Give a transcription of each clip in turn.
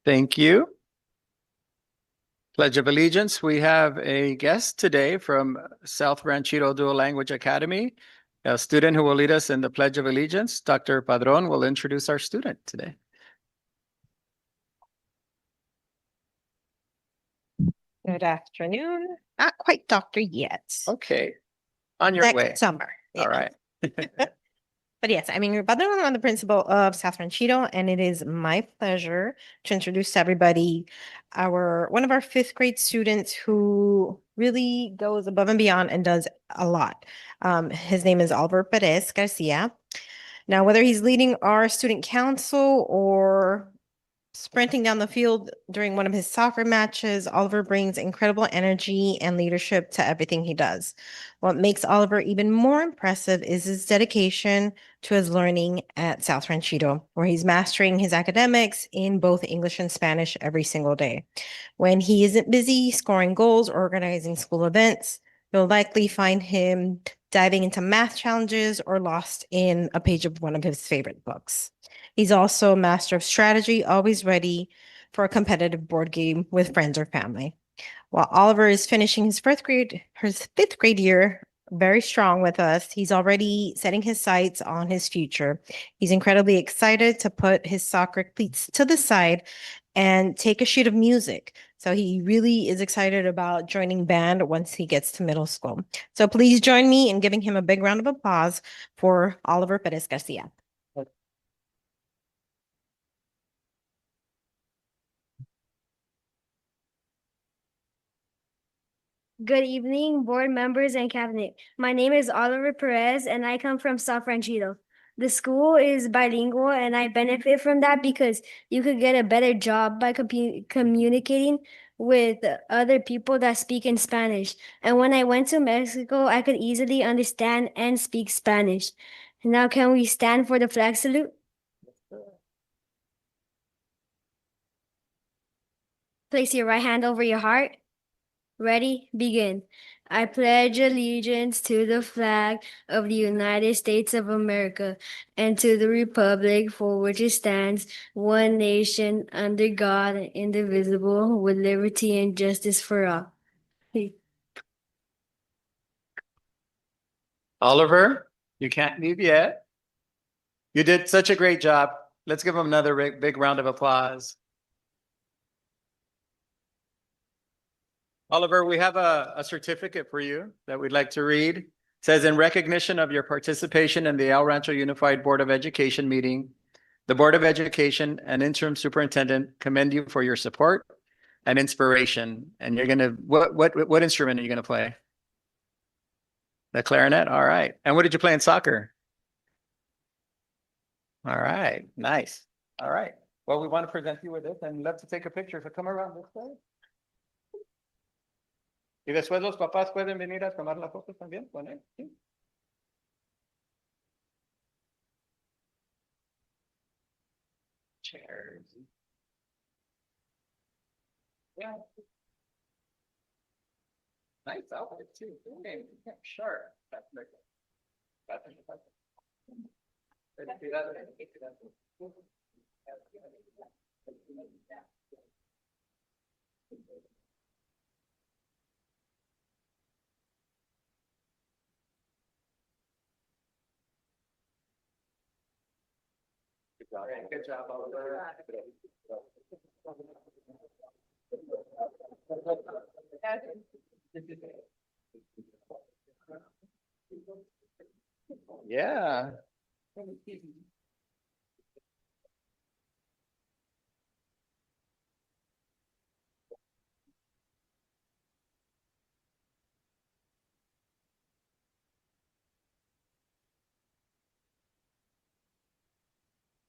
Thank you. Pledge of Allegiance. We have a guest today from South Ranchito Dual Language Academy, a student who will lead us in the Pledge of Allegiance. Dr. Padron will introduce our student today. Good afternoon. Not quite doctor yet. Okay. On your Next way. summer. All right. But yes, I'm your Padron. I'm the principal of South Ranchito, and it is my pleasure to introduce to everybody one of our fifth grade students who really goes above and beyond and does a lot. His name is Oliver Perez Garcia. Now, whether he's leading our student council or sprinting down the field during one of his soccer matches, Oliver brings incredible energy and leadership to everything he does. What makes Oliver even more impressive is his dedication to his learning at South Ranchito, where he's mastering his academics in both English and Spanish every single day. When he isn't busy scoring goals or organizing school events, you'll likely find him diving into math challenges or lost in a page of one of his favorite books. He's also a master of strategy, always ready for a competitive board game with friends or family. While Oliver is finishing his fifth grade year very strong with us, he's already setting his sights on his future. He's incredibly excited to put his soccer cleats to the side and take a sheet of music. So he really is excited about joining band once he gets to middle school. So please join me in giving him a big round of applause for Oliver Perez Garcia. Good evening, board members and cabinet. My name is Oliver Perez, and I come from South Ranchito. The school is bilingual, and I benefit from that because you could get a better job by communicating with other people that speak in Spanish. And when I went to Mexico, I could easily understand and speak Spanish. Now, can we stand for the flag salute? Place your right hand over your heart. Ready? Begin. I pledge allegiance to the flag of the United States of America and to the republic for which it stands, one nation, under God, indivisible, with liberty and justice for all. Oliver, you can't leave yet. You did such a great job. Let's give him another big round of applause. Oliver, we have a certificate for you that we'd like to read. It says, in recognition of your participation in the El Rancho Unified Board of Education meeting, the Board of Education and interim superintendent commend you for your support and inspiration. And you're gonna, what instrument are you gonna play? The clarinet? All right. And what did you play in soccer? All right, nice. All right. Well, we want to present you with this and love to take a picture. So come around this way. Y después los papás pueden venir a tomar la foto también con él. ¿Sí? Chairs. Yeah. Nice outfit too. Okay, sure. Good job, Oliver. Yeah.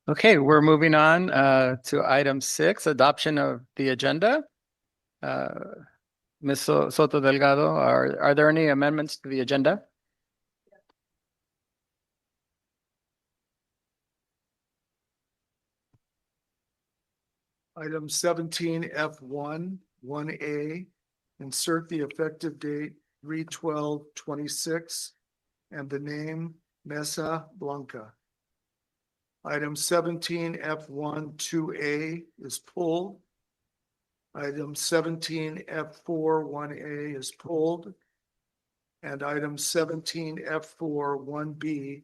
Okay, we're moving on to item 6, adoption of the agenda. Ms. Soto Delgado, are there any amendments to the agenda? Item 17F1, 1A, insert the effective date 3/12/26 and the name Mesa Blanca. Item 17F1, 2A is pulled Item 17F4 1A is pulled. And item 17F4 1B,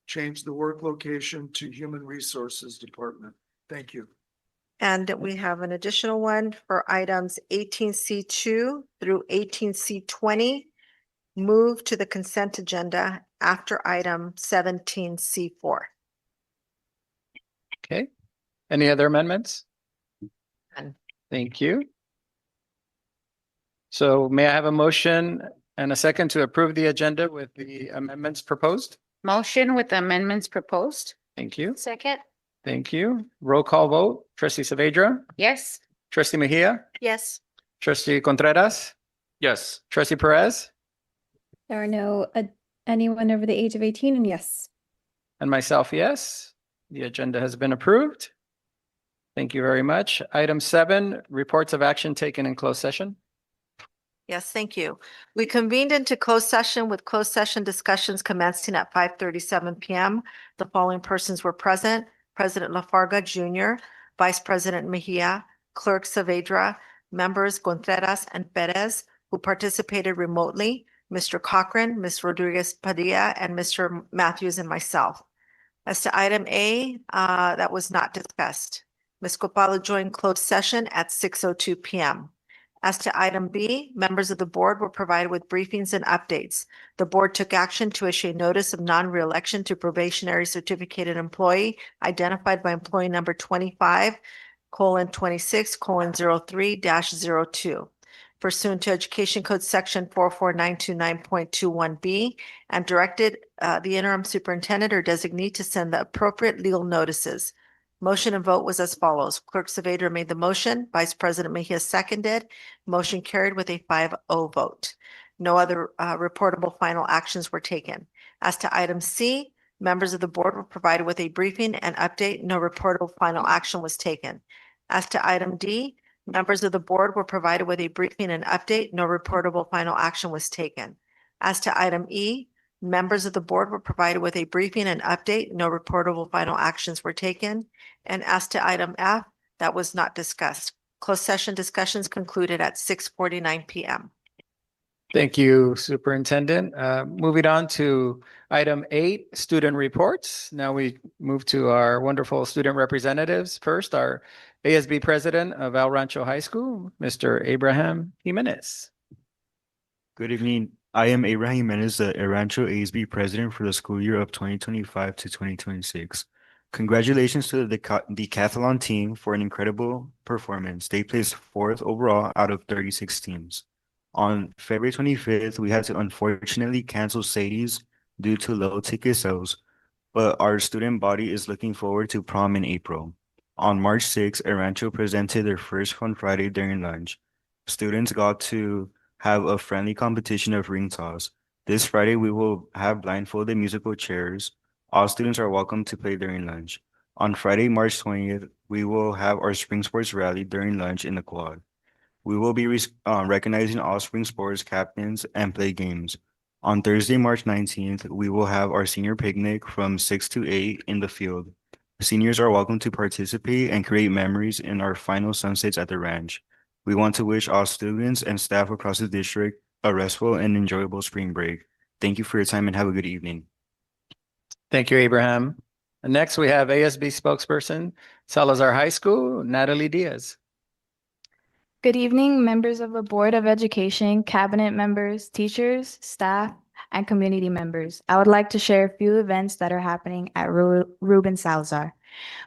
change the work location to Human Resources Department. Thank you. And we have an additional one for items 18C2 through 18C20. Move to the consent agenda after item 17C4. Okay. Any other amendments? None. Thank you. So may I have a motion and a second to approve the agenda with the amendments proposed? Motion with the amendments proposed? Thank you. Second. Thank you. Roll call vote. Trustee Saavedra, Yes. trustee Mejia, Yes. trustee Contreras, Yes. trustee Perez, There are no anyone over the age of 18, and yes. and myself, yes. The agenda has been approved. Thank you very much. Item 7, reports of action taken in closed session. Yes, thank you. We convened into closed session with closed session discussions commencing at 5:37 PM. The following persons were present: President Lafarga Jr., Vice President Mejia, Clerk Saavedra, members Contreras and Perez, who participated remotely, Mr. Cochran, Ms. Rodriguez Padilla, and Mr. Matthews and myself. As to item A, that was not discussed. Ms. Coppola joined closed session at 6:02 PM. As to item B, members of the board were provided with briefings and updates. The board took action to issue a notice of non-reelection to probationary certificated employee identified by employee number 25:26:03-02 pursuant to Education Code Section 44929.21B and directed the interim superintendent or designee to send the appropriate legal notices. Motion and vote was as follows. Clerk Saavedra made the motion. Vice President Mejia seconded. Motion carried with a 5-0 vote. No other reportable final actions were taken. As to item C, members of the board were provided with a briefing and update. No reportable final action was taken. As to item D, members of the board were provided with a briefing and update. No reportable final action was taken. As to item E, members of the board were provided with a briefing and update. No reportable final actions were taken. And as to item F, that was not discussed. Closed session discussions concluded at 6:49 PM. Thank you, Superintendent. Moving on to item 8, student reports. Now we move to our wonderful student representatives. First, our ASB President of El Rancho High School, Mr. Abraham Jimenez. Good evening. I am Abraham Jimenez, the El Rancho ASB President for the school year of 2025 to 2026. Congratulations to the decathlon team for an incredible performance. They placed 4th overall out of 36 teams. On February 25th, we had to unfortunately cancel Sadie's due to low ticket sales, but our student body is looking forward to prom in April. On March 6th, El Rancho presented their first Fun Friday during lunch. Students got to have a friendly competition of ring toss. This Friday, we will have blindfolded musical chairs. All students are welcome to play during lunch. On Friday, March 20th, we will have our spring sports rally during lunch in the quad. We will be recognizing all spring sports captains and play games. On Thursday, March 19th, we will have our senior picnic from 6 to 8 in the field. Seniors are welcome to participate and create memories in our final sunsets at the ranch. We want to wish all students and staff across the district a restful and enjoyable spring break. Thank you for your time and have a good evening. Thank you, Abraham. And next, we have ASB spokesperson, Salazar High School, Natalie Diaz. Good evening, members of the Board of Education, cabinet members, teachers, staff, and community members. I would like to share a few events that are happening at Ruben Salazar.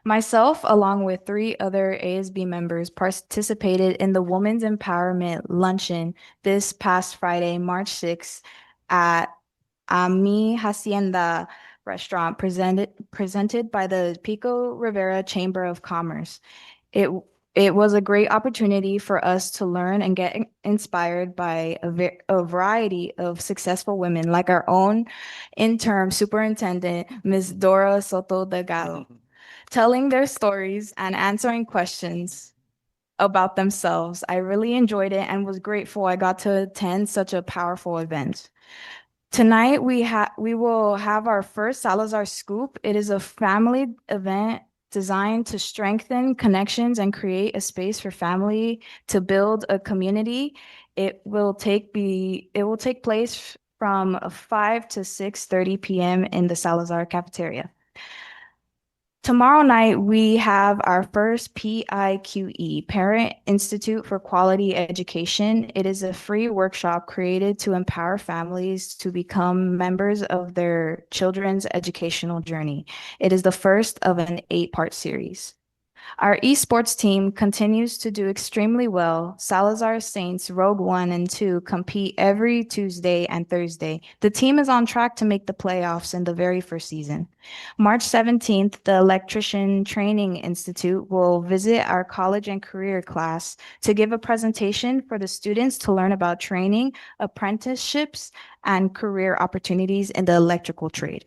Myself, along with 3 other ASB members, participated in the Women's Empowerment Luncheon this past Friday, March 6th at Mi Hacienda restaurant presented by the Pico Rivera Chamber of Commerce. It was a great opportunity for us to learn and get inspired by a variety of successful women, like our own interim superintendent, Ms. Dora Soto Delgado, telling their stories and answering questions about themselves. I really enjoyed it and was grateful I got to attend such a powerful event. Tonight, we will have our first Salazar Scoop. It is a family event designed to strengthen connections and create a space for family to build a community. It will take place from 5 to 6:30 p.m. in the Salazar cafeteria. Tomorrow night, we have our first PIQE, Parent Institute for Quality Education. It is a free workshop created to empower families to become members of their children's educational journey. It is the first of an 8-part series. Our esports team continues to do extremely well. Salazar Saints Rogue 1 and 2 compete every Tuesday and Thursday. The team is on track to make the playoffs in the very first season. March 17th, the Electrician Training Institute will visit our college and career class to give a presentation for the students to learn about training, apprenticeships, and career opportunities in the electrical trade.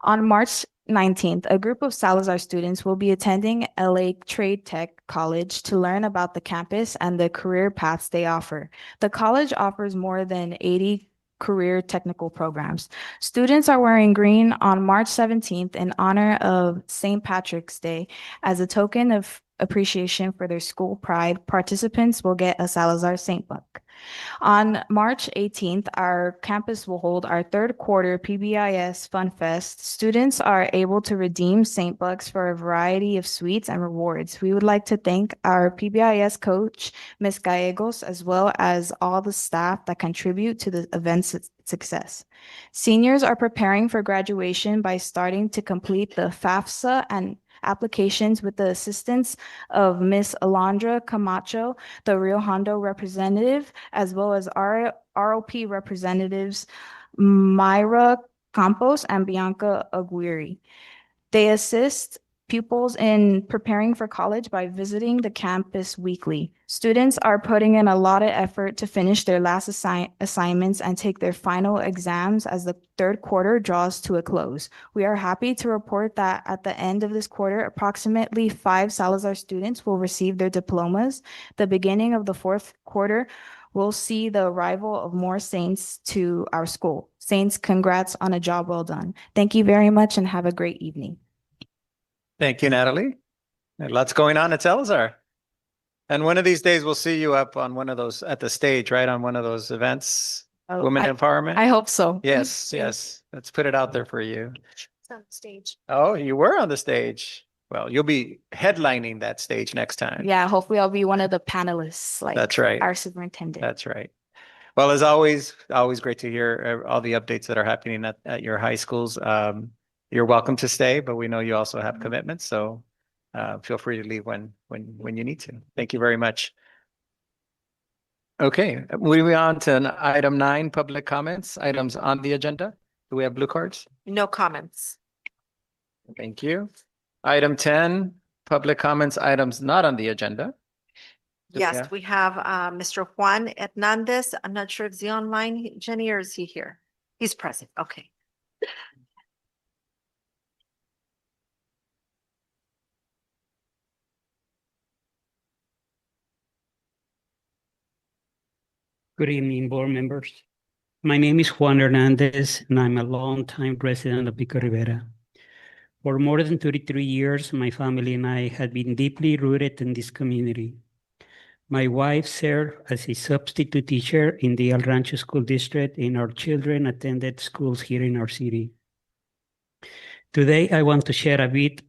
On March 19th, a group of Salazar students will be attending LA Trade Tech College to learn about the campus and the career paths they offer. The college offers more than 80 career technical programs. Students are wearing green on March 17th in honor of St. Patrick's Day. As a token of appreciation for their school pride, participants will get a Salazar Saint book. On March 18th, our campus will hold our third quarter PBIS Fun Fest. Students are able to redeem Saint Bucks for a variety of sweets and rewards. We would like to thank our PBIS coach, Ms. Gallegos, as well as all the staff that contribute to the event's success. Seniors are preparing for graduation by starting to complete the FAFSA and applications with the assistance of Ms. Alondra Camacho, the Rio Hondo representative, as well as ROP representatives Myra Campos and Bianca Aguirre. They assist pupils in preparing for college by visiting the campus weekly. Students are putting in a lot of effort to finish their last assignments and take their final exams as the third quarter draws to a close. We are happy to report that at the end of this quarter, approximately 5 Salazar students will receive their diplomas. The beginning of the fourth quarter will see the arrival of more Saints to our school. Saints, congrats on a job well done. Thank you very much and have a great evening. Thank you, Natalie. Lots going on at Salazar. And one of these days, we'll see you up on one of those at the stage, right? On one of those events, women empowerment. I hope so. Yes, yes. Let's put it out there for you. It's on stage. Oh, you were on the stage. Well, you'll be headlining that stage next time. Yeah, hopefully I'll be one of the panelists, like That's right. our superintendent. That's right. Well, as always great to hear all the updates that are happening at your high schools. You're welcome to stay, but we know you also have commitments, so feel free to leave when you need to. Thank you very much. Okay, moving on to item 9, public comments, items on the agenda. Do we have blue cards? No comments. Thank you. Item 10, public comments, items not on the agenda. Yes, we have Mr. Juan Hernandez. I'm not sure if he's online, Jenny, or is he here? He's present. Okay. Good evening, board members. My name is Juan Hernandez, and I'm a longtime resident of Pico Rivera. For more than 33 years, my family and I had been deeply rooted in this community. My wife served as a substitute teacher in the El Rancho School District, and our children attended schools here in our city. Today, I want to share a bit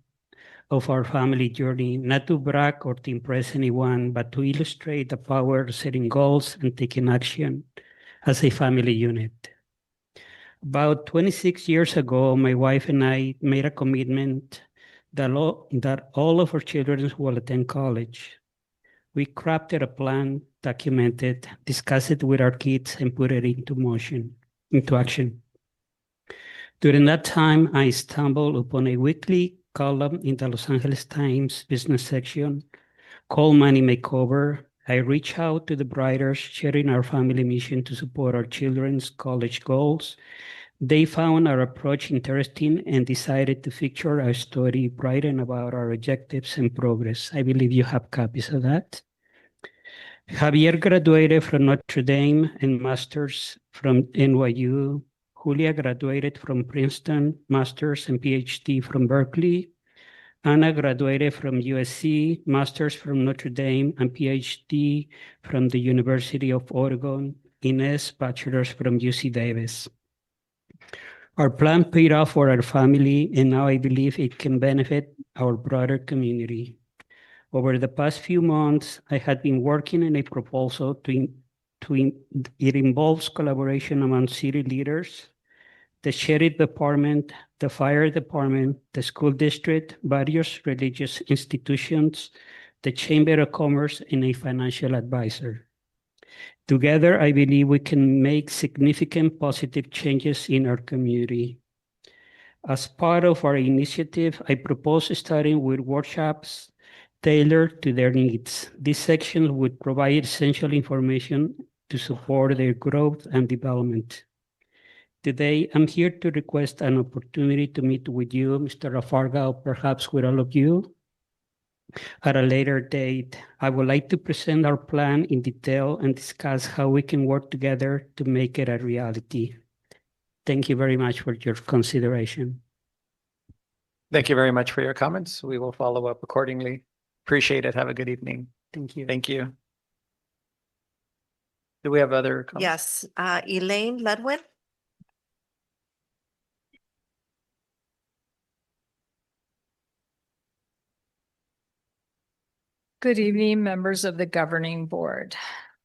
of our family journey, not to brag or to impress anyone, but to illustrate the power of setting goals and taking action as a family unit. About 26 years ago, my wife and I made a commitment that all of our children will attend college. We crafted a plan, documented, discussed it with our kids, and put it into action. During that time, I stumbled upon a weekly column in the Los Angeles Times business section called Money Makeover. I reached out to the writers, sharing our family mission to support our children's college goals. They found our approach interesting and decided to feature our story, writing about our objectives and progress. I believe you have copies of that. Javier graduated from Notre Dame and master's from NYU. Julia graduated from Princeton, master's and PhD from Berkeley. Anna graduated from USC, master's from Notre Dame, and PhD from the University of Oregon. Ines, bachelor's from UC Davis. Our plan paid off for our family, and now I believe it can benefit our broader community. Over the past few months, I had been working on a proposal it involves collaboration among city leaders, the sheriff department, the fire department, the school district, various religious institutions, the Chamber of Commerce, and a financial advisor. Together, I believe we can make significant positive changes in our community. As part of our initiative, I propose starting with workshops tailored to their needs. These sections would provide essential information to support their growth and development. Today, I'm here to request an opportunity to meet with you, Mr. Lafarga, or perhaps with all of you at a later date. I would like to present our plan in detail and discuss how we can work together to make it a reality. Thank you very much for your consideration. Thank you very much for your comments. We will follow up accordingly. Appreciate it. Have a good evening. Thank you. Thank you. Do we have other comments? Yes, Elaine Ledwin. Good evening, members of the governing board.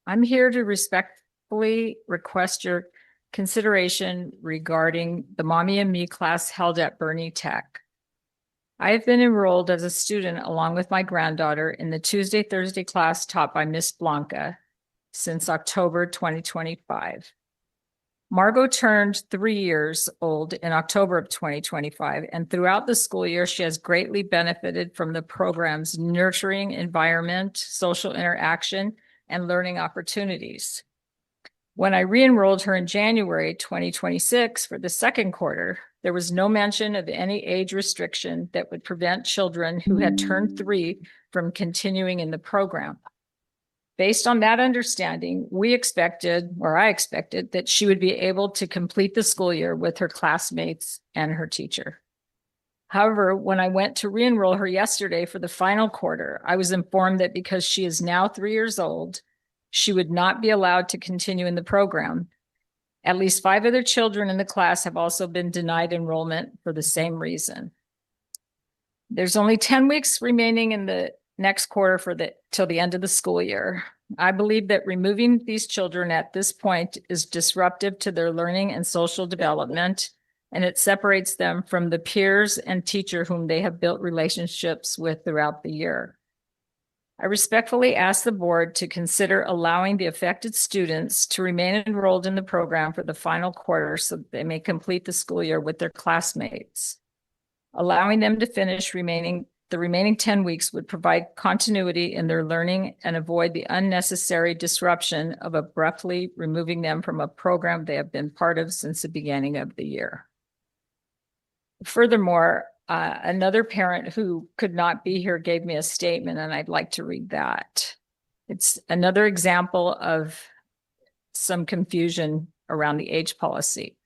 I'm here to respectfully request your consideration regarding the Mommy and Me class held at Bernie Tech. I have been enrolled as a student along with my granddaughter in the Tuesday-Thursday class taught by Miss Blanca since October 2025. Margot turned 3 years old in October of 2025, and throughout the school year, she has greatly benefited from the program's nurturing environment, social interaction, and learning opportunities. When I re-enrolled her in January 2026 for the second quarter, there was no mention of any age restriction that would prevent children who had turned 3 from continuing in the program. Based on that understanding, I expected that she would be able to complete the school year with her classmates and her teacher. However, when I went to re-enroll her yesterday for the final quarter, I was informed that because she is now 3 years old, she would not be allowed to continue in the program. At least 5 other children in the class have also been denied enrollment for the same reason. There's only 10 weeks remaining in the next quarter till the end of the school year. I believe that removing these children at this point is disruptive to their learning and social development, and it separates them from the peers and teacher whom they have built relationships with throughout the year. I respectfully ask the board to consider allowing the affected students to remain enrolled in the program for the final quarter so that they may complete the school year with their classmates. Allowing them to finish the remaining 10 weeks would provide continuity in their learning and avoid the unnecessary disruption of abruptly removing them from a program they have been part of since the beginning of the year. Furthermore, another parent who could not be here gave me a statement, and I'd like to read that. It's another example of some confusion around the age policy.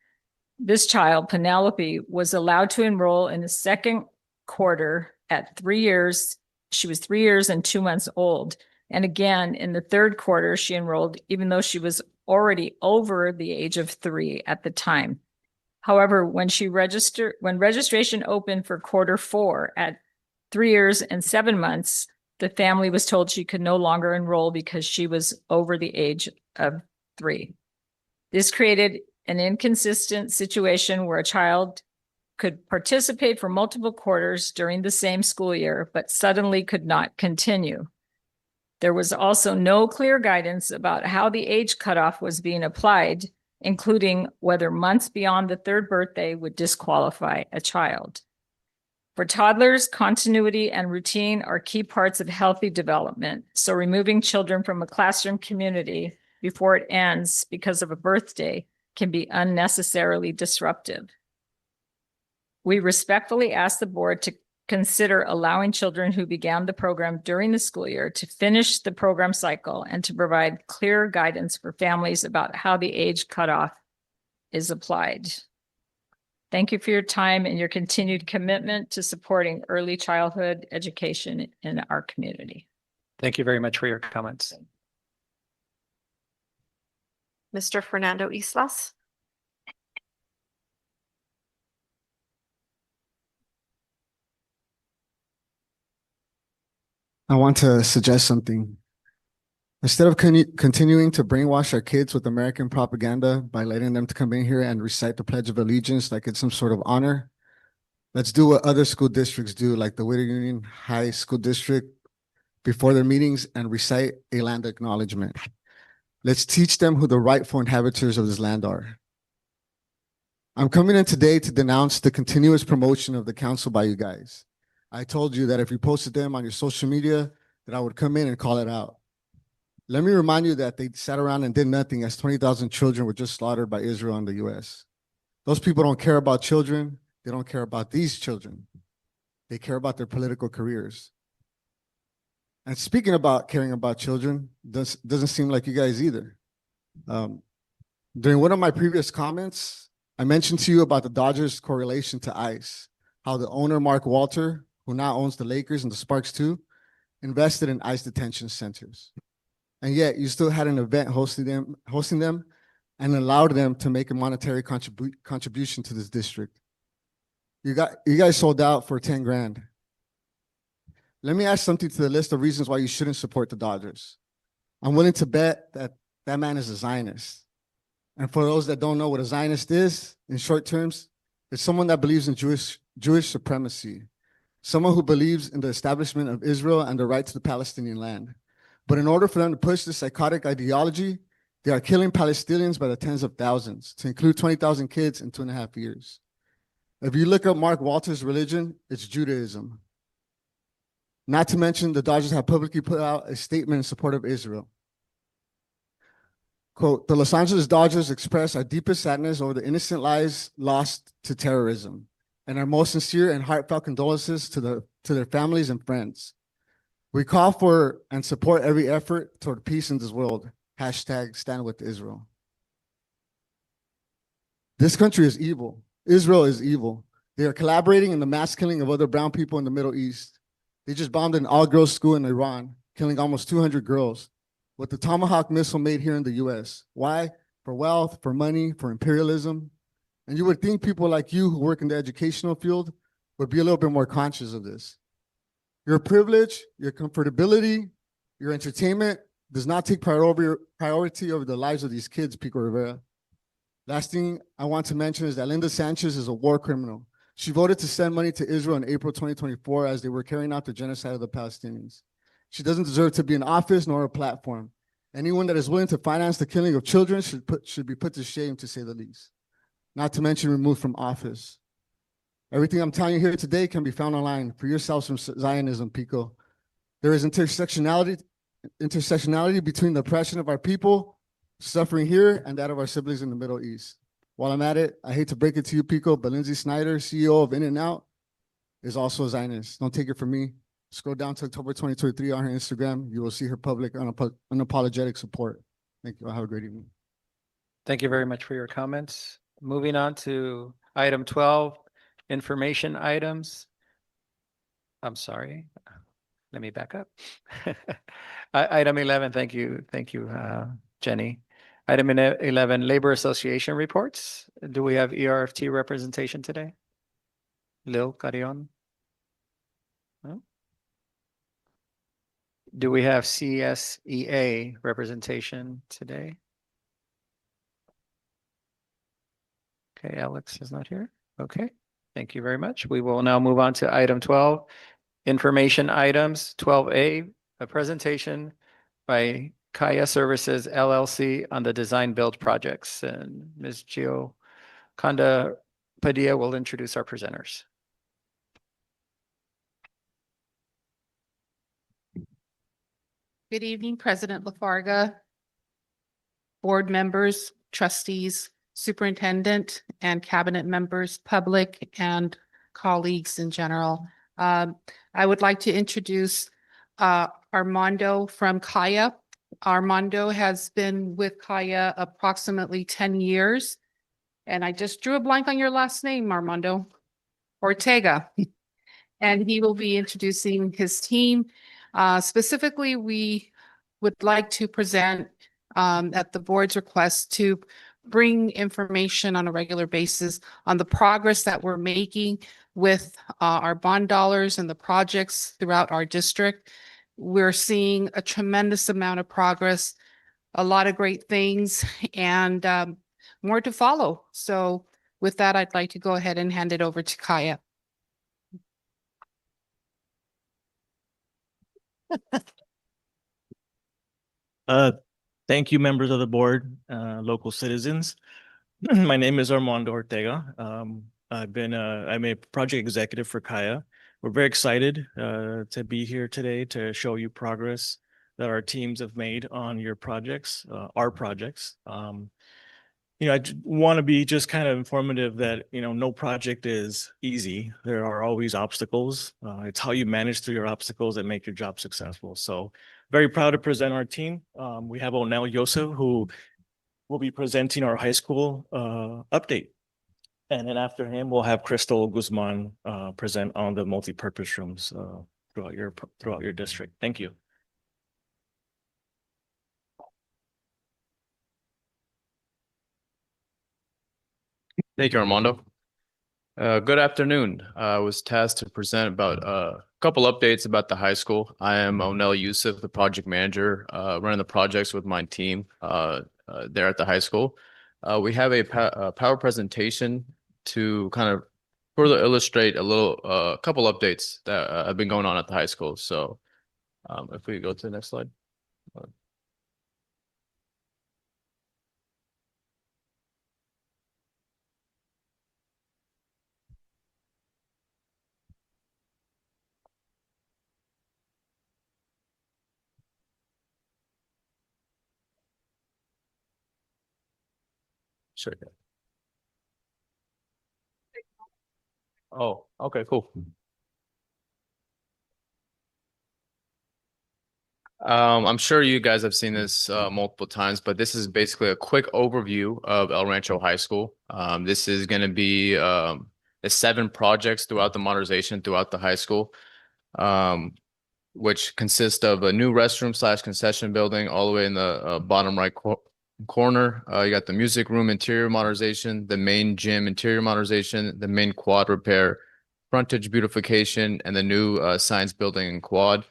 This child, Penelope, was allowed to enroll in the second quarter at 3 years. She was 3 years and 2 months old. And again, in the third quarter, she enrolled, even though she was already over the age of 3 at the time. However, when registration opened for quarter 4 at 3 years and 7 months, the family was told she could no longer enroll because she was over the age of 3. This created an inconsistent situation where a child could participate for multiple quarters during the same school year, but suddenly could not continue. There was also no clear guidance about how the age cutoff was being applied, including whether months beyond the 3rd birthday would disqualify a child. For toddlers, continuity and routine are key parts of healthy development, so removing children from a classroom community before it ends because of a birthday can be unnecessarily disruptive. We respectfully ask the board to consider allowing children who began the program during the school year to finish the program cycle and to provide clear guidance for families about how the age cutoff is applied. Thank you for your time and your continued commitment to supporting early childhood education in our community. Thank you very much for your comments. Mr. Fernando Islas. I want to suggest something. Instead of continuing to brainwash our kids with American propaganda by letting them to come in here and recite the Pledge of Allegiance like it's some sort of honor, let's do what other school districts do, like the Whittier Union High School District, before their meetings and recite a land acknowledgement. Let's teach them who the rightful inhabitants of this land are. I'm coming in today to denounce the continuous promotion of the council by you guys. I told you that if you posted them on your social media, that I would come in and call it out. Let me remind you that they sat around and did nothing as 20,000 children were just slaughtered by Israel and the US. Those people don't care about children. They don't care about these children. They care about their political careers. And speaking about caring about children, doesn't seem like you guys either. During one of my previous comments, I mentioned to you about the Dodgers' correlation to ICE, how the owner, Mark Walter, who now owns the Lakers and the Sparks too, invested in ICE detention centers. And yet you still had an event hosting them and allowed them to make a monetary contribution to this district. You guys sold out for 10 grand. Let me add something to the list of reasons why you shouldn't support the Dodgers. I'm willing to bet that that man is a Zionist. And for those that don't know what a Zionist is, in short terms, it's someone that believes in Jewish supremacy, someone who believes in the establishment of Israel and the right to the Palestinian land. But in order for them to push this psychotic ideology, they are killing Palestinians by the tens of thousands, to include 20,000 kids in 2.5 years. If you look up Mark Walter's religion, it's Judaism. Not to mention, the Dodgers have publicly put out a statement in support of Israel. Quote, the Los Angeles Dodgers express our deepest sadness over the innocent lives lost to terrorism and our most sincere and heartfelt condolences to their families and friends. We call for and support every effort toward peace in this world. Hashtag stand with Israel. This country is evil. Israel is evil. They are collaborating in the mass killing of other brown people in the Middle East. They just bombed an all-girls school in Iran, killing almost 200 girls with the Tomahawk missile made here in the US. Why? For wealth, for money, for imperialism. And you would think people like you who work in the educational field would be a little bit more conscious of this. Your privilege, your comfortability, your entertainment does not take priority over the lives of these kids, Pico Rivera. Last thing I want to mention is that Linda Sanchez is a war criminal. She voted to send money to Israel in April 2024 as they were carrying out the genocide of the Palestinians. She doesn't deserve to be in office nor a platform. Anyone that is willing to finance the killing of children should be put to shame, to say the least. Not to mention removed from office. Everything I'm telling you here today can be found online. For yourselves from Zionism, Pico. There is intersectionality between the oppression of our people, suffering here, and that of our siblings in the Middle East. While I'm at it, I hate to break it to you, Pico, but Lindsay Snyder, CEO of In-N-Out, is also a Zionist. Don't take it from me. Scroll down to October 2023 on her Instagram. You will see her public unapologetic support. Thank you. Have a great evening. Thank you very much for your comments. Moving on to item 12, information items. I'm sorry. Let me back up. Item 11, thank you, Jenny. Item 11, Labor Association reports. Do we have ERFT representation today? Lil Carrion? No? Do we have CSEA representation today? Okay, Alex is not here. Okay, thank you very much. We will now move on to item 12, information items. 12A, a presentation by Kaya Services LLC on the design build projects. And Ms. Gioconda Padilla will introduce our presenters. Good evening, President Lafarga, board members, trustees, superintendent, and cabinet members, public, and colleagues in general. I would like to introduce Armando from Kaya. Armando has been with Kaya approximately 10 years. And I just drew a blank on your last name, Armando Ortega. And he will be introducing his team. Specifically, we would like to present at the board's request to bring information on a regular basis on the progress that we're making with our bond dollars and the projects throughout our district. We're seeing a tremendous amount of progress, a lot of great things, and more to follow. So with that, I'd like to go ahead and hand it over to Kaya. Thank you, members of the board, local citizens. My name is Armando Ortega. I'm a project executive for Kaya. We're very excited to be here today to show you progress that our teams have made on your projects, our projects. I want to be just kind of informative that, no project is easy. There are always obstacles. It's how you manage through your obstacles that make your job successful. So very proud to present our team. We have Onel Yosef, who will be presenting our high school update. And then after him, we'll have Crystal Guzman present on the multi-purpose rooms throughout your district. Thank you. Thank you, Armando. Good afternoon. I was tasked to present about a couple updates about the high school. I am Onel Yusuf, the project manager, running the projects with my team there at the high school. We have a power presentation to kind of further illustrate a couple updates that have been going on at the high school. So if we go to the next slide. Sure. Oh, okay, cool. I'm sure you guys have seen this multiple times, but this is basically a quick overview of El Rancho High School. This is going to be the 7 projects throughout the modernization throughout the high school, which consist of a new restroom / concession building all the way in the bottom right corner. You got the music room interior modernization, the main gym interior modernization, the main quad repair, frontage beautification, and the new science building and quad,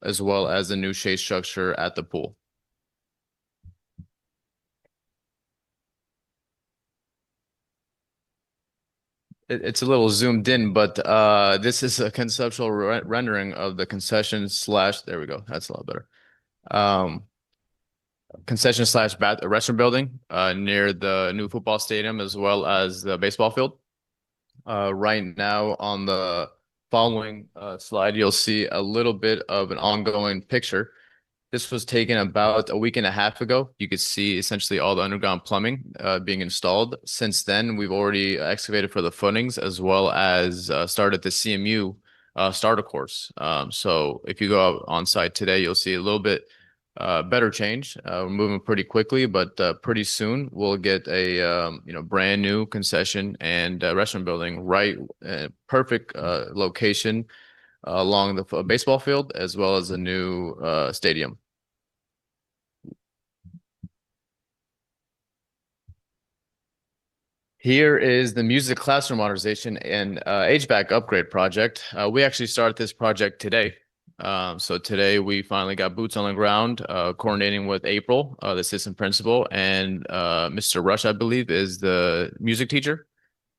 as well as the new shade structure at the pool. It's a little zoomed in, but this is a conceptual rendering of the concession / there we go. That's a lot better. Concession / restaurant building near the new football stadium, as well as the baseball field. Right now on the following slide, you'll see a little bit of an ongoing picture. This was taken about a week and a half ago. You could see essentially all the underground plumbing being installed. Since then, we've already excavated for the footings, as well as started the CMU starter course. So if you go out on site today, you'll see a little bit better change. We're moving pretty quickly, but pretty soon we'll get a brand new concession and restaurant building right, perfect location along the baseball field, as well as a new stadium. Here is the music classroom modernization and HVAC upgrade project. We actually started this project today. So today we finally got boots on the ground, coordinating with April, the assistant principal, and Mr. Rush, I believe, is the music teacher.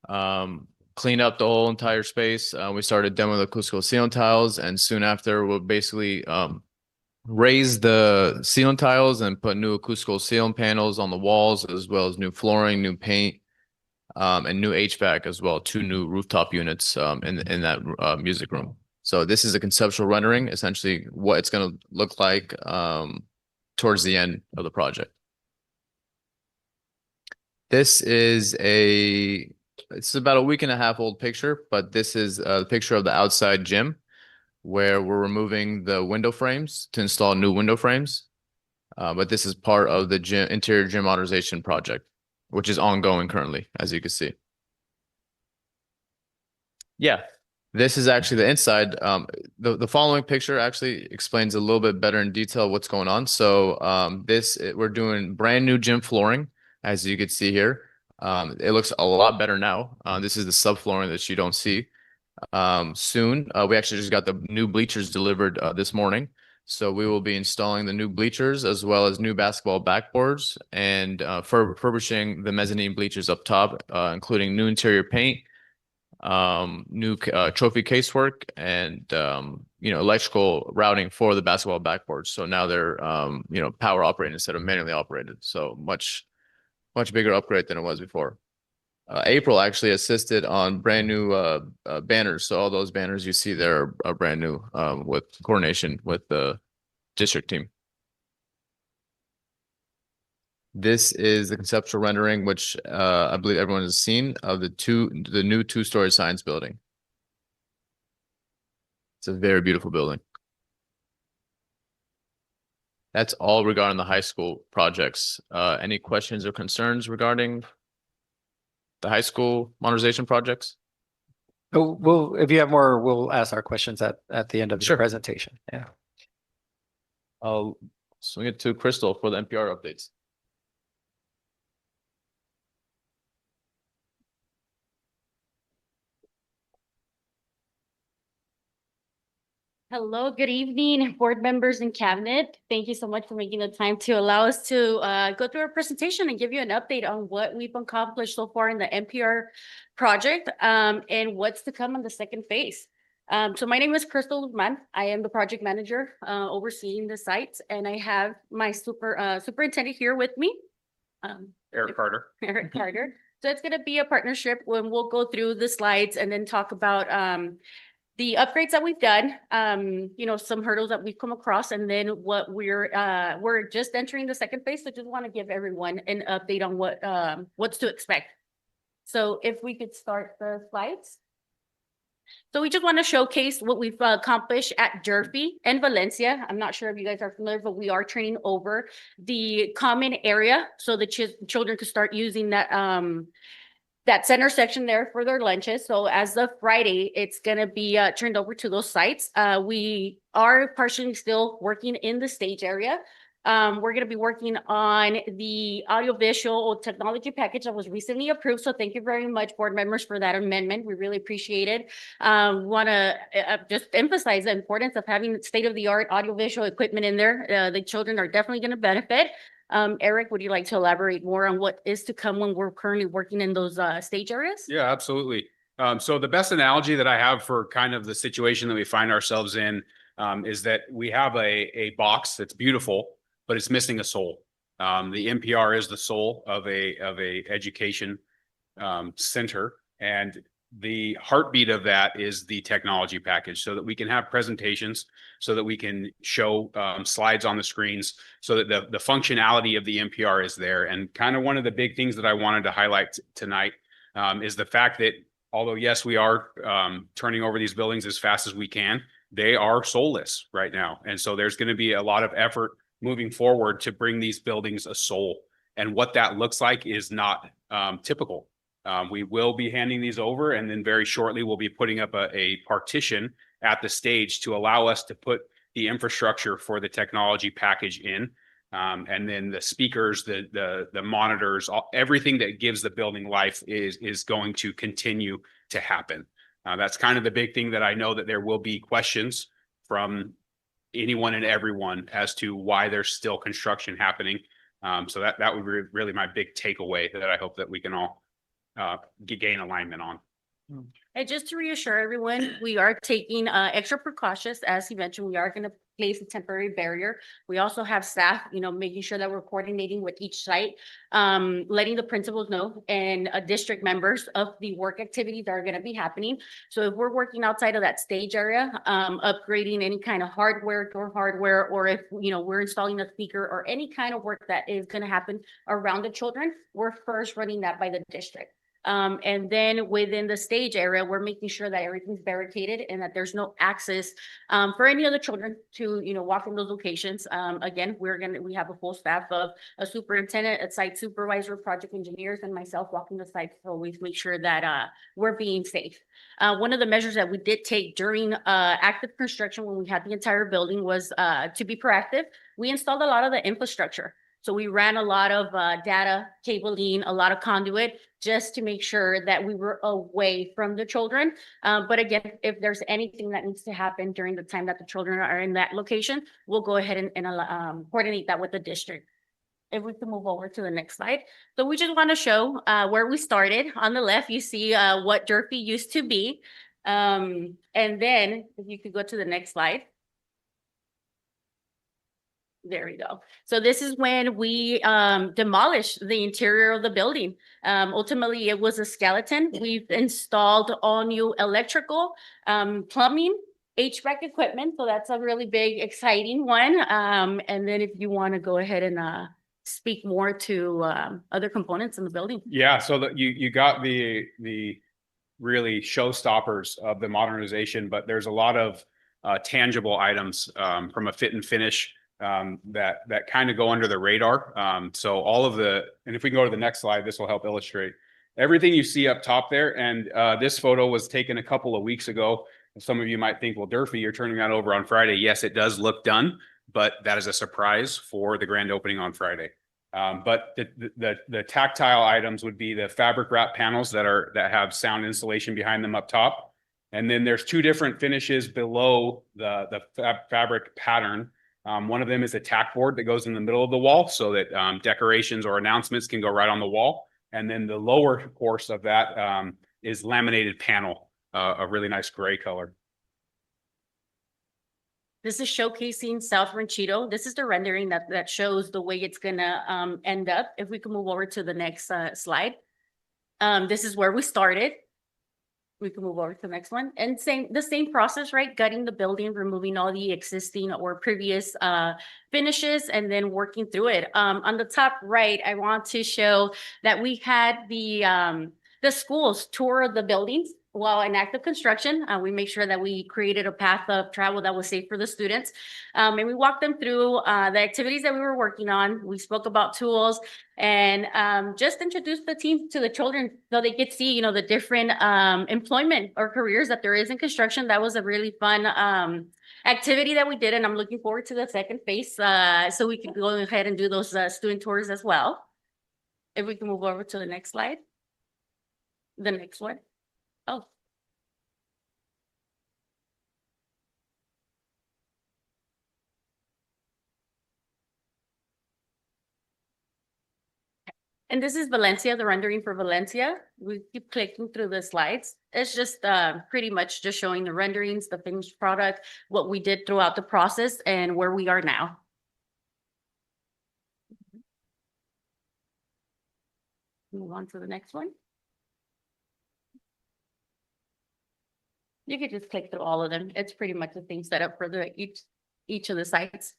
Cleaned up the whole entire space. We started demoing the acoustical ceiling tiles, and soon after we'll basically raise the ceiling tiles and put new acoustical ceiling panels on the walls, as well as new flooring, new paint, and new HVAC as well. 2 new rooftop units in that music room. So this is a conceptual rendering, essentially what it's going to look like towards the end of the project. This is it's about a week and a half old picture, but this is a picture of the outside gym where we're removing the window frames to install new window frames. But this is part of the interior gym modernization project. which is ongoing currently, as you can see. Yeah, this is actually the inside. The following picture actually explains a little bit better in detail what's going on. So we're doing brand new gym flooring, as you can see here. It looks a lot better now. This is the subflooring that you don't see. Soon, we actually just got the new bleachers delivered this morning. So we will be installing the new bleachers as well as new basketball backboards and refurbishing the mezzanine bleachers up top, including new interior paint, new trophy casework, and electrical routing for the basketball backboards. So now they're power operated instead of manually operated. So much bigger upgrade than it was before. April actually assisted on brand new banners. So all those banners you see there are brand new with coordination with the district team. This is the conceptual rendering, which I believe everyone has seen, of the new two-story science building. It's a very beautiful building. That's all regarding the high school projects. Any questions or concerns regarding the high school modernization projects? If you have more, we'll ask our questions at the end of the Sure. presentation. Yeah. I'll swing it to Crystal for the NPR updates. Hello, good evening, board members and cabinet. Thank you so much for making the time to allow us to go through our presentation and give you an update on what we've accomplished so far in the NPR project and what's to come on the second phase. So my name is Crystal Guzman. I am the project manager overseeing the sites, and I have my superintendent here with me. Eric Carter. Eric Carter. So it's going to be a partnership when we'll go through the slides and then talk about the upgrades that we've done, some hurdles that we've come across, and then what we're just entering the second phase. So just want to give everyone an update on what's to expect. So if we could start the slides. So we just want to showcase what we've accomplished at Durfee and Valencia. I'm not sure if you guys are familiar, but we are training over the common area so the children could start using that center section there for their lunches. So as of Friday, it's going to be turned over to those sites. We are partially still working in the stage area. We're going to be working on the audiovisual technology package that was recently approved. So thank you very much, board members, for that amendment. We really appreciate it. Want to just emphasize the importance of having state-of-the-art audiovisual equipment in there. The children are definitely going to benefit. Eric, would you like to elaborate more on what is to come when we're currently working in those stage areas? Yeah, absolutely. So the best analogy that I have for kind of the situation that we find ourselves in is that we have a box that's beautiful, but it's missing a soul. The NPR is the soul of a education center, and the heartbeat of that is the technology package, so that we can have presentations, so that we can show slides on the screens, so that the functionality of the NPR is there. And kind of one of the big things that I wanted to highlight tonight is the fact that although, yes, we are turning over these buildings as fast as we can, they are soulless right now. And so there's going to be a lot of effort moving forward to bring these buildings a soul. And what that looks like is not typical. We will be handing these over, and then very shortly we'll be putting up a partition at the stage to allow us to put the infrastructure for the technology package in. And then the speakers, the monitors, everything that gives the building life is going to continue to happen. That's kind of the big thing that I know that there will be questions from anyone and everyone as to why there's still construction happening. So that would be really my big takeaway that I hope that we can all gain alignment on. And just to reassure everyone, we are taking extra precautions. As he mentioned, we are going to place a temporary barrier. We also have staff, making sure that we're coordinating with each site, letting the principals know and district members of the work activities that are going to be happening. So if we're working outside of that stage area, upgrading any kind of hardware, door hardware, or if, we're installing a speaker or any kind of work that is going to happen around the children, we're first running that by the district. And then within the stage area, we're making sure that everything's barricaded and that there's no access for any other children to, walk in those locations. Again, we have a full staff of a superintendent, a site supervisor, project engineers, and myself walking the site to always make sure that we're being safe. One of the measures that we did take during active construction when we had the entire building was to be proactive. We installed a lot of the infrastructure. So we ran a lot of data cabling, a lot of conduit, just to make sure that we were away from the children. But again, if there's anything that needs to happen during the time that the children are in that location, we'll go ahead and coordinate that with the district. If we can move over to the next slide. So we just want to show where we started. On the left, you see what Durfee used to be. And then if you could go to the next slide. There we go. So this is when we demolished the interior of the building. Ultimately, it was a skeleton. We've installed all new electrical, plumbing, HVAC equipment. So that's a really big, exciting one. And then if you want to go ahead and speak more to other components in the building. Yeah, so that you got the really showstoppers of the modernization, but there's a lot of tangible items from a fit and finish that kind of go under the radar. So all of and if we can go to the next slide, this will help illustrate everything you see up top there. And this photo was taken a couple of weeks ago. Some of you might think, well, Durfee, you're turning that over on Friday. Yes, it does look done, but that is a surprise for the grand opening on Friday. But the tactile items would be the fabric wrap panels that have sound insulation behind them up top. And then there's two different finishes below the fabric pattern. One of them is a tack board that goes in the middle of the wall so that decorations or announcements can go right on the wall. And then the lower course of that is laminated panel, a really nice gray color. This is showcasing South Ranchito. This is the rendering that shows the way it's gonna end up. If we can move over to the next slide. This is where we started. We can move over to the next one. And the same process, right? Gutting the building, removing all the existing or previous finishes, and then working through it. On the top right, I want to show that we had the schools tour the buildings while in active construction. We make sure that we created a path of travel that was safe for the students. And we walked them through the activities that we were working on. We spoke about tools and just introduced the team to the children so they could see, the different employment or careers that there is in construction. That was a really fun activity that we did, and I'm looking forward to the second phase so we can go ahead and do those student tours as well. If we can move over to the next slide. The next one. Oh. And this is Valencia, the rendering for Valencia. We keep clicking through the slides. It's just pretty much just showing the renderings, the finished product, what we did throughout the process, and where we are now. Move on to the next one. You could just click through all of them. It's pretty much the same setup for each of the sites.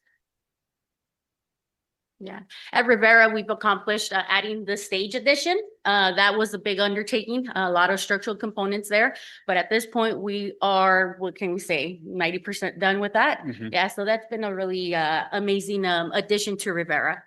Yeah. At Rivera, we've accomplished adding the stage addition. That was a big undertaking, a lot of structural components there. But at this point, we are, what can we say, 90% done with that. Mm-hmm. Yeah, so that's been a really amazing addition to Rivera.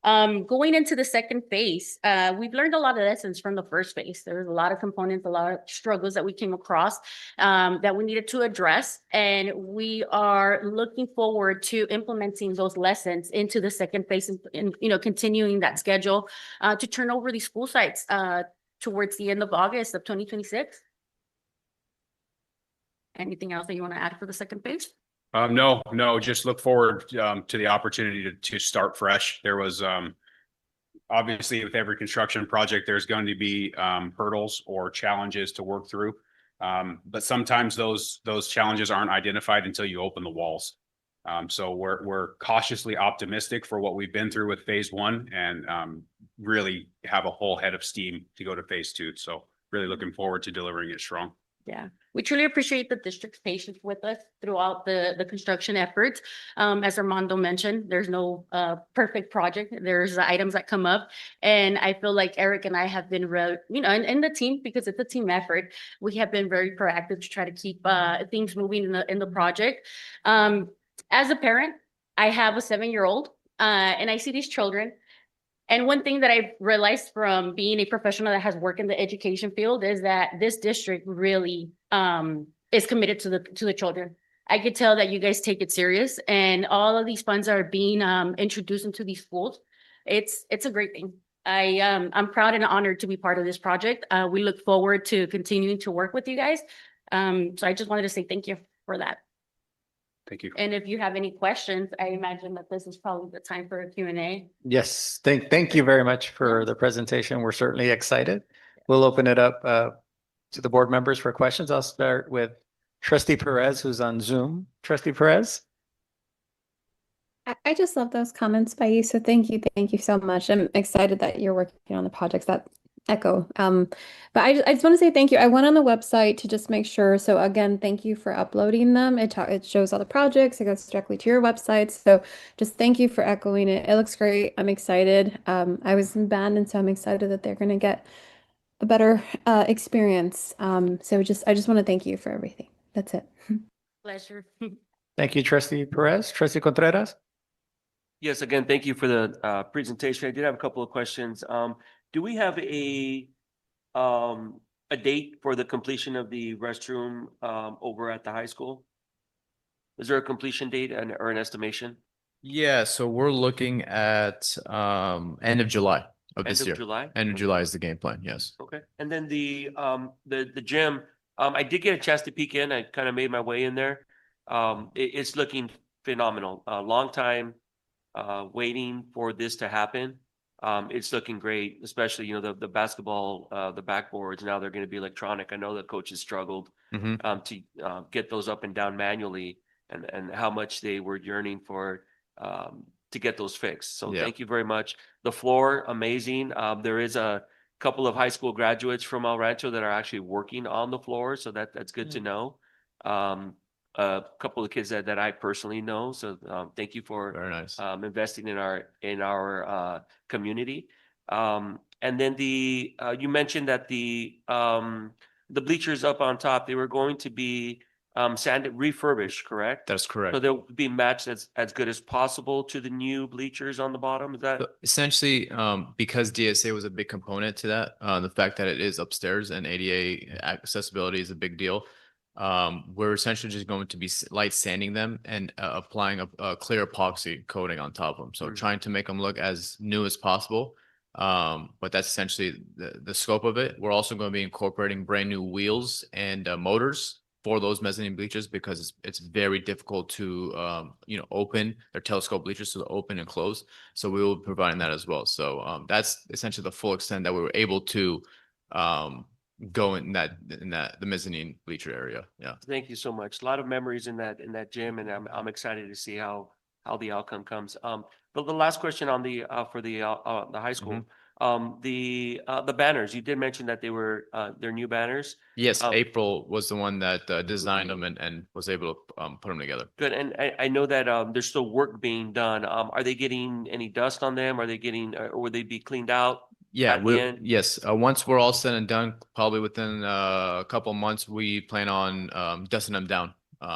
Going into the second phase, we've learned a lot of lessons from the first phase. There was a lot of components, a lot of struggles that we came across that we needed to address. And we are looking forward to implementing those lessons into the second phase and continuing that schedule to turn over these school sites towards the end of August of 2026. Anything else that you want to add for the second phase? No, just look forward to the opportunity to start fresh. There was obviously with every construction project, there's going to be hurdles or challenges to work through. But sometimes those challenges aren't identified until you open the walls. So we're cautiously optimistic for what we've been through with phase one and really have a whole head of steam to go to phase two. So really looking forward to delivering it strong. Yeah, we truly appreciate the district's patience with us throughout the construction efforts. As Armando mentioned, there's no perfect project. There's items that come up. And I feel like Eric and I have been and the team, because it's a team effort, we have been very proactive to try to keep things moving in the project. As a parent, I have a 7-year-old and I see these children. And one thing that I've realized from being a professional that has worked in the education field is that this district really is committed to the children. I could tell that you guys take it serious, and all of these funds are being introduced into these schools. It's a great thing. I'm proud and honored to be part of this project. We look forward to continuing to work with you guys. So I just wanted to say thank you for that. Thank you. And if you have any questions, I imagine that this is probably the time for a Q&A. Yes, thank you very much for the presentation. We're certainly excited. We'll open it up to the board members for questions. I'll start with Trustee Perez, who's on Zoom. Trustee Perez? I just love those comments by you. So thank you so much. I'm excited that you're working on the projects that echo. But I just want to say thank you. I went on the website to just make sure. So again, thank you for uploading them. It shows all the projects. It goes directly to your website. So just thank you for echoing it. It looks great. I'm excited. I was in band, and so I'm excited that they're going to get a better experience. So I just want to thank you for everything. That's it. Pleasure. Thank you, Trustee Perez. Trustee Contreras? Yes, again, thank you for the presentation. I did have a couple of questions. Do we have a date for the completion of the restroom over at the high school? Is there a completion date or an estimation? Yeah, so we're looking at end of July of this End year. of July? End of July is the game plan, yes. Okay, and then the gym, I did get a chance to peek in. I kind of made my way in there. It's looking phenomenal. A long time waiting for this to happen. It's looking great, especially, the basketball, the backboards, now they're going to be electronic. I know the coaches struggled to get those up and down manually, and how much they were yearning for to get those fixed. So Yeah. thank you very much. The floor, amazing. There is a couple of high school graduates from El Rancho that are actually working on the floor, so that's good to know. A couple of kids that I personally know. So thank you for Very nice. investing in our community. And then you mentioned that the bleachers up on top, they were going to be sanded, refurbished, correct? That's correct. So they'll be matched as good as possible to the new bleachers on the bottom. Is that? So essentially, because DSA was a big component to that, the fact that it is upstairs and ADA accessibility is a big deal. We're essentially just going to be light sanding them and applying a clear epoxy coating on top of them. So trying to make them look as new as possible. But that's essentially the scope of it. We're also going to be incorporating brand new wheels and motors for those mezzanine bleachers, because it's very difficult to open their telescope bleachers, so open and close. So we will be providing that as well. So that's essentially the full extent that we were able to go in the mezzanine bleacher area. Yeah. Thank you so much. A lot of memories in that gym, and I'm excited to see how the outcome comes. But the last question on the for the high school, the banners. You did mention that they're new banners. Yes, April was the one that designed them and was able to put them together. Good, and I know that there's still work being done. Are they getting any dust on them? Are they getting, or will they be cleaned out? Yeah, at the end? yes. Once we're all said and done, probably within a couple of months, we plan on dusting them down,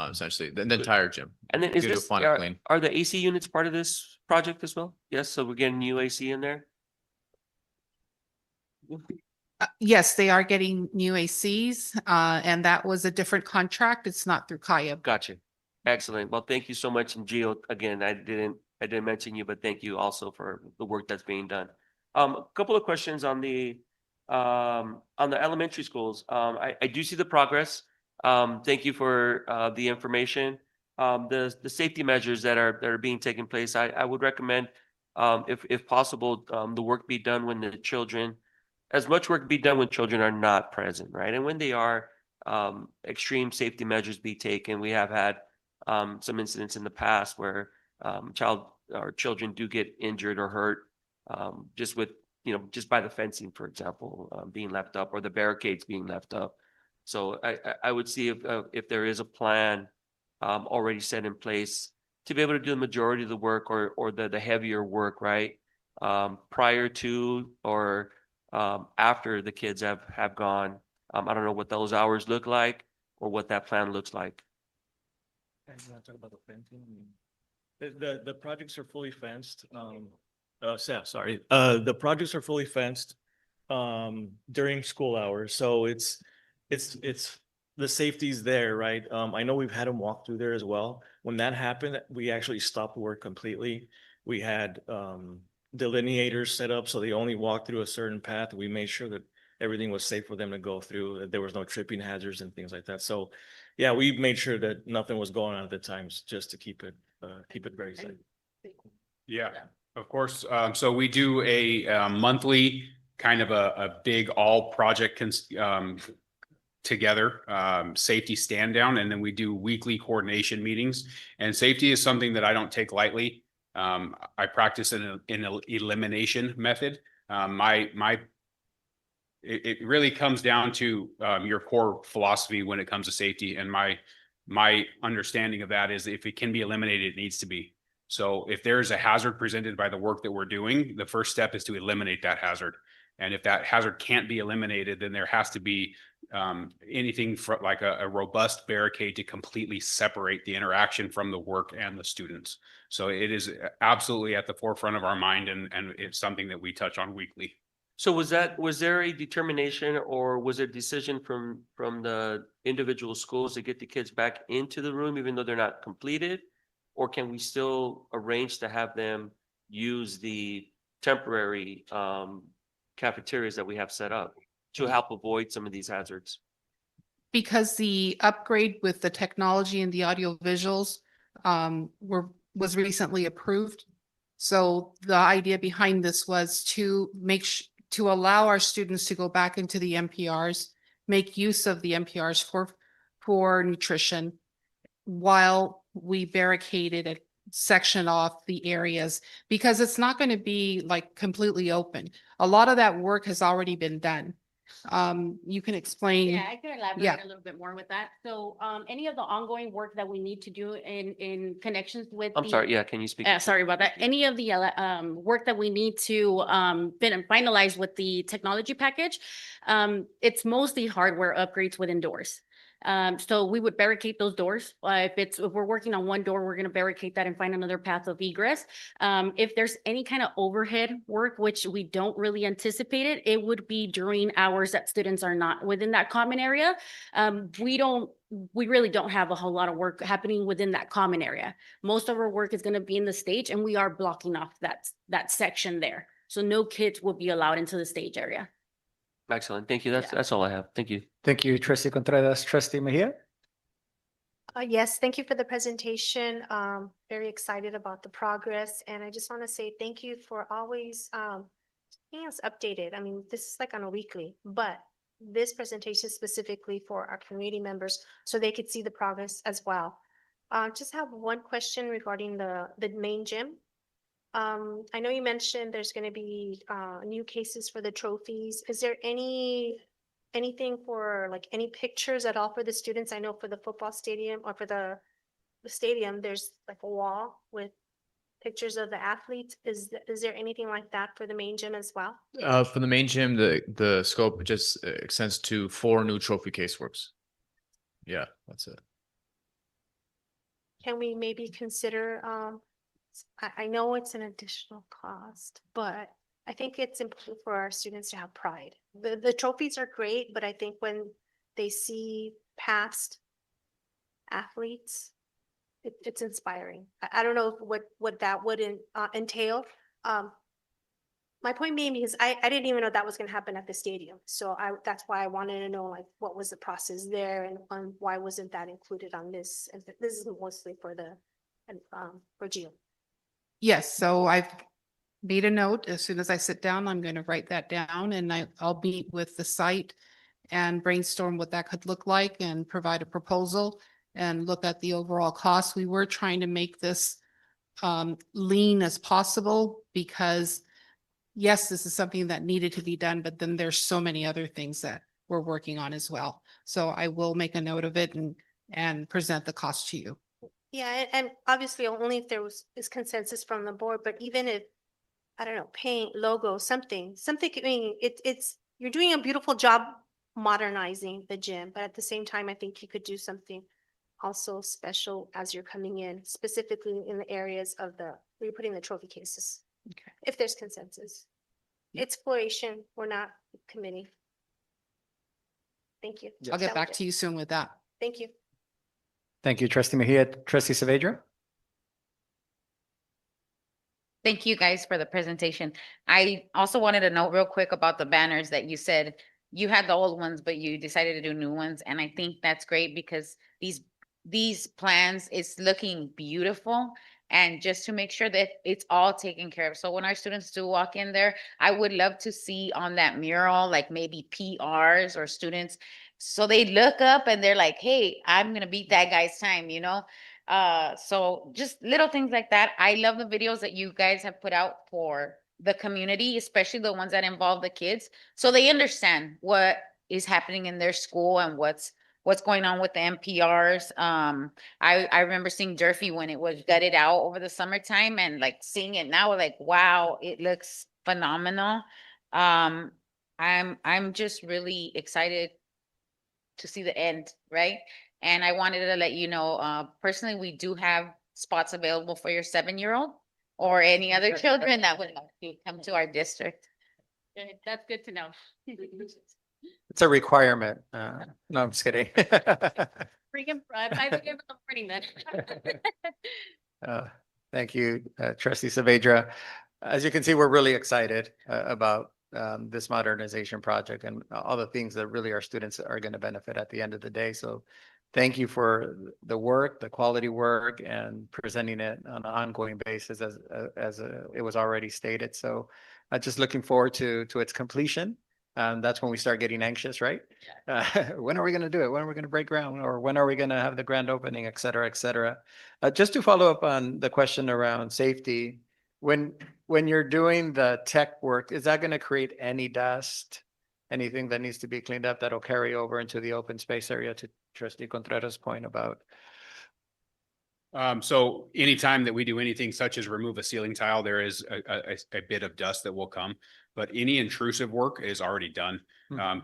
essentially, the entire gym. And then is Give it a this, final clean. are the AC units part of this project as well? Yes, so we're getting new AC in there? Yes, they are getting new ACs, and that was a different contract. It's not through Kaya. Gotcha. Excellent. Well, thank you so much. And Gio, again, I didn't mention you, but thank you also for the work that's being done. A couple of questions on the elementary schools. I do see the progress. Thank you for the information. The safety measures that are being taken place, I would recommend, if possible, the work be done when the children, as much work be done when children are not present, right? And when they are, extreme safety measures be taken. We have had some incidents in the past where children do get injured or hurt just with, just by the fencing, for example, being left up, or the barricades being left up. So I would see if there is a plan already set in place to be able to do the majority of the work or the heavier work, right? Prior to or after the kids have gone. I don't know what those hours look like or what that plan looks like. And you want to talk about the fencing? The projects are fully fenced. Sorry. The projects are fully fenced during school hours. So it's the safety's there, right? I know we've had them walk through there as well. When that happened, we actually stopped work completely. We had delineators set up so they only walked through a certain path. We made sure that everything was safe for them to go through, that there was no tripping hazards and things like that. So yeah, we made sure that nothing was going on at the times just to keep it very safe. Yeah, of course. So we do a monthly kind of a big all project together, safety stand down, and then we do weekly coordination meetings. And safety is something that I don't take lightly. I practice in an elimination method. It really comes down to your core philosophy when it comes to safety. And my understanding of that is if it can be eliminated, it needs to be. So if there's a hazard presented by the work that we're doing, the first step is to eliminate that hazard. And if that hazard can't be eliminated, then there has to be anything for like a robust barricade to completely separate the interaction from the work and the students. So it is absolutely at the forefront of our mind, and it's something that we touch on weekly. So was there a determination or was it a decision from the individual schools to get the kids back into the room even though they're not completed? Or can we still arrange to have them use the temporary cafeterias that we have set up to help avoid some of these hazards? Because the upgrade with the technology and the audio visuals was recently approved. So the idea behind this was to to allow our students to go back into the MPRs, make use of the MPRs for nutrition while we barricaded a section off the areas, because it's not going to be like completely open. A lot of that work has already been done. You can explain. Yeah, I can elaborate Yeah. a little bit more with that. So, any of the ongoing work that we need to do in connections with. I'm sorry, yeah, can you speak? Sorry about that. Any of the work that we need to finalize with the technology package, it's mostly hardware upgrades within doors. So we would barricade those doors. If we're working on one door, we're going to barricade that and find another path of egress. If there's any kind of overhead work, which we don't really anticipate it would be during hours that students are not within that common area. We really don't have a whole lot of work happening within that common area. Most of our work is going to be in the stage, and we are blocking off that section there. So no kids will be allowed into the stage area. Excellent. Thank you. That's all I have. Thank you. Thank you, Trustee Contreras. Trustee Mejia? Yes, thank you for the presentation. Very excited about the progress. And I just want to say thank you for always keeping us updated. I mean, this is like on a weekly, but this presentation specifically for our community members so they could see the progress as well. Just have one question regarding the main gym. I know you mentioned there's going to be new cases for the trophies. Is there anything for like any pictures at all for the students? I know for the football stadium or for the stadium, there's like a wall with pictures of the athletes. Is there anything like that for the main gym as well? For the main gym, the scope just extends to 4 new trophy caseworks. Yeah, that's it. Can we maybe consider, I know it's an additional cost, but I think it's important for our students to have pride. The trophies are great, but I think when they see past athletes, it's inspiring. I don't know what that would entail. My point being, because I didn't even know that was going to happen at the stadium. So that's why I wanted to know like what was the process there and why wasn't that included on this? And this is mostly for Gio. Yes, so I've made a note. As soon as I sit down, I'm going to write that down, and I'll meet with the site and brainstorm what that could look like and provide a proposal and look at the overall cost. We were trying to make this lean as possible because yes, this is something that needed to be done, but then there's so many other things that we're working on as well. So I will make a note of it and present the cost to you. Yeah, and obviously only if there is consensus from the board, but even if, I don't know, paint, logo, something, I mean, you're doing a beautiful job modernizing the gym, but at the same time, I think you could do something also special as you're coming in, specifically in the areas of where you're putting the trophy cases. Okay. If there's consensus. Exploration, we're not committee. Thank you. I'll get back to you soon with that. Thank you. Thank you, Trustee Mejia. Trustee Saavedra? Thank you guys for the presentation. I also wanted to note real quick about the banners that you said you had the old ones, but you decided to do new ones. And I think that's great because these plans is looking beautiful. And just to make sure that it's all taken care of. So when our students do walk in there, I would love to see on that mural, like maybe PRs or students. So they look up and they're like, hey, I'm gonna beat that guy's time, you know? So just little things like that. I love the videos that you guys have put out for the community, especially the ones that involve the kids. So they understand what is happening in their school and what's going on with the MPRs. I remember seeing Durfee when it was gutted out over the summertime and like seeing it now, like, wow, it looks phenomenal. I'm just really excited to see the end, right? And I wanted to let you know, personally, we do have spots available for your 7-year-old or any other children that would like to come to our district. Good. That's good to know. It's a requirement. No, I'm just kidding. Bring him, I think I'm morning then. Thank you, Trustee Saavedra. As you can see, we're really excited about this modernization project and all the things that really our students are going to benefit at the end of the day. So thank you for the work, the quality work, and presenting it on an ongoing basis as it was already stated. So just looking forward to its completion. That's when we start getting anxious, right? When are we going to do it? When are we going to break ground? Or when are we going to have the grand opening, et cetera, et cetera? Just to follow up on the question around safety, when you're doing the tech work, is that going to create any dust? Anything that needs to be cleaned up that'll carry over into the open space area, to Trustee Contreras' point about? So anytime that we do anything such as remove a ceiling tile, there is a bit of dust that will come, but any intrusive work is already done.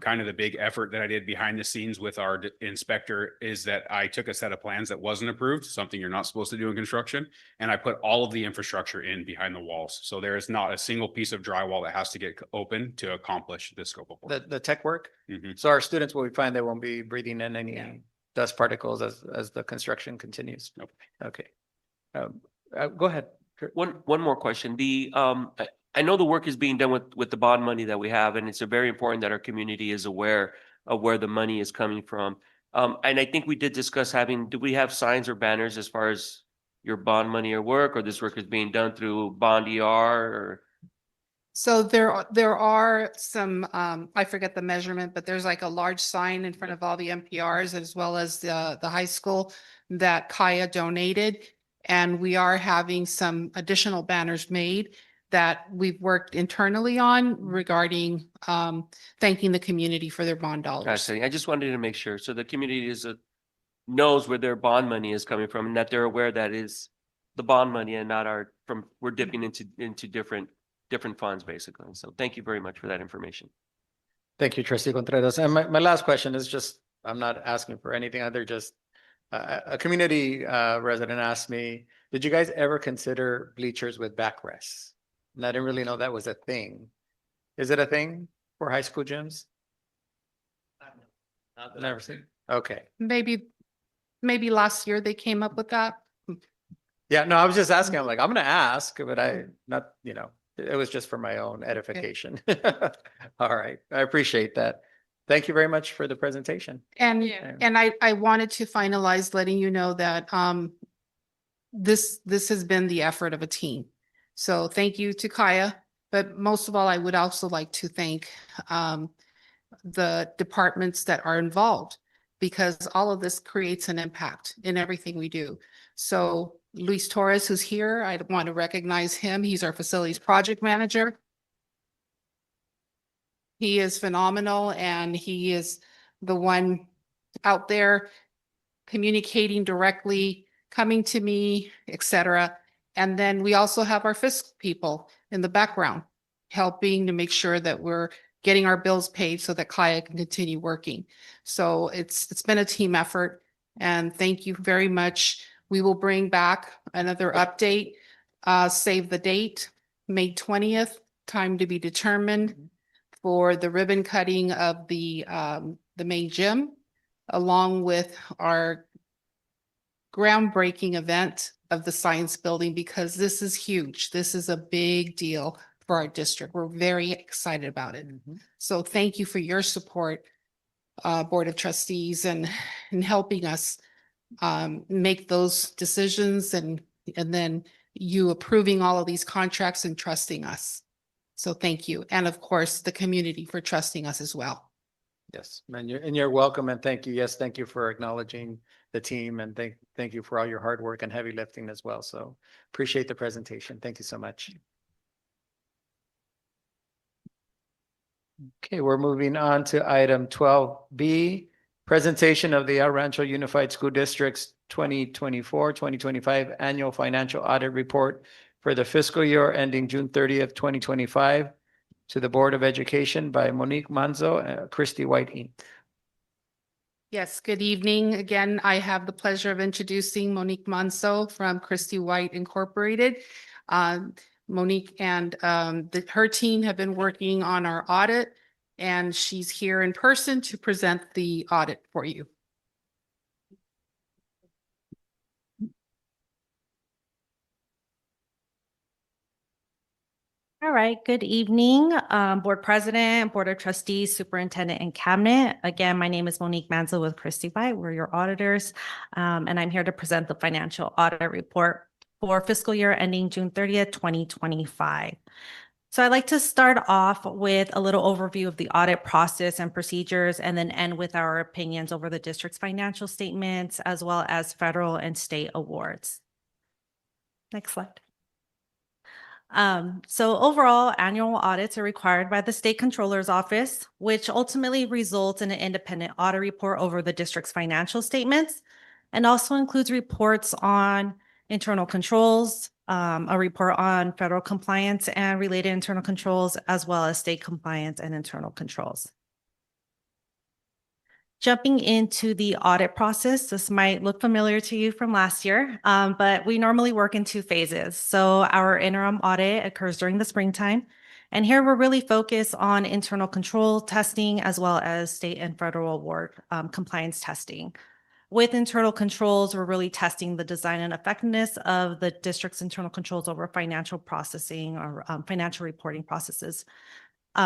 Kind of the big effort that I did behind the scenes with our inspector is that I took a set of plans that wasn't approved, something you're not supposed to do in construction, and I put all of the infrastructure in behind the walls. So there is not a single piece of drywall that has to get open to accomplish this scope of work. The tech work? So our students will find they won't be breathing in any dust particles as the construction continues. Nope. Okay. Go ahead. One more question. I know the work is being done with the bond money that we have, and it's very important that our community is aware of where the money is coming from. And I think we did discuss do we have signs or banners as far as your bond money or work, or this work is being done through Bond ER or? So there are some, I forget the measurement, but there's like a large sign in front of all the MPRs as well as the high school that Kaya donated. And we are having some additional banners made that we've worked internally on regarding thanking the community for their bond dollars. I just wanted to make sure. So the community knows where their bond money is coming from and that they're aware that is the bond money and not we're dipping into different funds basically. So thank you very much for that information. Thank you, Trustee Contreras. And my last question is just, I'm not asking for anything other, just a community resident asked me, did you guys ever consider bleachers with backrests? And I didn't really know that was a thing. Is it a thing for high school gyms? Never seen. Okay. Maybe last year they came up with that. Yeah, no, I was just asking. I'm like, I'm going to ask, but it was just for my own edification. All right. I appreciate that. Thank you very much for the presentation. And I wanted to finalize letting you know that this has been the effort of a team. So thank you to Kaya, but most of all, I would also like to thank the departments that are involved, because all of this creates an impact in everything we do. So Luis Torres, who's here, I want to recognize him. He's our facilities project manager. He is phenomenal, and he is the one out there communicating directly, coming to me, etc. And then we also have our fiscal people in the background, helping to make sure that we're getting our bills paid so that Kaya can continue working. So it's been a team effort, and thank you very much. We will bring back another update, save the date, May 20th, time to be determined for the ribbon cutting of the main gym, along with our groundbreaking event of the science building, because this is huge. This is a big deal for our district. We're very excited about it. So thank you for your support, Board of Trustees, and helping us make those decisions, and then you approving all of these contracts and trusting us. So thank you. And of course, the community for trusting us as well. Yes, and you're welcome, and thank you. Yes, thank you for acknowledging the team, and thank you for all your hard work and heavy lifting as well. So appreciate the presentation. Thank you so much. Okay, we're moving on to item 12B, presentation of the El Rancho Unified School District's 2024-2025 annual financial audit report for the fiscal year ending June 30th, 2025, to the Board of Education by Monique Manzo, Christy White, Inc. Yes, good evening. Again, I have the pleasure of introducing Monique Manso from Christy White Incorporated. Monique and her team have been working on our audit, and she's here in person to present the audit for you. All right, good evening, Board President, Board of Trustees, Superintendent, and Cabinet. Again, my name is Monique Manzo with Christy White. We're your auditors, and I'm here to present the financial audit report for fiscal year ending June 30th, 2025. So I'd like to start off with a little overview of the audit process and procedures, and then end with our opinions over the district's financial statements, as well as federal and state awards. Next slide. So overall, annual audits are required by the State Controller's Office, which ultimately results in an independent audit report over the district's financial statements, and also includes reports on internal controls, a report on federal compliance and related internal controls, as well as state compliance and internal controls. Jumping into the audit process, this might look familiar to you from last year, but we normally work in two phases. So our interim audit occurs during the springtime, and here we're really focused on internal control testing, as well as state and federal award compliance testing. With internal controls, we're really testing the design and effectiveness of the district's internal controls over financial processing or financial reporting processes.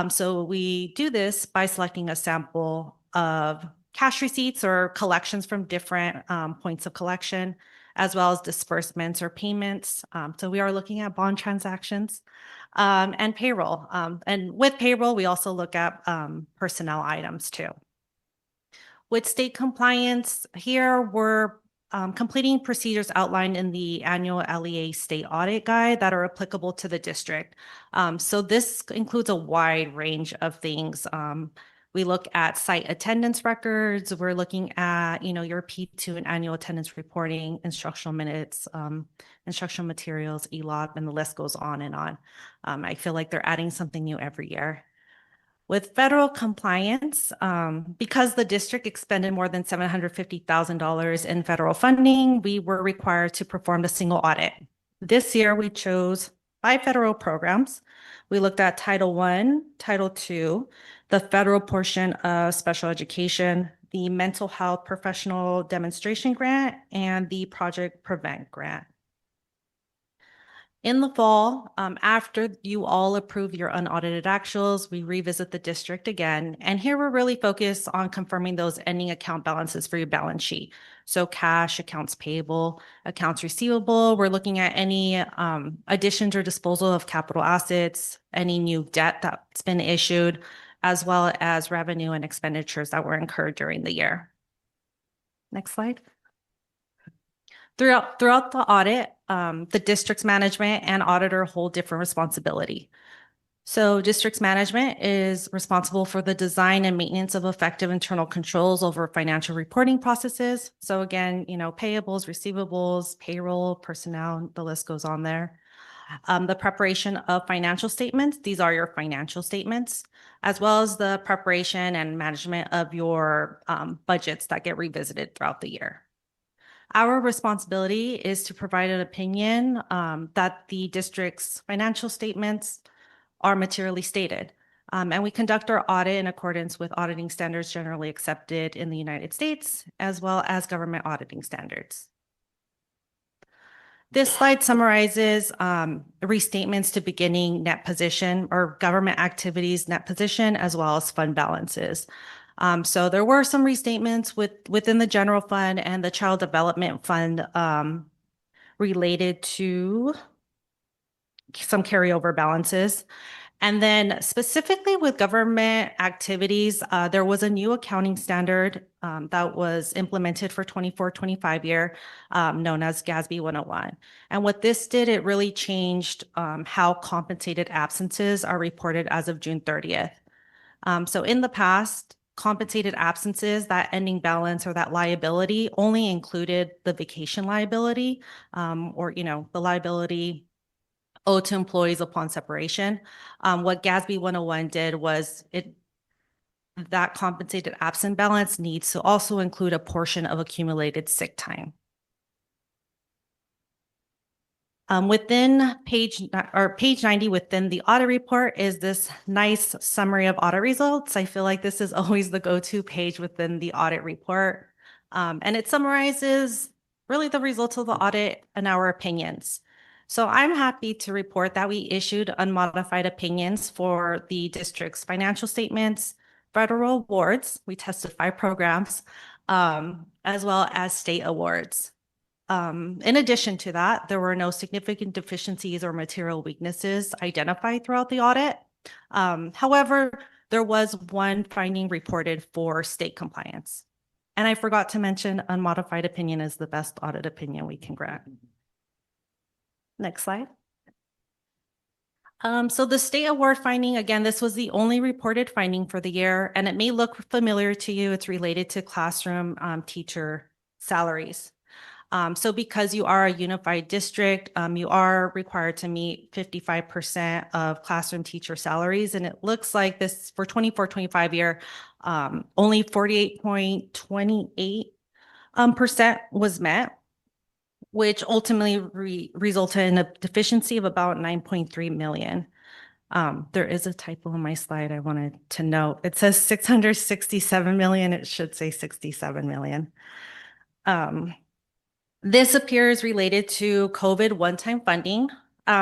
So we do this by selecting a sample of cash receipts or collections from different points of collection, as well as disbursements or payments. So we are looking at bond transactions and payroll. And with payroll, we also look at personnel items too. With state compliance, here we're completing procedures outlined in the annual LEA state audit guide that are applicable to the district. So this includes a wide range of things. We look at site attendance records. We're looking at, your P2 and annual attendance reporting, instructional minutes, instructional materials, ELOP, and the list goes on and on. I feel like they're adding something new every year. With federal compliance, because the district expended more than $750,000 in federal funding, we were required to perform a single audit. This year, we chose 5 federal programs. We looked at Title I, Title II, the federal portion of special education, the mental health professional demonstration grant, and the Project Prevent grant. In the fall, after you all approve your unaudited actuals, we revisit the district again. And here we're really focused on confirming those ending account balances for your balance sheet. So cash, accounts payable, accounts receivable. We're looking at any additions or disposal of capital assets, any new debt that's been issued, as well as revenue and expenditures that were incurred during the year. Next slide. Throughout the audit, the district's management and auditor hold different responsibility. So district's management is responsible for the design and maintenance of effective internal controls over financial reporting processes. So again, payables, receivables, payroll, personnel, the list goes on there. The preparation of financial statements, these are your financial statements, as well as the preparation and management of your budgets that get revisited throughout the year. Our responsibility is to provide an opinion that the district's financial statements are materially stated. And we conduct our audit in accordance with auditing standards generally accepted in the United States, as well as government auditing standards. This slide summarizes restatements to beginning net position or government activities net position, as well as fund balances. So there were some restatements within the general fund and the child development fund related to some carryover balances. And then specifically with government activities, there was a new accounting standard that was implemented for 24-25 year, known as GASB 101. And what this did, it really changed how compensated absences are reported as of June 30th. So in the past, compensated absences, that ending balance or that liability only included the vacation liability or, the liability owed to employees upon separation. What GASB 101 did was that compensated absent balance needs to also include a portion of accumulated sick time. Within page 90 within the audit report is this nice summary of audit results. I feel like this is always the go-to page within the audit report. And it summarizes really the results of the audit and our opinions. So I'm happy to report that we issued unmodified opinions for the district's financial statements, federal awards, we tested 5 programs, as well as state awards. In addition to that, there were no significant deficiencies or material weaknesses identified throughout the audit. However, there was one finding reported for state compliance. And I forgot to mention unmodified opinion is the best audit opinion we can grant. Next slide. So the state award finding, again, this was the only reported finding for the year, and it may look familiar to you. It's related to classroom teacher salaries. So because you are a unified district, you are required to meet 55% of classroom teacher salaries. And it looks like this for 24-25 year, only 48.28% was met, which ultimately resulted in a deficiency of about 9.3 million. There is a typo in my slide I wanted to note. It says 667 million. It should say 67 million. This appears related to COVID one-time funding.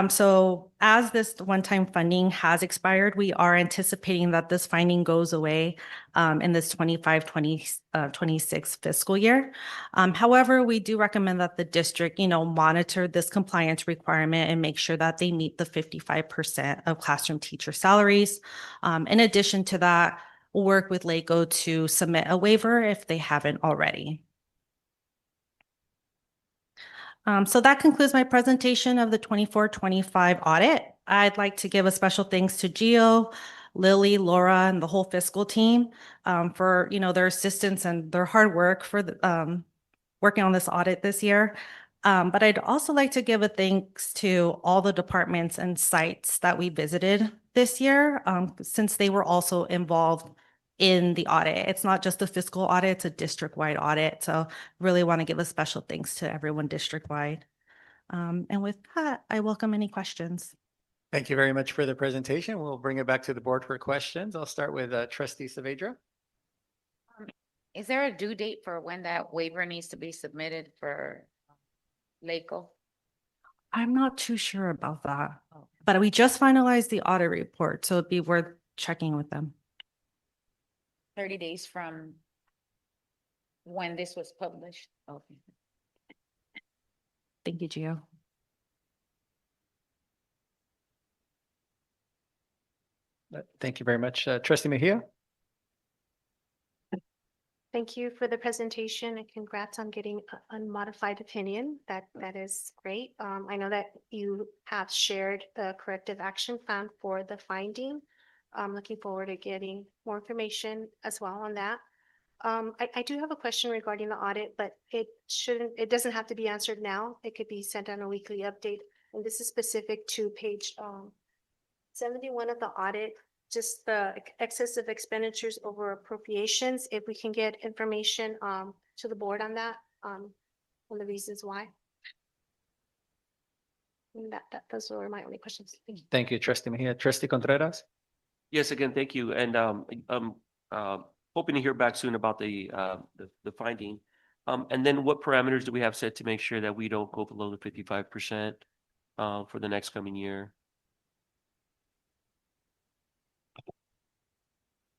So as this one-time funding has expired, we are anticipating that this finding goes away in this 25-26 fiscal year. However, we do recommend that the district, monitor this compliance requirement and make sure that they meet the 55% of classroom teacher salaries. In addition to that, we'll work with LACO to submit a waiver if they haven't already. So that concludes my presentation of the 24-25 audit. I'd like to give a special thanks to Gio, Lily, Laura, and the whole fiscal team for their assistance and their hard work for working on this audit this year. But I'd also like to give a thanks to all the departments and sites that we visited this year, since they were also involved in the audit. It's not just a fiscal audit, it's a district-wide audit. So really want to give a special thanks to everyone district-wide. And with that, I welcome any questions. Thank you very much for the presentation. We'll bring it back to the board for questions. I'll start with Trustee Saavedra. Is there a due date for when that waiver needs to be submitted for LACO? I'm not too sure about that, but we just finalized the audit report, so it'd be worth checking with them. 30 days from when this was published. Okay. Thank you, Gio. Thank you very much. Trustee Mejia. Thank you for the presentation and congrats on getting a unmodified opinion. That is great. I know that you have shared the corrective action plan for the finding. I'm looking forward to getting more information as well on that. I do have a question regarding the audit, but it doesn't have to be answered now. It could be sent on a weekly update. And this is specific to page 71 of the audit, just the excessive expenditures over appropriations. If we can get information to the board on that, on the reasons why. And those were my only questions. Thank you. Thank you, trustee Mejia. Trustee Contreras? Yes, again, thank you. And hoping to hear back soon about the finding. And then what parameters do we have set to make sure that we don't go below the 55% for the next coming year?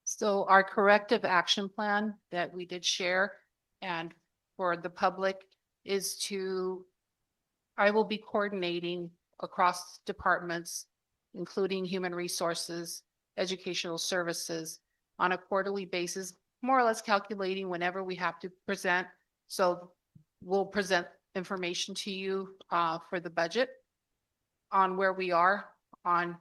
So our corrective action plan that we did share and for the public is I will be coordinating across departments, including human resources, educational services on a quarterly basis, more or less calculating whenever we have to present. So we'll present information to you for the budget on where we are on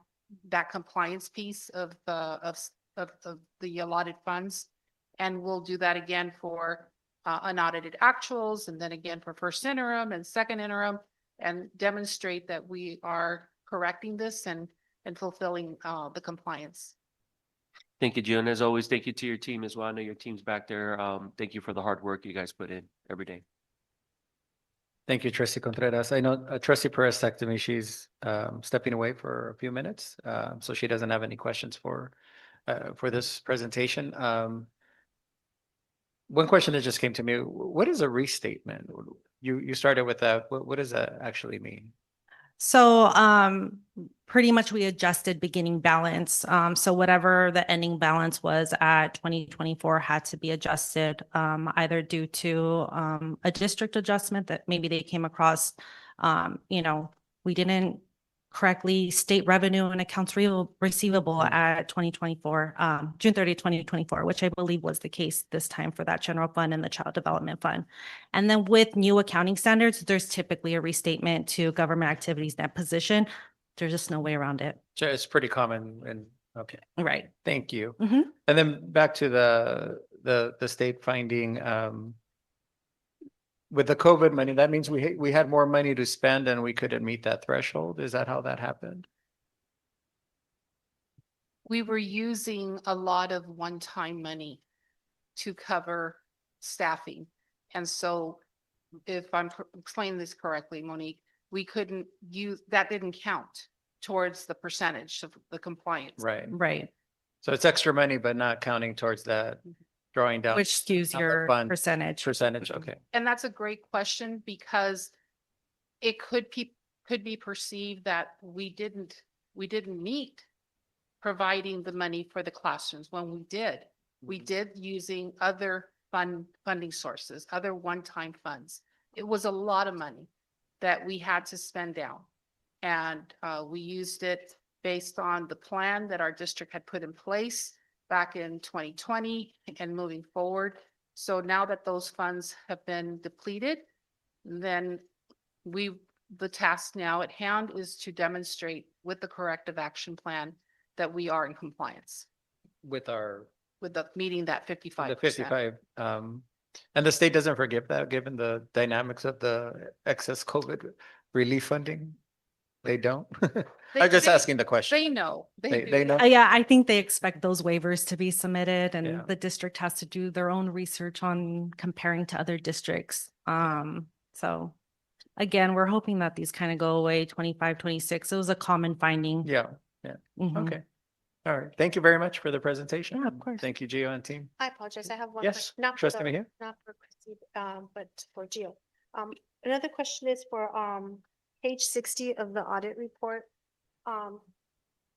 that compliance piece of the allotted funds. And we'll do that again for unaudited actuals, and then again for first interim and second interim, and demonstrate that we are correcting this and fulfilling the compliance. Thank you, Jill. And as always, thank you to your team as well. I know your team's back there. Thank you for the hard work you guys put in every day. Thank you, trustee Contreras. I know trustee Perez texted me. She's stepping away for a few minutes, so she doesn't have any questions for this presentation. One question that just came to me: what is a restatement? You started with that. What does that actually mean? So pretty much we adjusted beginning balance. So whatever the ending balance was at 2024 had to be adjusted either due to a district adjustment that maybe they came across. We didn't correctly state revenue and accounts receivable at 2024, June 30, 2024, which I believe was the case this time for that general fund and the child development fund. And then with new accounting standards, there's typically a restatement to government activities net position. There's just no way around it. So it's pretty common and okay. Right. Thank you. Mhm. And then back to the state finding, with the COVID money, that means we had more money to spend and we couldn't meet that threshold. Is that how that happened? We were using a lot of one-time money to cover staffing. And so if I'm explaining this correctly, Monique, we couldn't use, that didn't count towards the percentage of the compliance. Right. Right. So it's extra money, but not counting towards that drawing down. Which skews on the your fund percentage. Percentage, okay. And that's a great question because it could be perceived that we didn't meet providing the money for the classrooms when we did. We did using other funding sources, other one-time funds. It was a lot of money that we had to spend down. And we used it based on the plan that our district had put in place back in 2020 and moving forward. So now that those funds have been depleted, then the task now at hand is to demonstrate with the corrective action plan that we are in compliance With the meeting that 55%. the 55, and the state doesn't forgive that, given the dynamics of the excess COVID relief funding? They don't? I'm just asking the question. They know. They know? Yeah, I think they expect those waivers to be submitted Yeah. and the district has to do their own research on comparing to other districts. So again, we're hoping that these kind of go away 25, 26. It was a common finding. Yeah, yeah. Mhm. Okay. All right. Thank you very much for the presentation. Yeah, of course. Thank you, Gio and team. I apologize. I have one Yes, question. Not for trustee the- Mejia. Not for Christie, but for Gio. Another question is for page 60 of the audit report.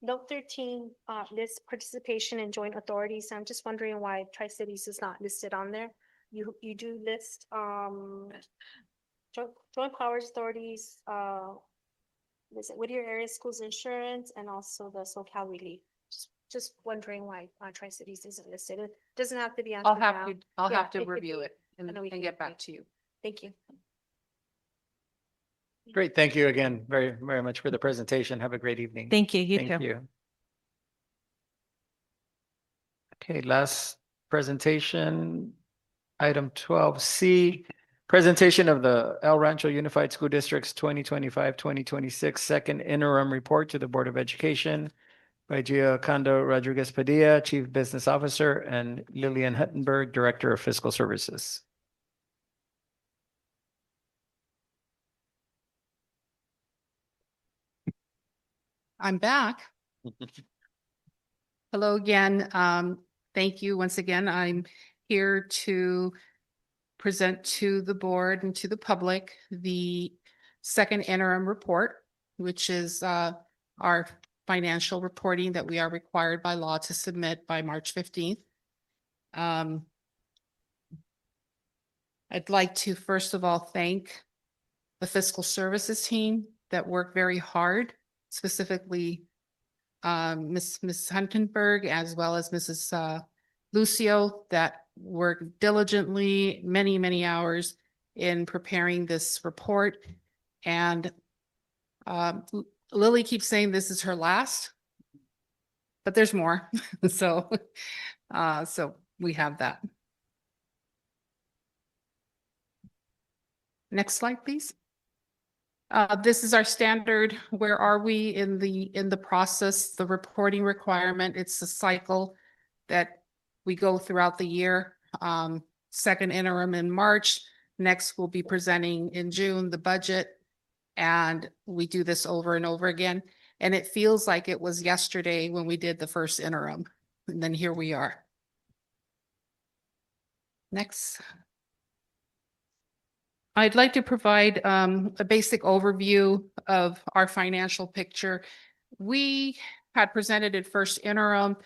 Note 13 lists participation in joint authorities. I'm just wondering why Tri-Cities is not listed on there. You do list joint powers authorities, Whittier Area Schools Insurance and also the SoCal Relief. Just just wondering why Tri-Cities isn't listed. It doesn't have to be I'll answered have now. to, I'll Yeah, have to it could review be. it and And then we can get do it. back to you. Thank you. Great. Thank you again very, very much for the presentation. Have a great evening. Thank you. You Thank too. you. Okay, last presentation, item 12C, presentation of the El Rancho Unified School District's 2025-2026 second interim report to the Board of Education by Giocondo Rodriguez Padilla, Chief Business Officer, and Lillian Huttenberg, Director of Fiscal Services. I'm back. Hello again. Thank you once again. I'm here to present to the board and to the public the second interim report, which is our financial reporting that we are required by law to submit by March 15th. I'd like to first of all thank the fiscal services team that worked very hard, specifically Ms. Huntenberg, as well as Mrs. Lucio, that worked diligently many hours in preparing this report. And Lily keeps saying this is her last, but there's more. So we have that. Next slide, please. This is our standard. Where are we in the process, the reporting requirement? It's a cycle that we go throughout the year. Second interim in March. Next, we'll be presenting in June the budget. And we do this over and over again. And it feels like it was yesterday when we did the first interim. And then here we are. Next. I'd like to provide a basic overview of our financial picture. We had presented at first interim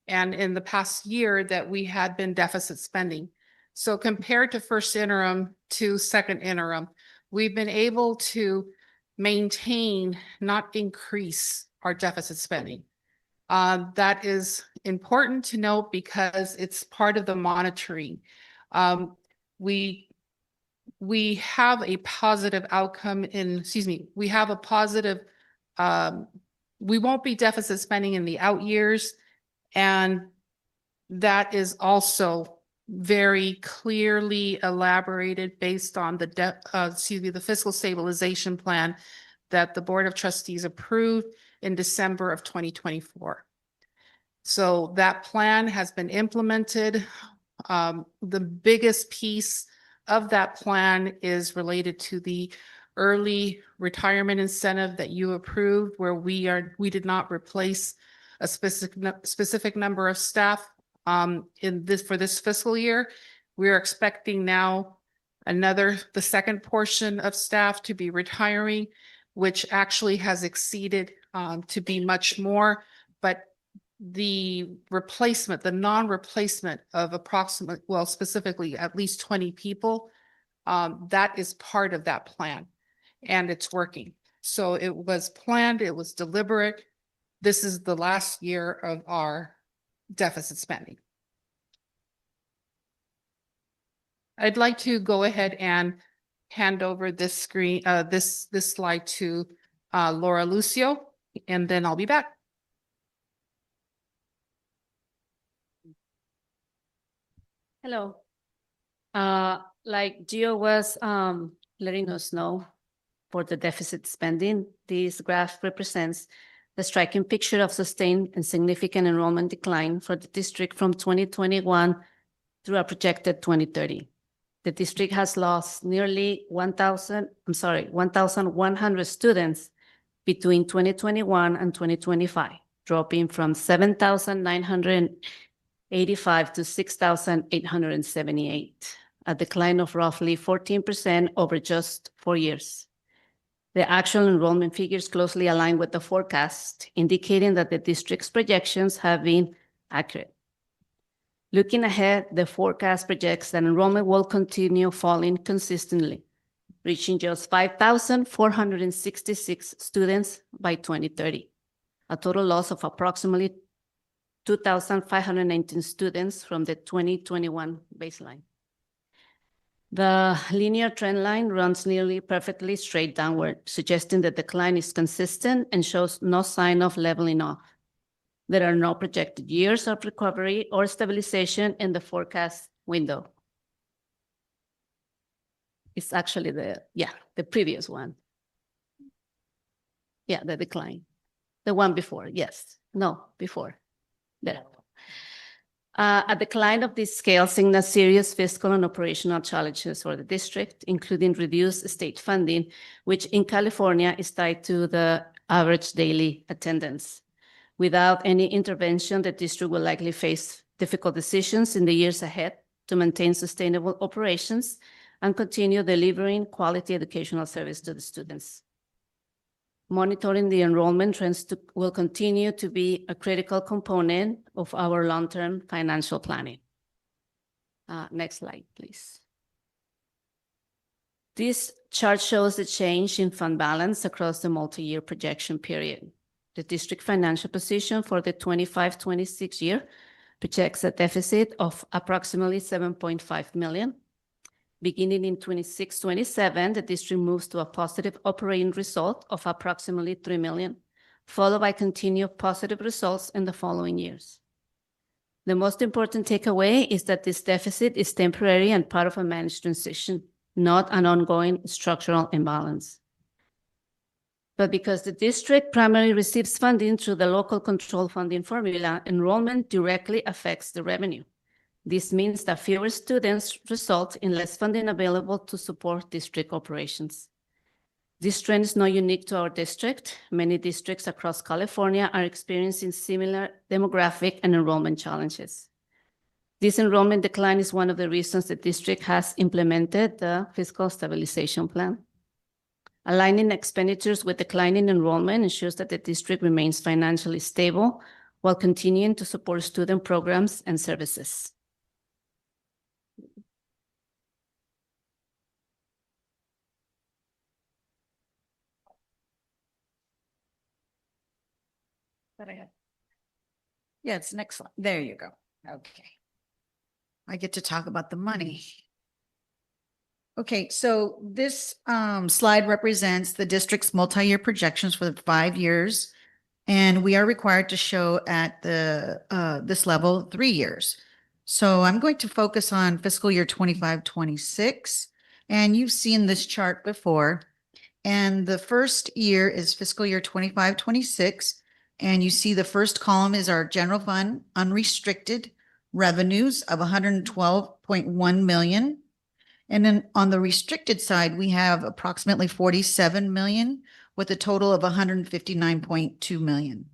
and in the past year that we had been deficit spending. So compared to first interim to second interim, we've been able to maintain, not increase our deficit spending. That is important to note because it's part of the monitoring. We have a positive outcome in, we have a positive, we won't be deficit spending in the out years. And that is also very clearly elaborated based on the fiscal stabilization plan that the Board of Trustees approved in December of 2024. So that plan has been implemented. The biggest piece of that plan is related to the early retirement incentive that you approved, where we did not replace a specific number of staff for this fiscal year. We're expecting now the second portion of staff to be retiring, which actually has exceeded to be much more, but the non-replacement of specifically at least 20 people, that is part of that plan and it's working. So it was planned, it was deliberate. This is the last year of our deficit spending. I'd like to go ahead and hand over this screen, this slide to Laura Lucio, and then I'll be back. Hello. Like Gio was letting us know for the deficit spending, this graph represents the striking picture of sustained and significant enrollment decline for the district from 2021 through a projected 2030. The district has lost nearly 1,100 students between 2021 and 2025, dropping from 7,985 to 6,878, a decline of roughly 14% over just 4 years. The actual enrollment figures closely align with the forecast, indicating that the district's projections have been accurate. Looking ahead, the forecast projects that enrollment will continue falling consistently, reaching just 5,466 students by 2030, a total loss of approximately 2,519 students from the 2021 baseline. The linear trend line runs nearly perfectly straight downward, suggesting the decline is consistent and shows no sign of leveling off. There are no projected years of recovery or stabilization in the forecast window. It's actually the previous one. Yeah, the decline. The one before, yes. No, before. There. A decline of this scale signals serious fiscal and operational challenges for the district, including reduced state funding, which in California is tied to the average daily attendance. Without any intervention, the district will likely face difficult decisions in the years ahead to maintain sustainable operations and continue delivering quality educational service to the students. Monitoring the enrollment trends will continue to be a critical component of our long-term financial planning. Next slide, please. This chart shows the change in fund balance across the multi-year projection period. The district financial position for the 25-26 year projects a deficit of approximately 7.5 million. Beginning in 26-27, the district moves to a positive operating result of approximately 3 million, followed by continued positive results in the following years. The most important takeaway is that this deficit is temporary and part of a managed transition, not an ongoing structural imbalance. But because the district primarily receives funding through the local control funding formula, enrollment directly affects the revenue. This means that fewer students result in less funding available to support district operations. This trend is not unique to our district. Many districts across California are experiencing similar demographic and enrollment challenges. This enrollment decline is one of the reasons the district has implemented the fiscal stabilization plan. Aligning expenditures with declining enrollment ensures that the district remains financially stable while continuing to support student programs and services. Yeah, it's next slide. There you go. Okay. I get to talk about the money. Okay, so this slide represents the district's multi-year projections for the 5 years, and we are required to show at the this level 3 years. So I'm going to focus on fiscal year 25-26, and you've seen this chart before. And the first year is fiscal year 25-26. And you see the first column is our general fund unrestricted revenues of 112.1 million. And then on the restricted side, we have approximately 47 million with a total of 159.2 million.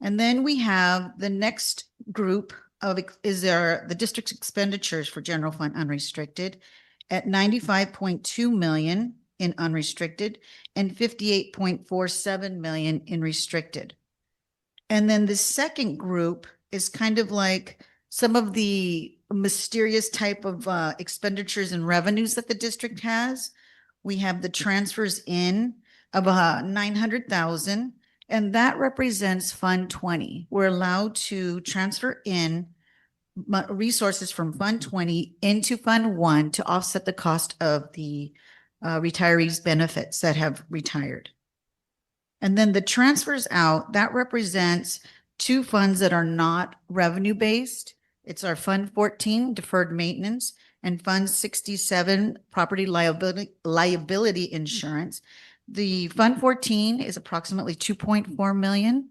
And then we have the next group of the district's expenditures for general fund unrestricted at 95.2 million in unrestricted and 58.47 million in restricted. And then the second group is kind of like some of the mysterious type of expenditures and revenues that the district has. We have the transfers in of 900,000, and that represents Fund 20. We're allowed to transfer in resources from Fund 20 into Fund 1 to offset the cost of the retirees' benefits that have retired. And then the transfers out, that represents 2 funds that are not revenue-based. It's our Fund 14, deferred maintenance, and Fund 67, property liability insurance. The Fund 14 is approximately 2.4 million,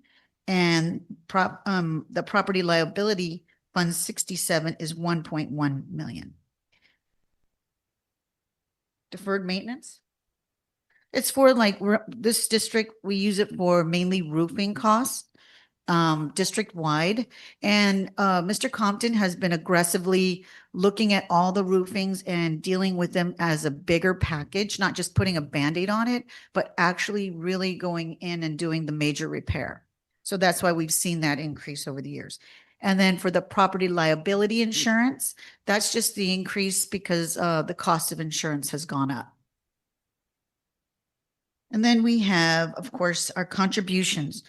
and the property liability Fund 67 is 1.1 million. Deferred maintenance. It's for like this district, we use it for mainly roofing costs, district-wide. And Mr. Compton has been aggressively looking at all the roofings and dealing with them as a bigger package, not just putting a Band-Aid on it, but actually really going in and doing the major repair. So that's why we've seen that increase over the years. And then for the property liability insurance, that's just the increase because the cost of insurance has gone up. And then we have, of course, our contributions.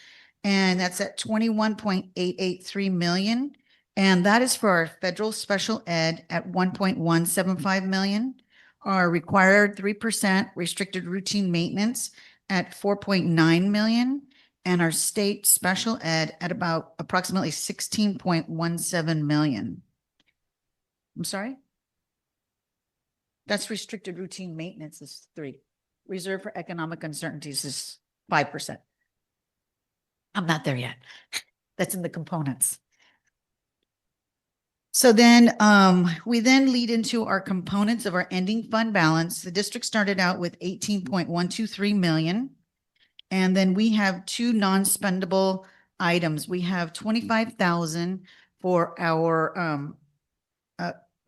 and that's at 21.883 million. And that is for our federal special ed at 1.175 million, our required 3% restricted routine maintenance at 4.9 million, and our state special ed at about approximately 16.17 million. I'm sorry? That's restricted routine maintenance is 3. Reserve for economic uncertainties is 5%. I'm not there yet. That's in the components. So then we then lead into our components of our ending fund balance. The district started out with 18.123 million. And then we have 2 non-spendable items. We have 25,000 for our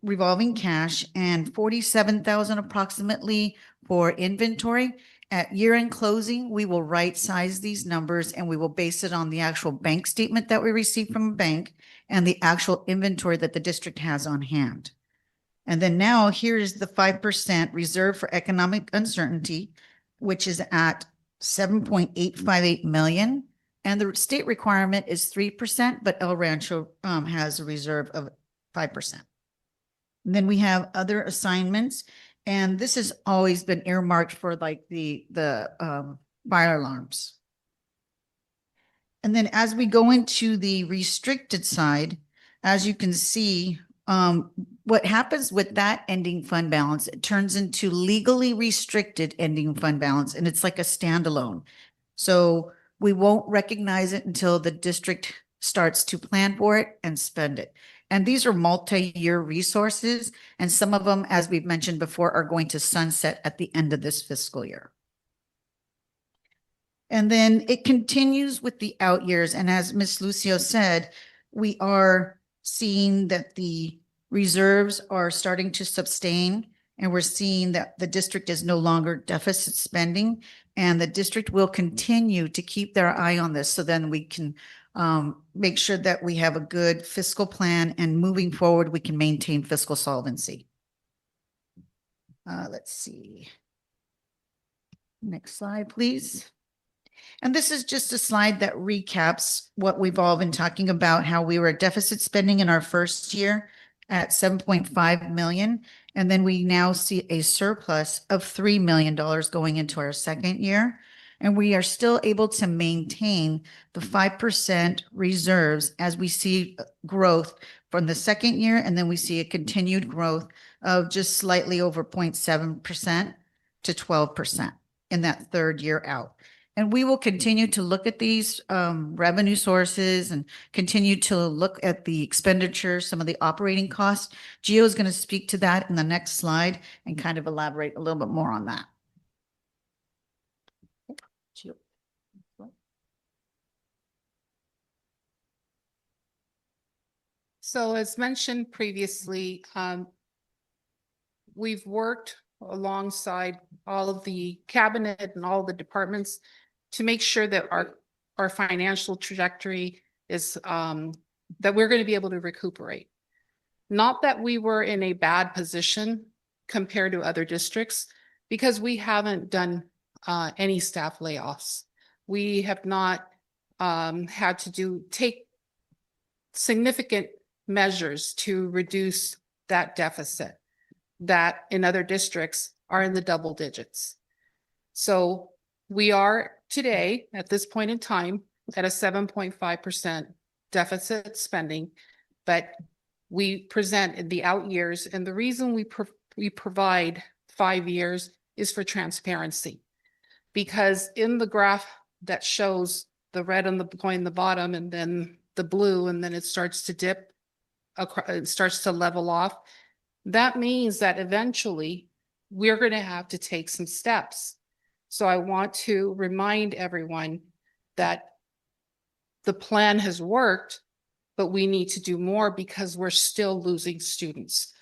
revolving cash and 47,000 approximately for inventory. At year-end closing, we will right-size these numbers and we will base it on the actual bank statement that we received from a bank and the actual inventory that the district has on hand. And then now here is the 5% reserve for economic uncertainty, which is at 7.858 million. And the state requirement is 3%, but El Rancho has a reserve of 5%. And then we have other assignments, and this has always been earmarked for like the fire alarms. And then as we go into the restricted side, as you can see, what happens with that ending fund balance, it turns into legally restricted ending fund balance, and it's like a standalone. So we won't recognize it until the district starts to plan for it and spend it. And these are multi-year resources, and some of them, as we've mentioned before, are going to sunset at the end of this fiscal year. And then it continues with the out years. And as Ms. Lucio said, we are seeing that the reserves are starting to sustain, and we're seeing that the district is no longer deficit spending, and the district will continue to keep their eye on this so then we can make sure that we have a good fiscal plan, and moving forward, we can maintain fiscal solvency. Let's see. Next slide, please. And this is just a slide that recaps what we've all been talking about, how we were deficit spending in our first year at 7.5 million. And then we now see a surplus of $3 million going into our second year. And we are still able to maintain the 5% reserves as we see growth from the second year. And then we see a continued growth of just slightly over 0.7% to 12% in that third year out. And we will continue to look at these revenue sources and continue to look at the expenditure, some of the operating costs. Gio is going to speak to that in the next slide and kind of elaborate a little bit more on that. Gio. So as mentioned previously, we've worked alongside all of the cabinet and all the departments to make sure that our financial trajectory is that we're going to be able to recuperate. Not that we were in a bad position compared to other districts, because we haven't done any staff layoffs. We have not had to take significant measures to reduce that deficit that in other districts are in the double digits. So we are today, at this point in time, at a 7.5% deficit spending, but we present in the out years, and the reason we provide 5 years is for transparency. Because in the graph that shows the red on the going the bottom and then the blue, and then it starts to dip, it starts to level off, that means that eventually we're going to have to take some steps. So I want to remind everyone that the plan has worked, but we need to do more because we're still losing students.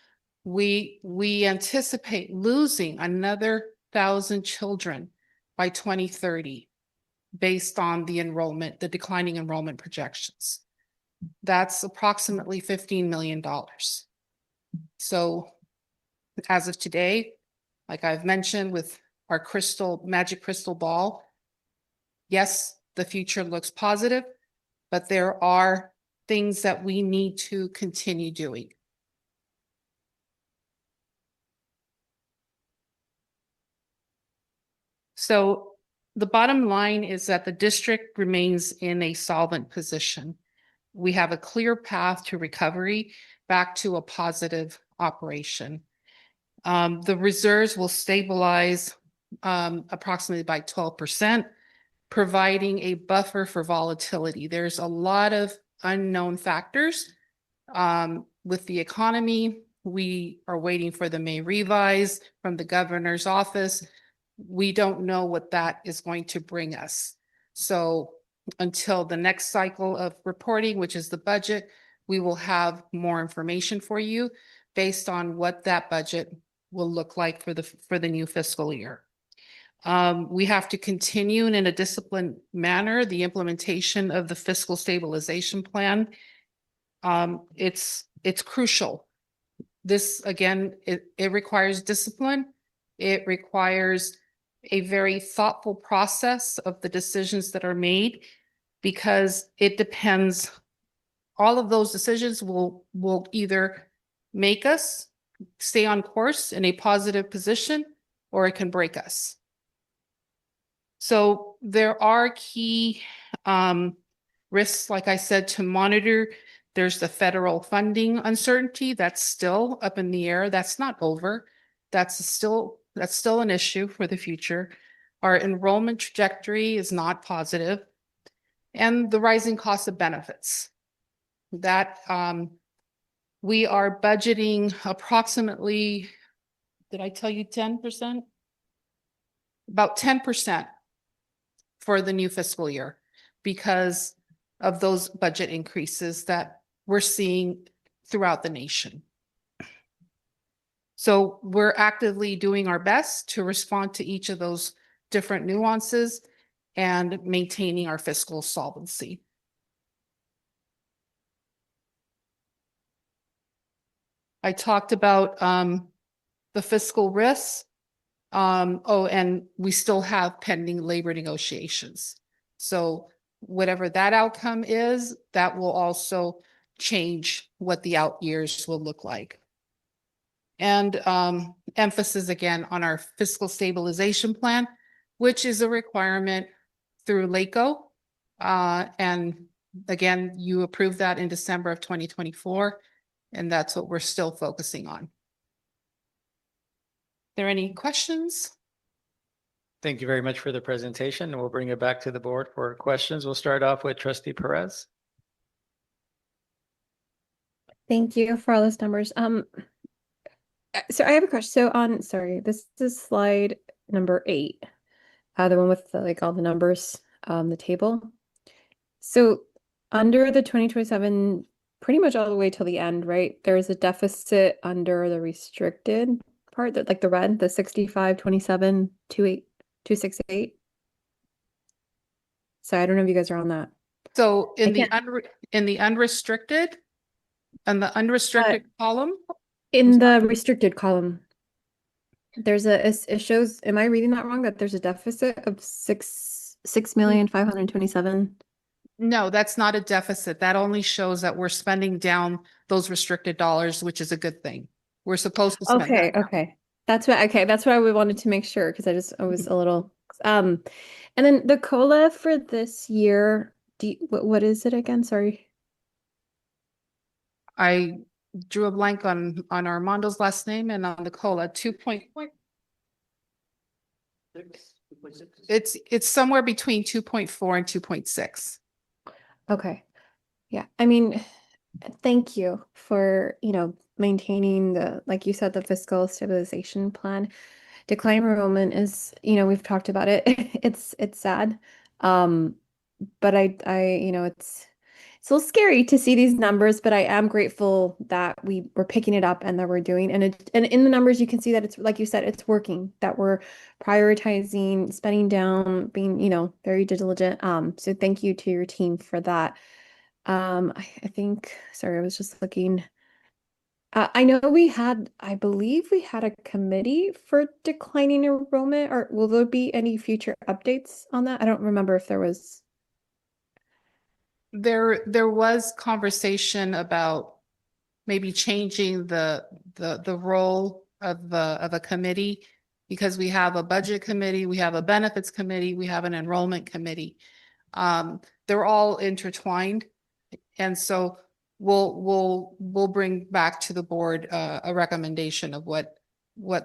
We anticipate losing another 1,000 children by 2030 based on the enrollment, the declining enrollment projections. That's approximately $15 million. So as of today, like I've mentioned with our magic crystal ball, yes, the future looks positive, but there are things that we need to continue doing. So the bottom line is that the district remains in a solvent position. We have a clear path to recovery back to a positive operation. The reserves will stabilize approximately by 12%, providing a buffer for volatility. There's a lot of unknown factors with the economy. We are waiting for the May revise from the governor's office. We don't know what that is going to bring us. So until the next cycle of reporting, which is the budget, we will have more information for you based on what that budget will look like for the new fiscal year. We have to continue in a disciplined manner the implementation of the fiscal stabilization plan. It's crucial. This, again, it requires discipline. It requires a very thoughtful process of the decisions that are made, because it depends, all of those decisions will either make us stay on course in a positive position, or it can break us. So there are key risks, like I said, to monitor. There's the federal funding uncertainty that's still up in the air. That's not over. That's still an issue for the future. Our enrollment trajectory is not positive, and the rising cost of benefits. That we are budgeting approximately, did I tell you 10%? About 10% for the new fiscal year because of those budget increases that we're seeing throughout the nation. So we're actively doing our best to respond to each of those different nuances and maintaining our fiscal solvency. I talked about the fiscal risks. Oh, and we still have pending labor negotiations. So whatever that outcome is, that will also change what the out years will look like. And emphasis again on our fiscal stabilization plan, which is a requirement through LACO. And again, you approved that in December of 2024, and that's what we're still focusing on. There any questions? Thank you very much for the presentation, and we'll bring it back to the board for questions. We'll start off with Trustee Perez. Thank you for all those numbers. So I have a question. So sorry, this is slide number 8, the one with like all the numbers, the table. So under the 2027, pretty much all the way till the end, right? There's a deficit under the restricted part, that like the red, the 65, 27, 28, 268. So I don't know if you guys are on that. So in the unrestricted and the unrestricted column? In the restricted column, there's it shows, am I reading that wrong? That there's a deficit of 6,527,000? No, that's not a deficit. That only shows that we're spending down those restricted dollars, which is a good thing. We're supposed to spend Okay, that. okay. That's why we wanted to make sure, because I was a little and then the COLA for this year, what is it again? Sorry. I drew a blank on Armando's last name and on the COLA, 2.6. It's somewhere between 2.4 and 2.6. Okay. Yeah. I mean, thank you for, maintaining the, like you said, the fiscal stabilization plan. Decline enrollment is, we've talked about it. It's sad. But I, it's a little scary to see these numbers, but I am grateful that we're picking it up and that we're doing, and in the numbers you can see that it's, like you said, it's working, that we're prioritizing, spending down, being, very diligent. So thank you to your team for that. I think, sorry, I was just looking. I know I believe we had a committee for declining enrollment, or will there be any future updates on that? I don't remember if there was. There was conversation about maybe changing the role of a committee, because we have a budget committee, we have a benefits committee, we have an enrollment committee. They're all intertwined. And so we'll bring back to the board a recommendation of what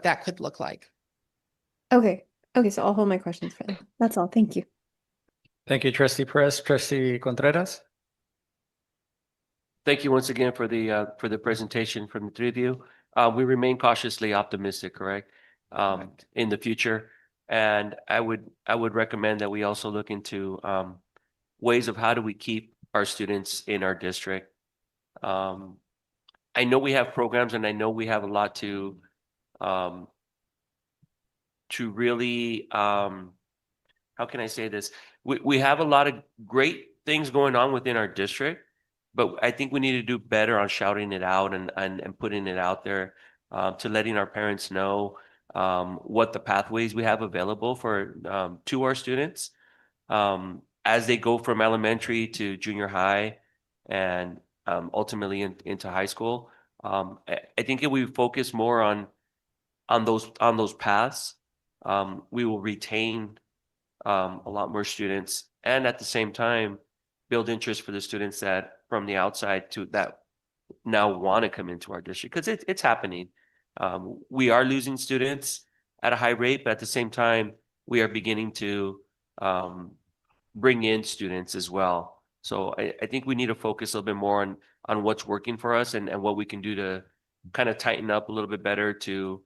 that could look like. Okay. Okay, so I'll hold my questions for them. That's all. Thank you. Thank you, trustee Perez. Trustee Contreras? Thank you once again for the presentation from the three of you. We remain cautiously optimistic, correct? In the future. And I would recommend that we also look into ways of how do we keep our students in our district. I know we have programs and I know we have a lot to really how can I say this? We have a lot of great things going on within our district, but I think we need to do better on shouting it out and putting it out there to letting our parents know what the pathways we have available for to our students as they go from elementary to junior high and ultimately into high school. I think if we focus more on those paths, we will retain a lot more students, and at the same time build interest for the students that from the outside to that now want to come into our district, because it's happening. We are losing students at a high rate, but at the same time we are beginning to bring in students as well. So I think we need to focus a little bit more on what's working for us and what we can do to kind of tighten up a little bit better to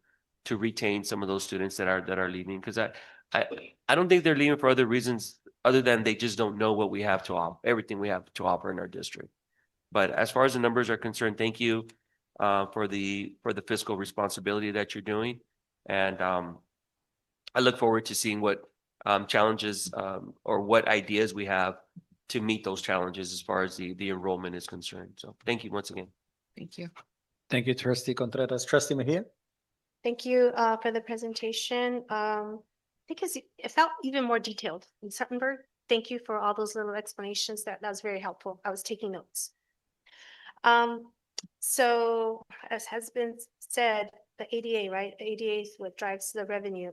retain some of those students that are leaving, because I don't think they're leaving for other reasons other than they just don't know what we have to offer, everything we have to offer in our district. But as far as the numbers are concerned, thank you for the fiscal responsibility that you're doing. And I look forward to seeing what challenges or what ideas we have to meet those challenges as far as the enrollment is concerned. So thank you once again. Thank you. Thank you, trustee Contreras. Trustee Mejia? Thank you for the presentation. I think it felt even more detailed in Suttonburg. Thank you for all those little explanations. That was very helpful. I was taking notes. So as has been said, the ADA, right? The ADA is what drives the revenue.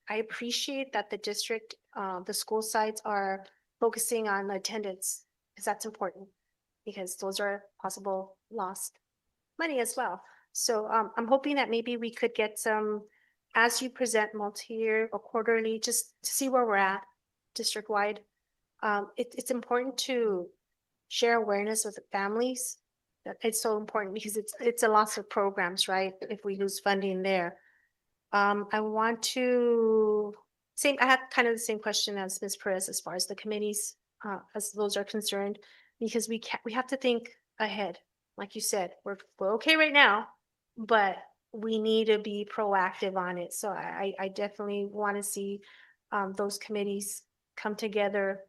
I appreciate that the district, the school sites are focusing on attendance, because that's important, because those are possible lost money as well. So I'm hoping that maybe we could get some, as you present multi-year or quarterly, just to see where we're at district-wide. It's important to share awareness with the families. It's so important because it's a loss of programs, right? If we lose funding there. I want to I have kind of the same question as Ms. Perez as far as the committees, as those are concerned, because we have to think ahead. Like you said, we're okay right now, but we need to be proactive on it. So I definitely want to see those committees come together.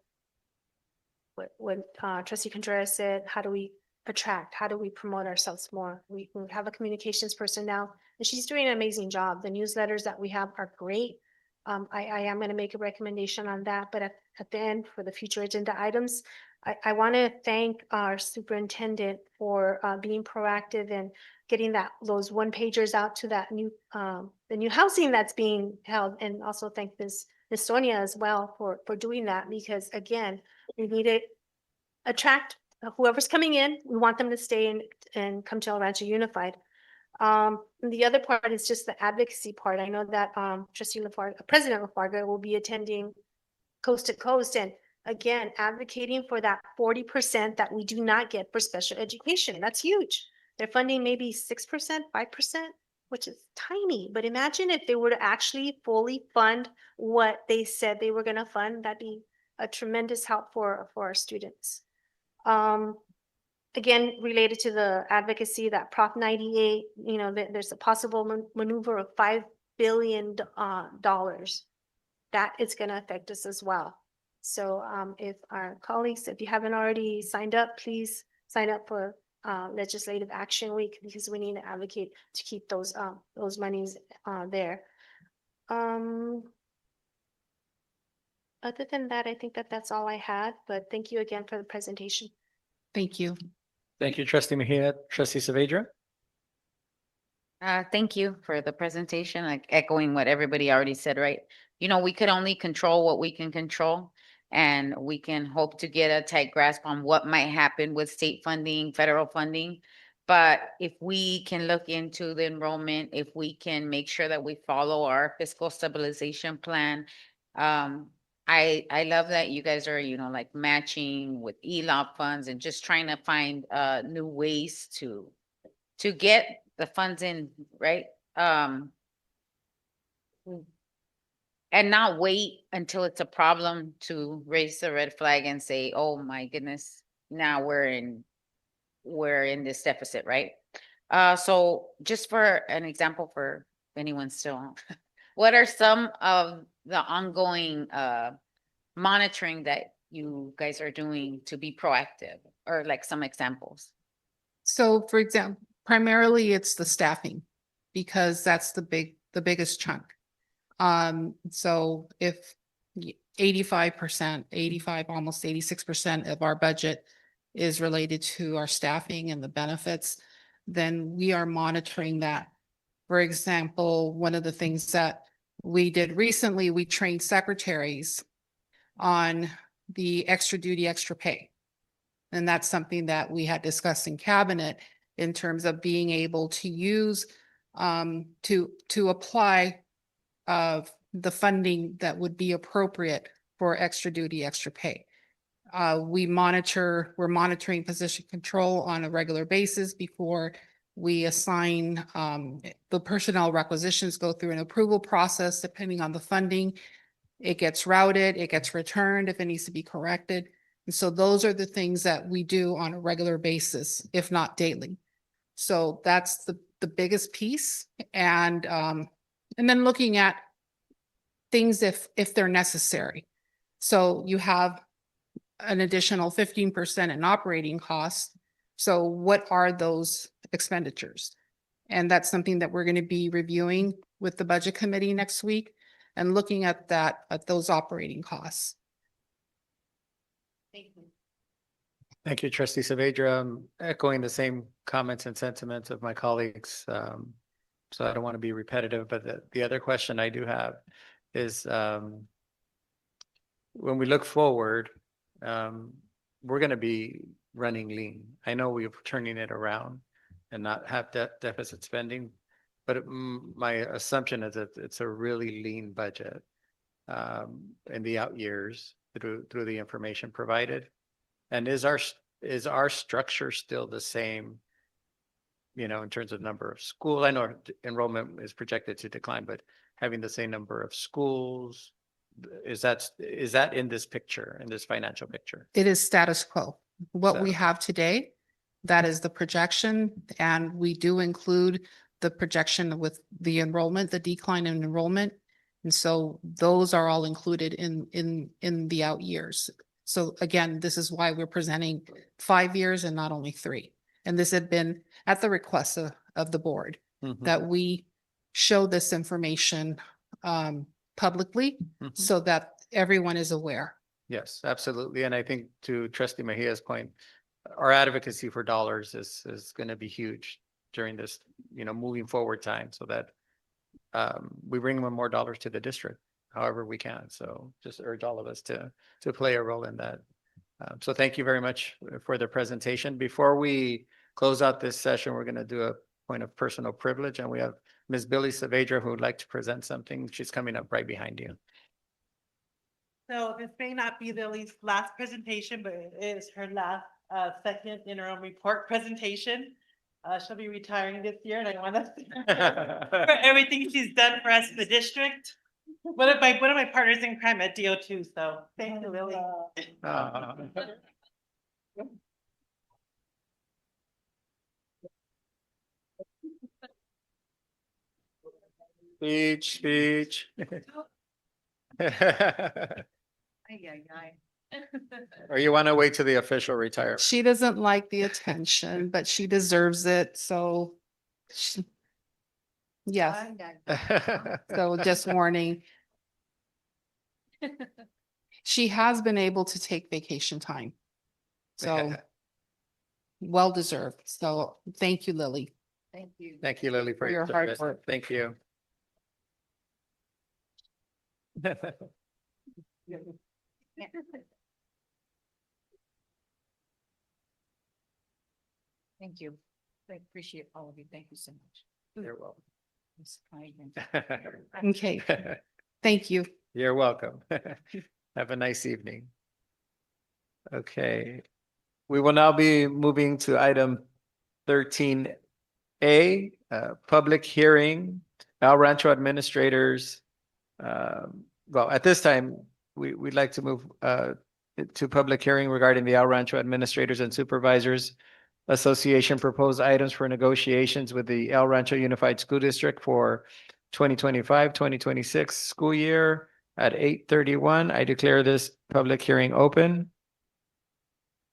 What Trustee Contreras said, how do we attract? How do we promote ourselves more? We have a communications person now, and she's doing an amazing job. The newsletters that we have are great. I am going to make a recommendation on that, but at the end, for the future agenda items, I want to thank our superintendent for being proactive and getting those one-pagers out to that new the new housing that's being held, and also thank Ms. Sonia as well for doing that, because again, we need to attract whoever's coming in. We want them to stay in and come to El Rancho Unified. The other part is just the advocacy part. I know that Trustee Lafarga, President Lafarga, will be attending Coast to Coast, and again, advocating for that 40% that we do not get for special education. That's huge. They're funding maybe 6%, 5%, which is tiny. But imagine if they were to actually fully fund what they said they were going to fund. That'd be a tremendous help for our students. Again, related to the advocacy, that Prop 98, there's a possible maneuver of $5 billion that it's going to affect us as well. So if our colleagues, if you haven't already signed up, please sign up for Legislative Action Week, because we need to advocate to keep those monies there. Other than that, I think that that's all I had, but thank you again for the presentation. Thank you. Thank you, trustee Mejia. Trustee Saavedra? Thank you for the presentation, like echoing what everybody already said, right? You know, we could only control what we can control, and we can hope to get a tight grasp on what might happen with state funding, federal funding. But if we can look into the enrollment, if we can make sure that we follow our fiscal stabilization plan, I love that you guys are, you know, like matching with ELOP funds and just trying to find new ways to get the funds in, right? And not wait until it's a problem to raise the red flag and say, oh my goodness, now we're in this deficit, right? So just for an example, for anyone still, what are some of the ongoing monitoring that you guys are doing to be proactive, or like some examples? So for example, primarily it's the staffing, because that's the biggest chunk. So if 85%, 85, almost 86% of our budget is related to our staffing and the benefits, then we are monitoring that. For example, one of the things that we did recently, we trained secretaries on the extra duty, extra pay. And that's something that we had discussed in cabinet in terms of being able to use to apply of the funding that would be appropriate for extra duty, extra pay. We're monitoring position control on a regular basis before we assign the personnel requisitions go through an approval process, depending on the funding. It gets routed, it gets returned if it needs to be corrected. And so those are the things that we do on a regular basis, if not daily. So that's the biggest piece. And then looking at things if they're necessary. So you have an additional 15% in operating costs. So what are those expenditures? And that's something that we're going to be reviewing with the budget committee next week and looking at those operating costs. Thank you. Thank you, trustee Saavedra. I'm echoing the same comments and sentiments of my colleagues. So I don't want to be repetitive, but the other question I do have is when we look forward, we're going to be running lean. I know we're turning it around and not have deficit spending, but my assumption is that it's a really lean budget in the out years through the information provided. And is our structure still the same, you know, in terms of number of schools? I know enrollment is projected to decline, but having the same number of schools, is that in this picture, in this financial picture? It is status quo. What we have today, that is the projection, and we do include the projection with the enrollment, the decline in enrollment. And so those are all included in the out years. So again, this is why we're presenting 5 years and not only 3. And this had been at the request of the board that we show this information publicly so that everyone is aware. Yes, absolutely. And I think to trustee Mejia's point, our advocacy for dollars is going to be huge during this, you know, moving forward time, so that we bring more dollars to the district however we can. So just urge all of us to play a role in that. So thank you very much for the presentation. Before we close out this session, we're going to do a point of personal privilege, and we have Ms. Billy Saavedra who would like to present something. She's coming up right behind you. So this may not be Lily's last presentation, but it is her last second interim report presentation. She'll be retiring this year, and I want to thank her for everything she's done for us in the district. One of my partners in crime at DO2. So thank you, Lily. Speech. Or you want to wait to the official retirement? She doesn't like the attention, but she deserves it. So yes. So just warning. she has been able to take vacation time. So well deserved. So thank you, Lily. Thank you. Thank you, Lily, for For your your hard service. work. Thank you. Thank you. I appreciate all of you. Thank you so much. You're welcome. It's kind. Okay, thank you. You're welcome. Have a nice evening. Okay, we will now be moving to item 13A, public hearing, El Rancho administrators. Well, at this time, we'd like to move to public hearing regarding the El Rancho Administrators and Supervisors Association proposed items for negotiations with the El Rancho Unified School District for 2025-2026 school year at 8:31. I declare this public hearing open.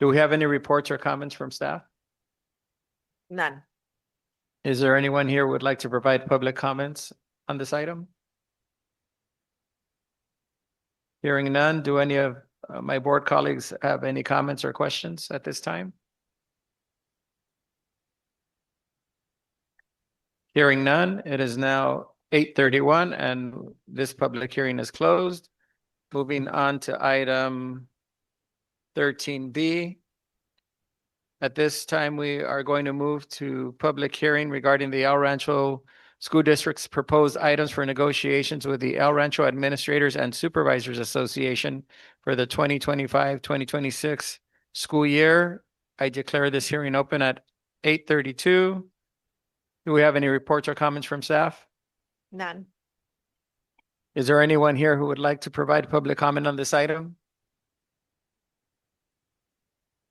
Do we have any reports or comments from staff? None. Is there anyone here who would like to provide public comments on this item? Hearing none, do any of my board colleagues have any comments or questions at this time? Hearing none, it is now 8:31 and this public hearing is closed. Moving on to item 13B. At this time, we are going to move to public hearing regarding the El Rancho School District's proposed items for negotiations with the El Rancho Administrators and Supervisors Association for the 2025-2026 school year. I declare this hearing open at 8:32. Do we have any reports or comments from staff? None. Is there anyone here who would like to provide public comment on this item?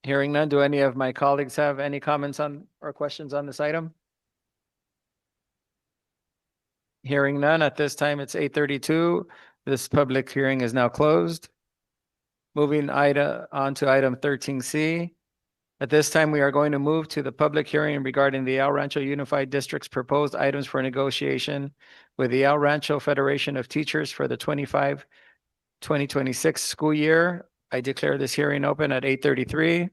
Hearing none, do any of my colleagues have any comments on or questions on this item? Hearing none, at this time it's 8:32. This public hearing is now closed. Moving on to item 13C. At this time, we are going to move to the public hearing regarding the El Rancho Unified District's proposed items for negotiation with the El Rancho Federation of Teachers for the 2025-2026 school year. I declare this hearing open at 8:33.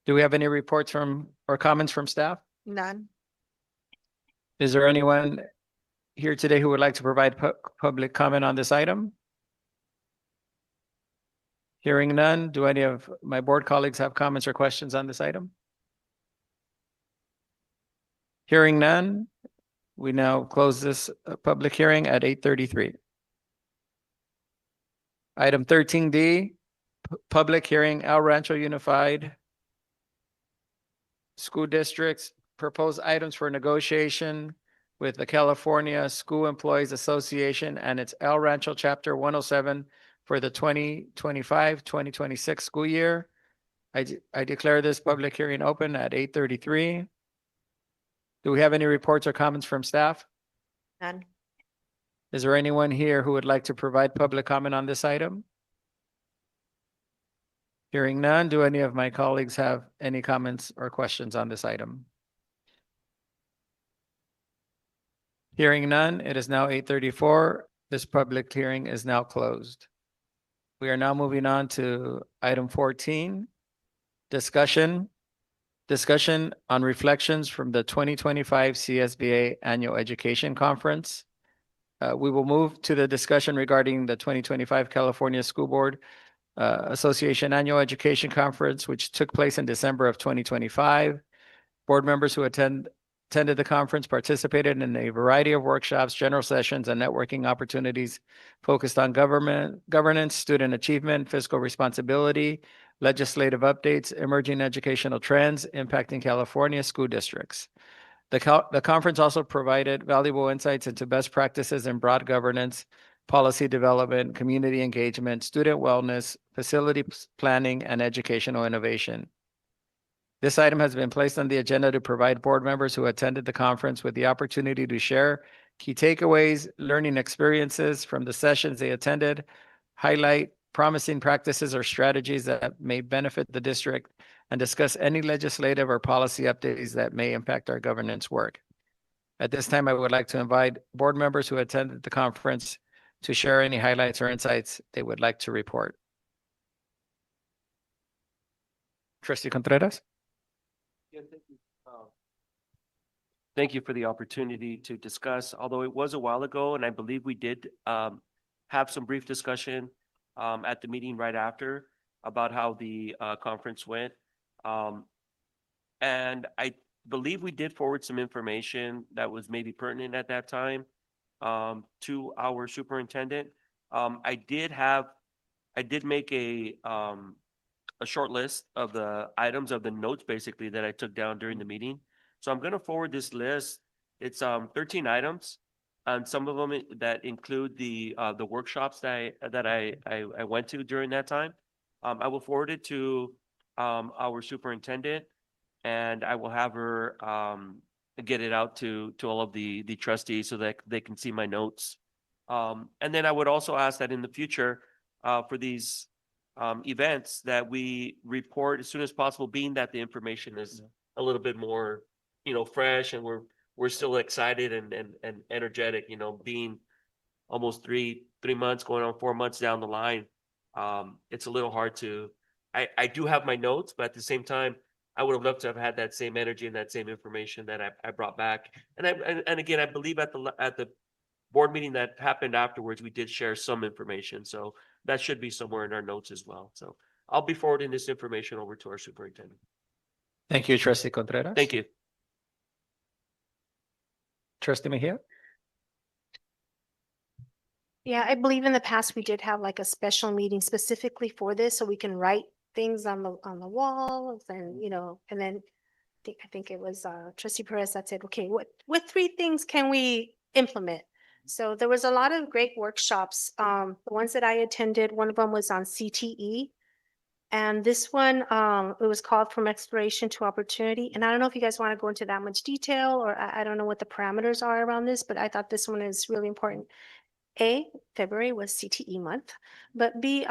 Do we have any reports from or comments from staff? None. Is there anyone here today who would like to provide public comment on this item? Hearing none, do any of my board colleagues have comments or questions on this item? Hearing none, we now close this public hearing at 8:33. Item 13D, public hearing, El Rancho Unified School District's proposed items for negotiation with the California School Employees Association and its El Rancho Chapter 107 for the 2025-2026 school year. I declare this public hearing open at 8:33. Do we have any reports or comments from staff? None. Is there anyone here who would like to provide public comment on this item? Hearing none, do any of my colleagues have any comments or questions on this item? Hearing none, it is now 8:34. This public hearing is now closed. We are now moving on to item 14, discussion on reflections from the 2025 CSBA Annual Education Conference. We will move to the discussion regarding the 2025 California School Board Association Annual Education Conference, which took place in December of 2025. Board members who attended the conference participated in a variety of workshops, general sessions, and networking opportunities focused on governance, student achievement, fiscal responsibility, legislative updates, emerging educational trends impacting California school districts. The conference also provided valuable insights into best practices in broad governance, policy development, community engagement, student wellness, facility planning, and educational innovation. This item has been placed on the agenda to provide board members who attended the conference with the opportunity to share key takeaways, learning experiences from the sessions they attended, highlight promising practices or strategies that may benefit the district, and discuss any legislative or policy updates that may impact our governance work. At this time, I would like to invite board members who attended the conference to share any highlights or insights they would like to report. Trustee Contreras? Yeah, thank you. Thank you for the opportunity to discuss, although it was a while ago, and I believe we did have some brief discussion at the meeting right after about how the conference went. And I believe we did forward some information that was maybe pertinent at that time to our superintendent. I did make a short list of the items of the notes basically that I took down during the meeting. So I'm gonna forward this list. It's 13 items. And some of them that include the workshops that I went to during that time. I will forward it to our superintendent, and I will have her get it out to all of the trustees so that they can see my notes. And then I would also ask that in the future for these events that we report as soon as possible, being that the information is a little bit more, fresh, and we're still excited and energetic, being almost three months going on 4 months down the line. It's a little hard to, I do have my notes, but at the same time, I would have loved to have had that same energy and that same information that I brought back. And again, I believe at the board meeting that happened afterwards, we did share some information. So that should be somewhere in our notes as well. So I'll be forwarding this information over to our superintendent. Thank you, Trustee Contreras. Thank you. Trustee Mejia? Yeah, I believe in the past we did have like a special meeting specifically for this, so we can write things on the walls and, and then I think it was Trustee Perez that said, okay, what 3 things can we implement? So there was a lot of great workshops. The ones that I attended, one of them was on CTE. And this one, it was called From Exploration to Opportunity. And I don't know if you guys want to go into that much detail, or I don't know what the parameters are around this, but I thought this one is really important. A, February was CTE month, but B,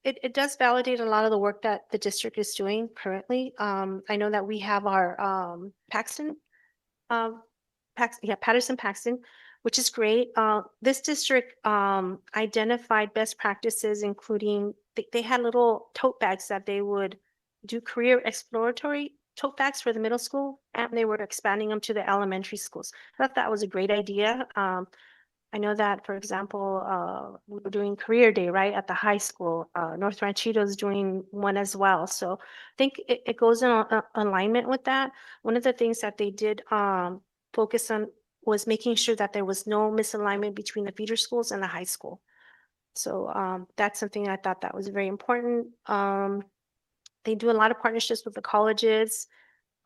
it does validate a lot of the work that the district is doing currently. I know that we have our Patterson, Paxton, which is great. This district identified best practices, including they had little tote bags that they would do career exploratory tote bags for the middle school, and they were expanding them to the elementary schools. I thought that was a great idea. I know that, for example, we were doing career day, right, at the high school. North Ranchito is doing one as well. So I think it goes in alignment with that. One of the things that they did focus on was making sure that there was no misalignment between the feeder schools and the high school. So that's something I thought that was very important. They do a lot of partnerships with the colleges.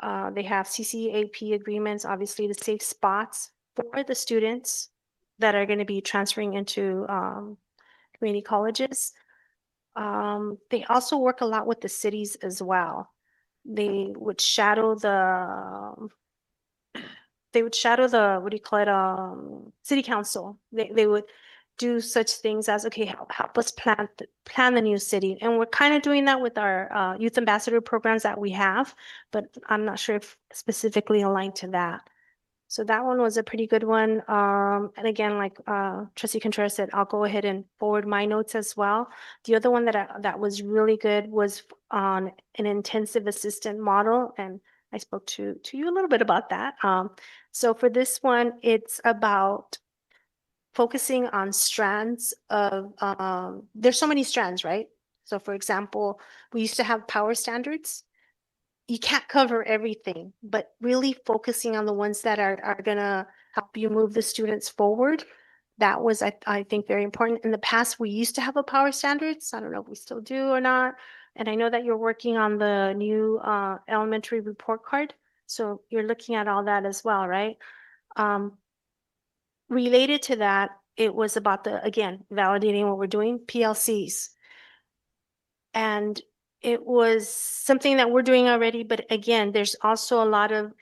They have CCAP agreements, obviously the safe spots for the students that are going to be transferring into community colleges. They also work a lot with the cities as well. They would shadow the what do you call it, city council. They would do such things as, okay, help us plan the new city. And we're kind of doing that with our youth ambassador programs that we have, but I'm not sure if specifically aligned to that. So that one was a pretty good one. And again, like Trustee Contreras said, I'll go ahead and forward my notes as well. The other one that was really good was on an intensive assistant model, and I spoke to you a little bit about that. So for this one, it's about focusing on strands of, there's so many strands, right? So for example, we used to have power standards. You can't cover everything, but really focusing on the ones that are gonna help you move the students forward. That was, I think, very important. In the past, we used to have a power standards. I don't know if we still do or not. And I know that you're working on the new elementary report card. So you're looking at all that as well, right? Related to that, it was about again, validating what we're doing, PLCs. And it was something that we're doing already, but again, there's also a lot of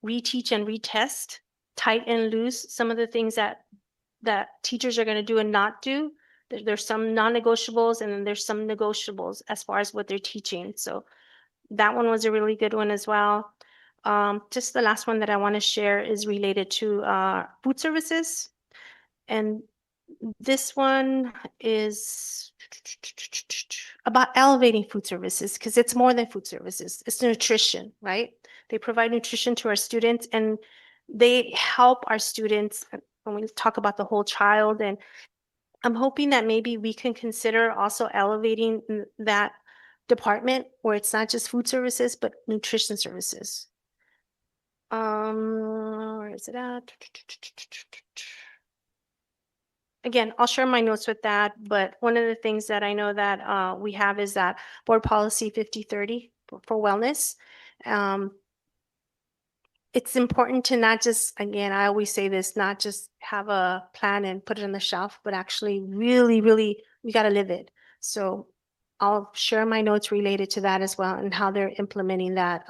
reteach and retest, tight and loose, some of the things that teachers are going to do and not do. There's some non-negotiables, and then there's some negotiables as far as what they're teaching. So that one was a really good one as well. Just the last one that I want to share is related to food services. And This one is about elevating food services because it's more than food services. It's nutrition, right? They provide nutrition to our students and they help our students when we talk about the whole child. And I'm hoping that maybe we can consider also elevating that department where it's not just food services, but nutrition services. Where is it at? Again, I'll share my notes with that, but one of the things that I know that we have is that board policy 5030 for wellness. It's important to not just, again, I always say this, not just have a plan and put it on the shelf, but actually really, really, we got to live it. So I'll share my notes related to that as well and how they're implementing that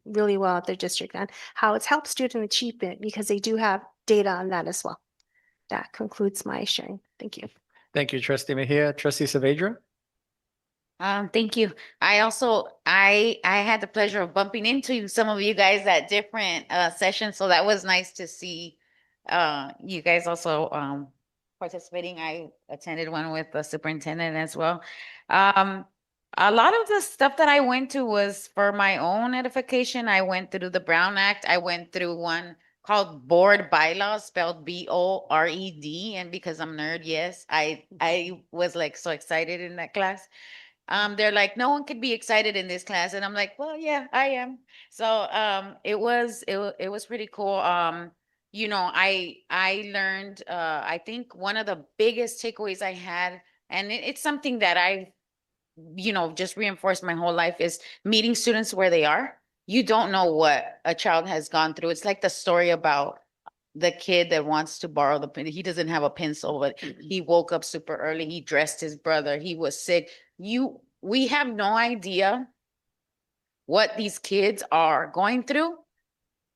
really well at their district and how it's helped student achievement because they do have data on that as well. That concludes my sharing. Thank you. Thank you, Trustee Mejia. Trustee Saavedra? Thank you. I had the pleasure of bumping into some of you guys at different sessions, so that was nice to see you guys also participating. I attended one with the superintendent as well. A lot of the stuff that I went to was for my own edification. I went through the Brown Act. I went through one called Board Bylaws, spelled BORED, and because I'm nerd, yes, I was like so excited in that class. They're like, no one could be excited in this class. And I'm like, well, yeah, I am. So it was pretty cool. I learned I think one of the biggest takeaways I had, and it's something that I just reinforced my whole life, is meeting students where they are. You don't know what a child has gone through. It's like the story about the kid that wants to borrow the pen. He doesn't have a pencil, but he woke up super early. He dressed his brother. He was sick. We have no idea what these kids are going through.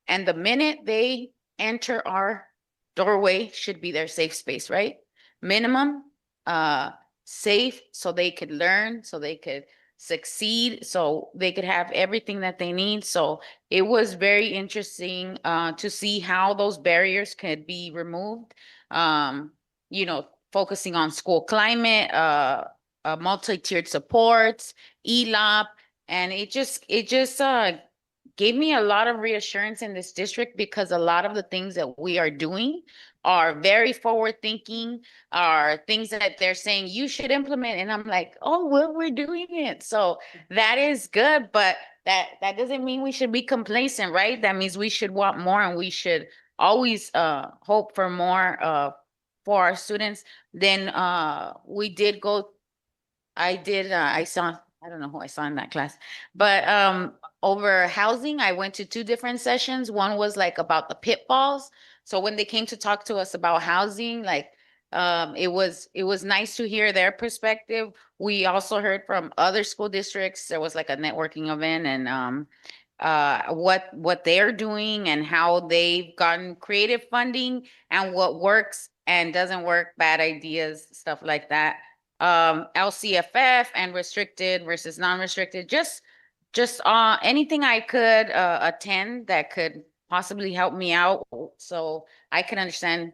And the minute they enter our doorway should be their safe space, right? Minimum, safe so they could learn, so they could succeed, so they could have everything that they need. So it was very interesting to see how those barriers could be removed. Focusing on school climate, multi-tiered supports, ELAP, and it just gave me a lot of reassurance in this district because a lot of the things that we are doing are very forward thinking, are things that they're saying you should implement. And I'm like, oh, well, we're doing it. So that is good, but that doesn't mean we should be complacent, right? That means we should want more and we should always hope for more for our students. Then we did go, I saw, I don't know who I saw in that class, but over housing, I went to two different sessions. One was like about the pitfalls. So when they came to talk to us about housing, like it was nice to hear their perspective. We also heard from other school districts. There was like a networking event and what they're doing and how they've gotten creative funding and what works and doesn't work, bad ideas, stuff like that. LCFF and restricted versus non-restricted, just anything I could attend that could possibly help me out so I can understand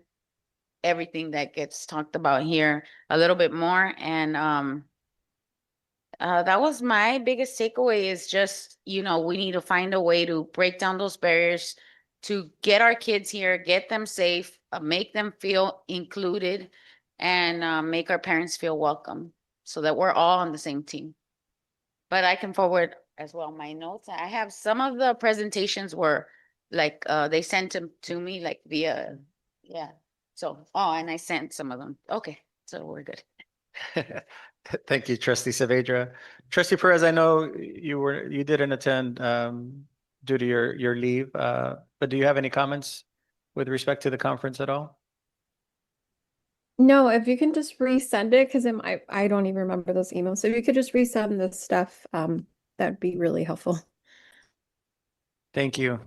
everything that gets talked about here a little bit more. And that was my biggest takeaway, is just, we need to find a way to break down those barriers to get our kids here, get them safe, make them feel included, and make our parents feel welcome so that we're all on the same team. But I can forward as well my notes. I have some of the presentations were like, they sent them to me like via, yeah. So, and I sent some of them. Okay, so we're good. Thank you, Trustee Saavedra. Trustee Perez, I know you didn't attend due to your leave, but do you have any comments with respect to the conference at all? No, if you can just resend it, because I don't even remember those emails. So if you could just resend the stuff, that'd be really helpful. Thank you.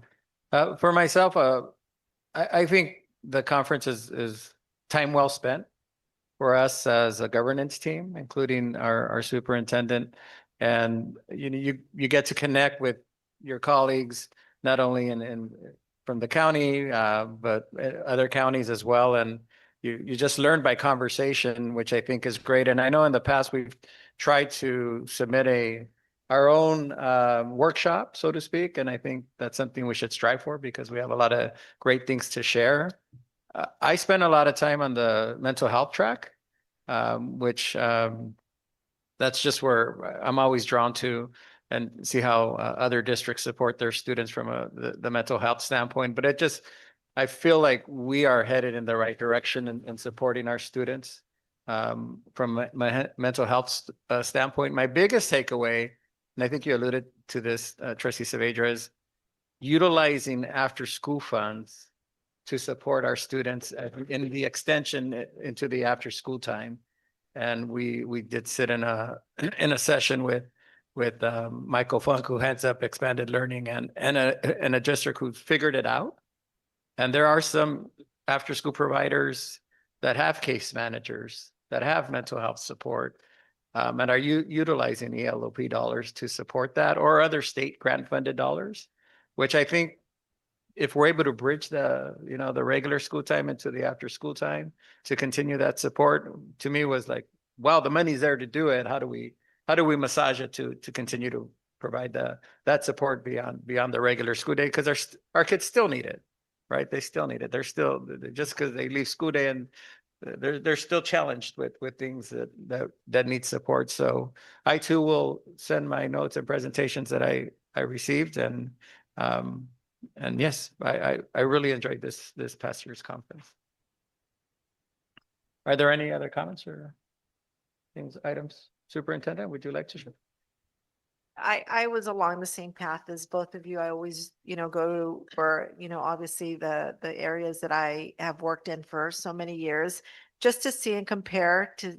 For myself, I think the conference is time well spent for us as a governance team, including our superintendent. And you get to connect with your colleagues, not only from the county, but other counties as well. And you just learn by conversation, which I think is great. And I know in the past we've tried to submit our own workshop, so to speak. And I think that's something we should strive for because we have a lot of great things to share. I spend a lot of time on the mental health track, which that's just where I'm always drawn to and see how other districts support their students from the mental health standpoint. But I feel like we are headed in the right direction in supporting our students from my mental health standpoint. My biggest takeaway, and I think you alluded to this, Trustee Saavedra, is utilizing after-school funds to support our students in the extension into the after-school time. And we did sit in a session with Michael Funk, who heads up expanded learning, and a district who figured it out. And there are some after-school providers that have case managers that have mental health support and are utilizing ELOP dollars to support that, or other state grant-funded dollars, which I think if we're able to bridge the regular school time into the after-school time to continue that support, to me was like, wow, the money's there to do it. How do we massage it to continue to provide that support beyond the regular school day? Because our kids still need it, right? They still need it. They're still, just because they leave school day and they're still challenged with things that need support. So I too will send my notes and presentations that I received, and yes, I really enjoyed this past year's conference. Are there any other comments or items? Superintendent, would you like to share? I was along the same path as both of you. I always, go for, obviously the areas that I have worked in for so many years, just to see and compare to,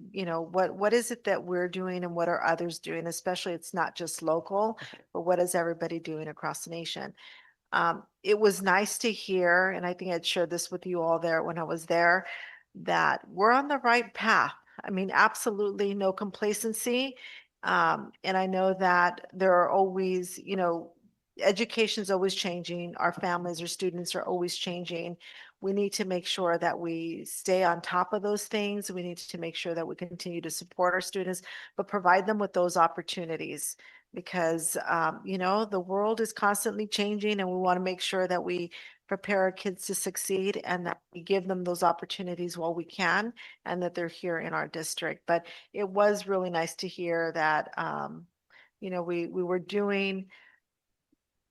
what is it that we're doing and what are others doing, especially it's not just local, but what is everybody doing across the nation? It was nice to hear, and I think I'd shared this with you all there when I was there, that we're on the right path. I mean, absolutely no complacency. And I know that there are always, education's always changing. Our families or students are always changing. We need to make sure that we stay on top of those things. We need to make sure that we continue to support our students, but provide them with those opportunities because, the world is constantly changing and we want to make sure that we prepare our kids to succeed and that we give them those opportunities while we can and that they're here in our district. But it was really nice to hear that, we were doing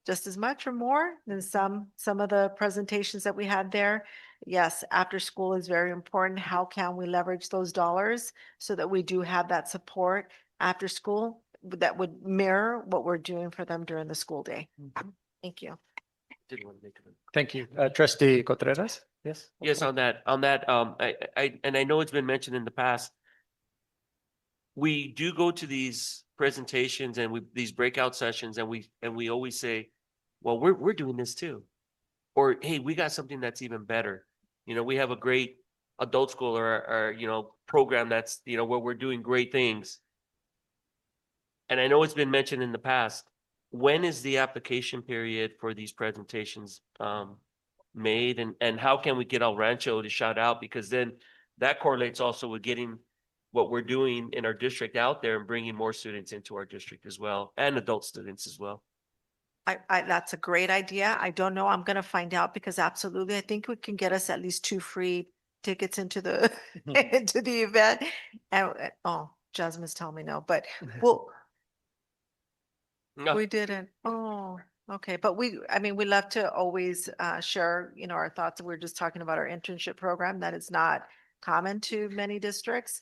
just as much or more than some of the presentations that we had there. Yes, after school is very important. How can we leverage those dollars so that we do have that support after school that would mirror what we're doing for them during the school day? Thank you. Didn't want to make it. Thank you. Trustee Contreras? Yes. Yes, on that, I know it's been mentioned in the past. We do go to these presentations and these breakout sessions and we always say, well, we're doing this too. Or, hey, we got something that's even better. We have a great adult school or program that's, where we're doing great things. And I know it's been mentioned in the past. When is the application period for these presentations made, and how can we get El Rancho to shout out? Because then that correlates also with getting what we're doing in our district out there and bringing more students into our district as well, and adult students as well. That's a great idea. I don't know. I'm going to find out because absolutely, I think we can get us at least 2 free tickets into the into the event. And Jasmine's telling me no, but we didn't. Oh, okay. But we love to always share, our thoughts. We're just talking about our internship program that is not common to many districts,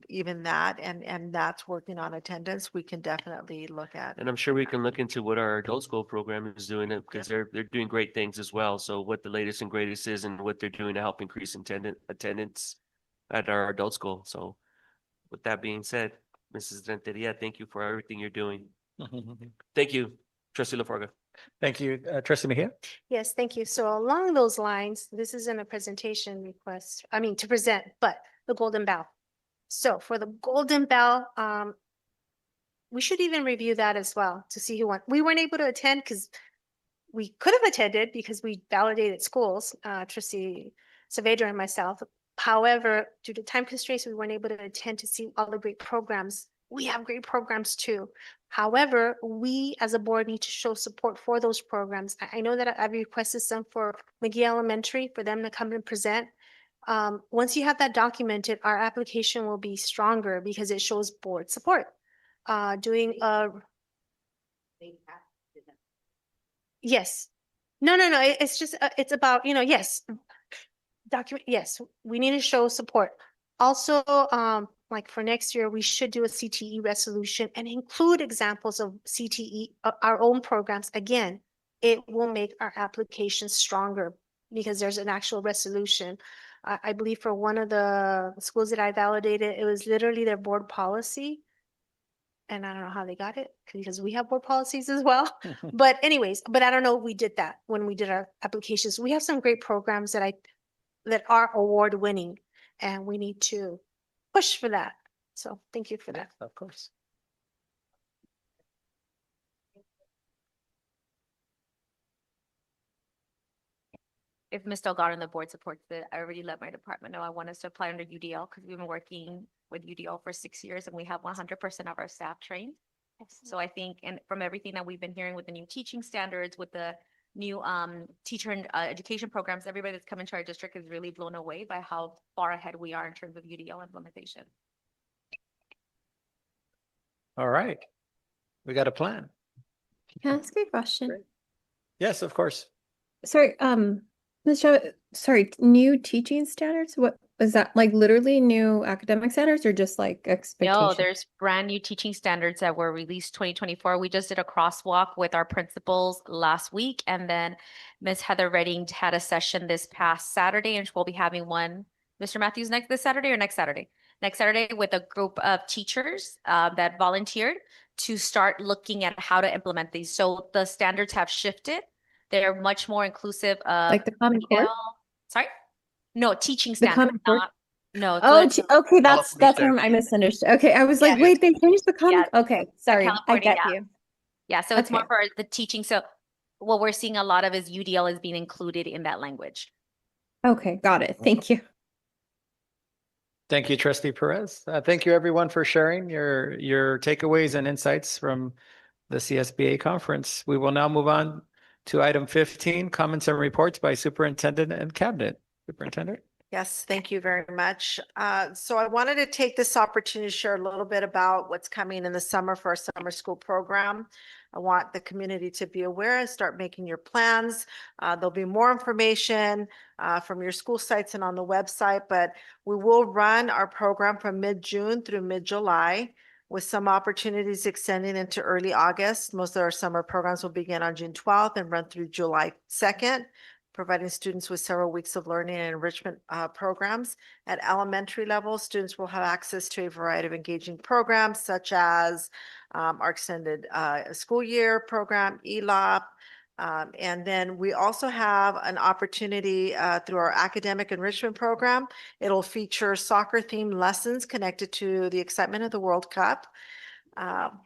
even that, and that's working on attendance. We can definitely look at. And I'm sure we can look into what our adult school program is doing because they're doing great things as well. So what the latest and greatest is and what they're doing to help increase attendance at our adult school. So with that being said, Mrs. Renteria, thank you for everything you're doing. Thank you, Trustee LaFarga. Thank you, Trustee Mejia. Yes, thank you. So along those lines, this isn't a presentation request, to present, but the Golden Bell. So for the Golden Bell, we should even review that as well to see who won. We weren't able to attend because we could have attended because we validated schools, Trustee Saavedra and myself, However, due to time constraints, we weren't able to attend to see all the great programs. We have great programs too. However, we as a board need to show support for those programs. I know that I've requested some for McGee Elementary for them to come and present. Once you have that documented, our application will be stronger because it shows board support. Doing yes. No, it's just, it's about, yes. Yes, we need to show support. Also, like for next year, we should do a CTE resolution and include examples of CTE, our own programs. Again, it will make our application stronger because there's an actual resolution. I believe for one of the schools that I validated, it was literally their board policy. And I don't know how they got it because we have board policies as well. But anyways, but I don't know if we did that when we did our applications. We have some great programs that are award winning, and we need to push for that. So thank you for that. Of course. If Ms. Delgado and the board supports it, I already let my department know I want us to apply under UDL because we've been working with UDL for 6 years and we have 100% of our staff trained. So I think, and from everything that we've been hearing with the new teaching standards, with the new teacher and education programs, everybody that's come into our district is really blown away by how far ahead we are in terms of UDL implementation. All right. We got a plan. Can I ask you a question? Yes, of course. Sorry, Ms. Chavez, sorry, new teaching standards? What is that, like literally new academic standards or just like No, expectations? there's brand new teaching standards that were released 2024. We just did a crosswalk with our principals last week, and then Ms. Heather Redding had a session this past Saturday, and we'll be having one, Mr. Matthews, this Saturday or next Saturday? Next Saturday with a group of teachers that volunteered to start looking at how to implement these. So the standards have shifted. They're much more inclusive of Like the Common Core? Sorry? No, teaching The standards, Common Core? not, no. Oh, the- okay, that's when I misunderstood. Okay, I was like, Yeah. wait, they changed the Common? Yeah, Okay, sorry, I California, get yeah. you. Yeah, so it's more Okay. for the teaching. So what we're seeing a lot of is UDL is being included in that language. Okay, got it. Thank you. Thank you, Trustee Perez. Thank you, everyone, for sharing your takeaways and insights from the CSBA conference. We will now move on to item 15, comments and reports by Superintendent and Cabinet. Superintendent? Yes, thank you very much. So I wanted to take this opportunity to share a little bit about what's coming in the summer for our summer school program. I want the community to be aware and start making your plans. There'll be more information from your school sites and on the website, but we will run our program from mid-June through mid-July, with some opportunities extending into early August. Most of our summer programs will begin on June 12th and run through July 2nd, providing students with several weeks of learning and enrichment programs. At elementary level, students will have access to a variety of engaging programs such as our extended school year program, ELOP. And then we also have an opportunity through our academic enrichment program. It'll feature soccer themed lessons connected to the excitement of the World Cup.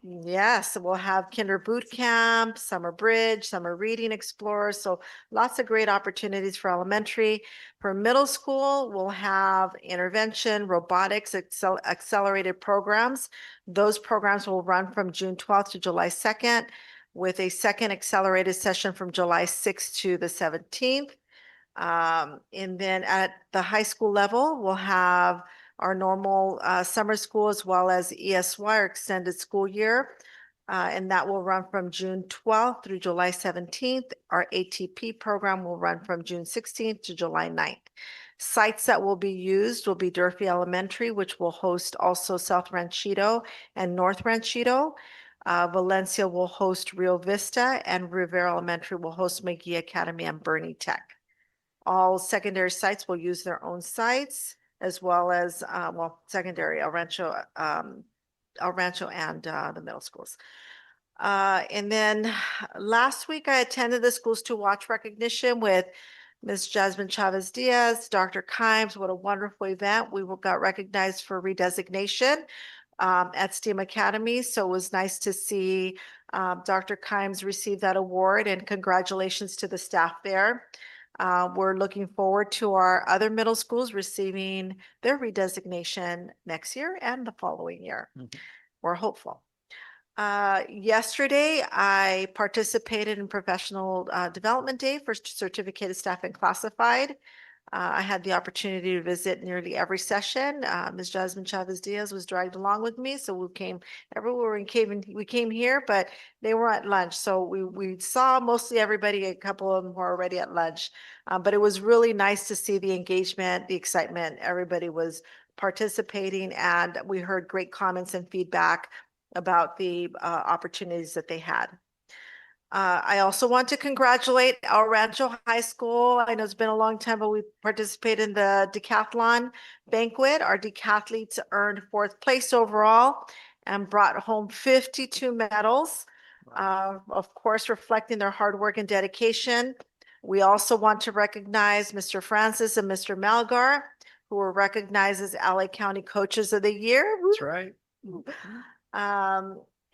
Yes, we'll have kinder boot camp, summer bridge, summer reading explorers. So lots of great opportunities for elementary. For middle school, we'll have intervention, robotics, accelerated programs. Those programs will run from June 12th to July 2nd, with a second accelerated session from July 6th to the 17th. And then at the high school level, we'll have our normal summer school as well as ESY, or extended school year. And that will run from June 12th through July 17th. Our ATP program will run from June 16th to July 9th. Sites that will be used will be Durfee Elementary, which will host also South Ranchito and North Ranchito. Valencia will host Rio Vista, and Rivera Elementary will host McGee Academy and Bernie Tech. All secondary sites will use their own sites, as well as, secondary, El Rancho and the middle schools. And then last week I attended the Schools to Watch recognition with Ms. Jasmine Chavez Diaz, Dr. Kimes. What a wonderful event. We got recognized for redesignation at STEAM Academy. So it was nice to see Dr. Kimes receive that award, and congratulations to the staff there. We're looking forward to our other middle schools receiving their redesignation next year and the following year. We're hopeful. Yesterday, I participated in Professional Development Day for certificated staff and classified. I had the opportunity to visit nearly every session. Ms. Jasmine Chavez Diaz was dragged along with me, so we came everywhere we came here, but they were at lunch. So we saw mostly everybody, a couple of them were already at lunch. But it was really nice to see the engagement, the excitement. Everybody was participating, and we heard great comments and feedback about the opportunities that they had. I also want to congratulate El Rancho High School. I know it's been a long time, but we participated in the decathlon banquet. Our decathletes earned 4th place overall and brought home 52 medals, of course, reflecting their hard work and dedication. We also want to recognize Mr. Francis and Mr. Malgar, who were recognized as LA County Coaches of the Year. That's right.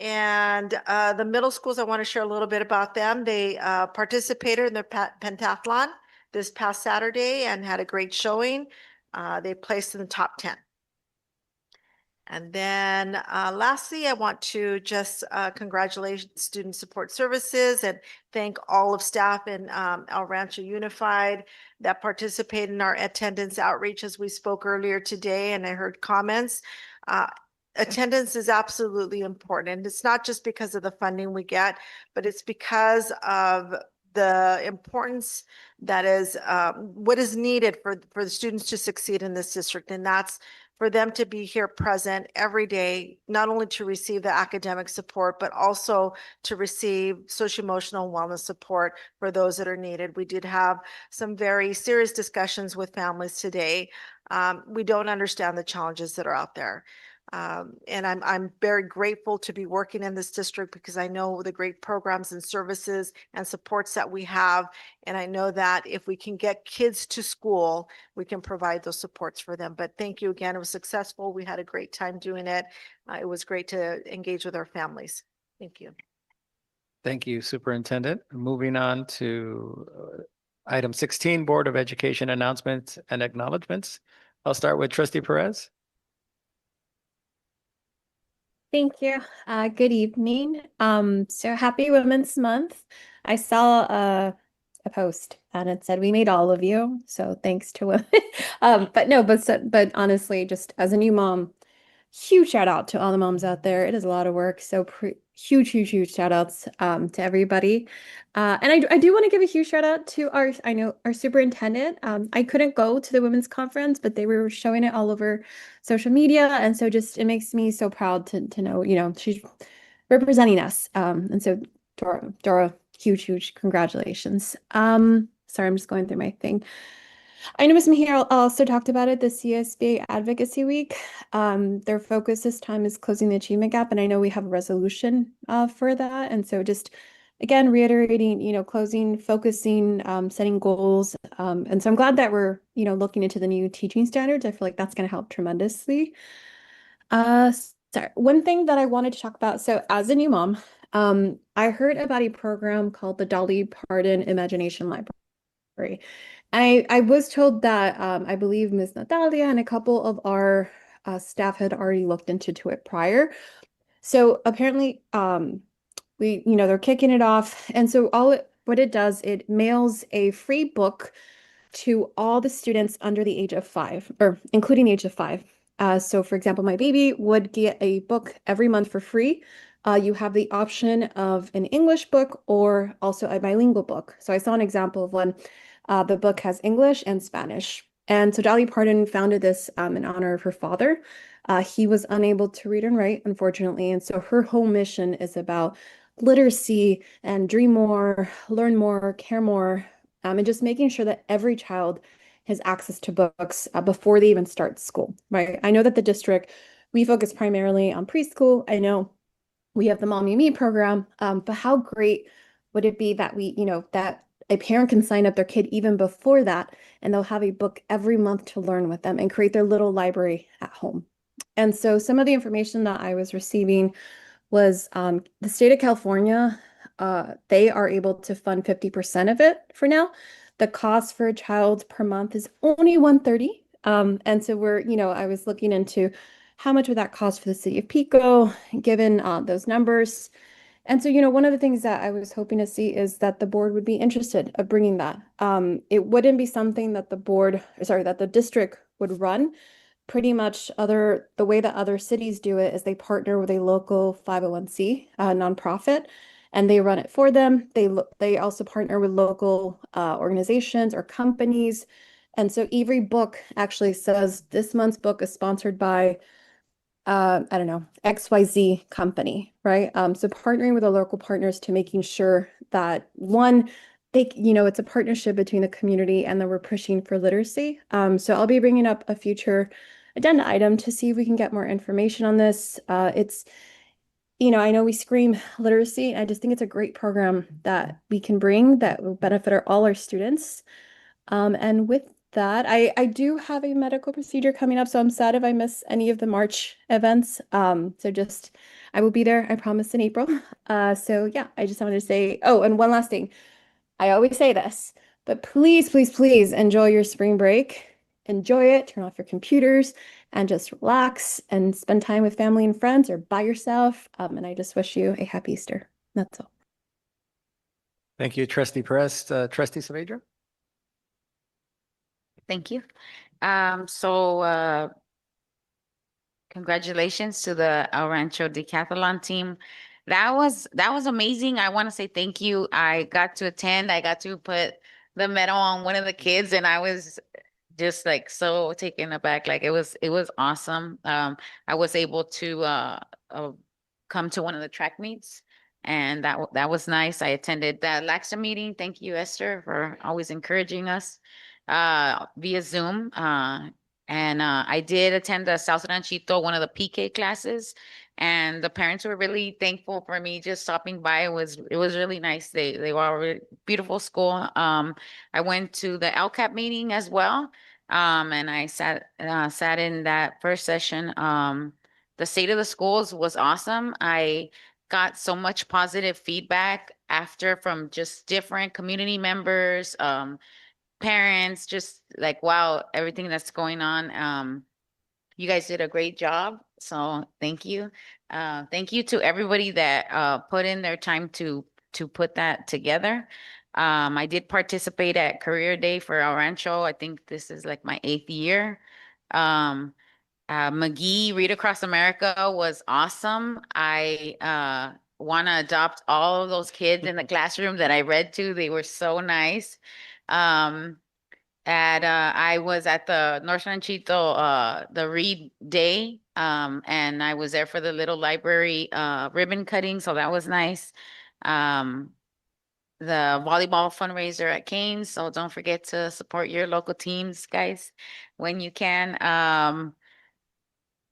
And the middle schools, I want to share a little bit about them. They participated in the pentathlon this past Saturday and had a great showing. They placed in the top 10. And then lastly, I want to just congratulate Student Support Services and thank all of staff in El Rancho Unified that participated in our attendance outreach as we spoke earlier today, and I heard comments. Attendance is absolutely important. And it's not just because of the funding we get, but it's because of the importance that is what is needed for the students to succeed in this district. And that's for them to be here present every day, not only to receive the academic support, but also to receive social-emotional wellness support for those that are needed. We did have some very serious discussions with families today. We don't understand the challenges that are out there. And I'm very grateful to be working in this district because I know the great programs and services and supports that we have. And I know that if we can get kids to school, we can provide those supports for them. But thank you again. It was successful. We had a great time doing it. It was great to engage with our families. Thank you. Thank you, Superintendent. Moving on to item 16, Board of Education announcements and acknowledgements. I'll start with Trustee Perez. Thank you. Good evening. So happy Women's Month. I saw a post and it said we made all of you. So thanks to women. But honestly, just as a new mom, huge shout out to all the moms out there. It is a lot of work. So huge shout outs to everybody. And I do want to give a huge shout out to our superintendent. I couldn't go to the women's conference, but they were showing it all over social media. And so just it makes me so proud to know, she's representing us. And so Dora, huge congratulations. Sorry, I'm just going through my thing. I know Ms. Mejia also talked about it, the CSBA Advocacy Week. Their focus this time is closing the achievement gap, and I know we have a resolution for that. And so just, again, reiterating, focusing, setting goals. And so I'm glad that we're, looking into the new teaching standards. I feel like that's going to help tremendously. Sorry, one thing that I wanted to talk about. So as a new mom, I heard about a program called the Dolly Parton Imagination Library. I was told that I believe Ms. Natalia and a couple of our staff had already looked into it prior. So apparently they're kicking it off. And so what it does, it mails a free book to all the students under the age of 5, or including the age of 5. So for example, my baby would get a book every month for free. You have the option of an English book or also a bilingual book. So I saw an example of one. The book has English and Spanish. And so Dolly Parton founded this in honor of her father. He was unable to read and write, unfortunately. And so her whole mission is about literacy and dream more, learn more, care more, and just making sure that every child has access to books before they even start school, right? I know that the district, we focus primarily on preschool. I know we have the Mommy and Me program, but how great would it be that that a parent can sign up their kid even before that, and they'll have a book every month to learn with them and create their little library at home. And so some of the information that I was receiving was the state of California, they are able to fund 50% of it for now. The cost for a child per month is only $130. And so we're, I was looking into how much would that cost for the city of Pico, given those numbers. And so, one of the things that I was hoping to see is that the board would be interested of bringing that. It wouldn't be something that that the district would run. Pretty much the way that other cities do it is they partner with a local 501c nonprofit, and they run it for them. They also partner with local organizations or companies. And so every book actually says this month's book is sponsored by I don't know, XYZ company, right? So partnering with the local partners to making sure that one, it's a partnership between the community and that we're pushing for literacy. So I'll be bringing up a future agenda item to see if we can get more information on this. I know we scream literacy. I just think it's a great program that we can bring that will benefit all our students. And with that, I do have a medical procedure coming up, so I'm sad if I miss any of the March events. I will be there, I promise, in April. So yeah, I just wanted to say, oh, and one last thing. I always say this, but please, please, please enjoy your spring break. Enjoy it, turn off your computers, and just relax and spend time with family and friends or by yourself. And I just wish you a happy Easter. That's all. Thank you, Trustee Perez. Trustee Saavedra? Thank you. Congratulations to the El Rancho Decathlon team. That was amazing. I want to say thank you. I got to attend. I got to put the medal on one of the kids, and I was just like so taken aback. Like it was awesome. I was able to come to one of the track meets, and that was nice. I attended that LAXA meeting. Thank you, Esther, for always encouraging us via Zoom. And I did attend the South Ranchito, one of the PK classes, and the parents were really thankful for me just stopping by. It was really nice. They were all really beautiful school. I went to the LCAP meeting as well, and I sat in that first session. The state of the schools was awesome. I got so much positive feedback after from just different community members, parents, just like, wow, everything that's going on. You guys did a great job. So thank you. Thank you to everybody that put in their time to put that together. I did participate at Career Day for El Rancho. I think this is like my 8th year. McGee Read Across America was awesome. I want to adopt all of those kids in the classroom that I read to. They were so nice. I was at the North Ranchito, the Read Day, and I was there for the little library ribbon cutting, so that was nice. The volleyball fundraiser at Canes, so don't forget to support your local teams, guys, when you can.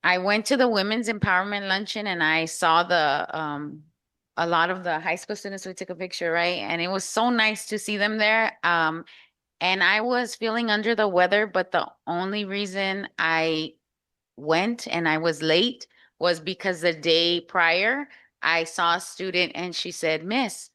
I went to the Women's Empowerment Luncheon and I saw a lot of the high school students. We took a picture, right? And it was so nice to see them there. And I was feeling under the weather, but the only reason I went and I was late was because the day prior, I saw a student and she said, "Miss,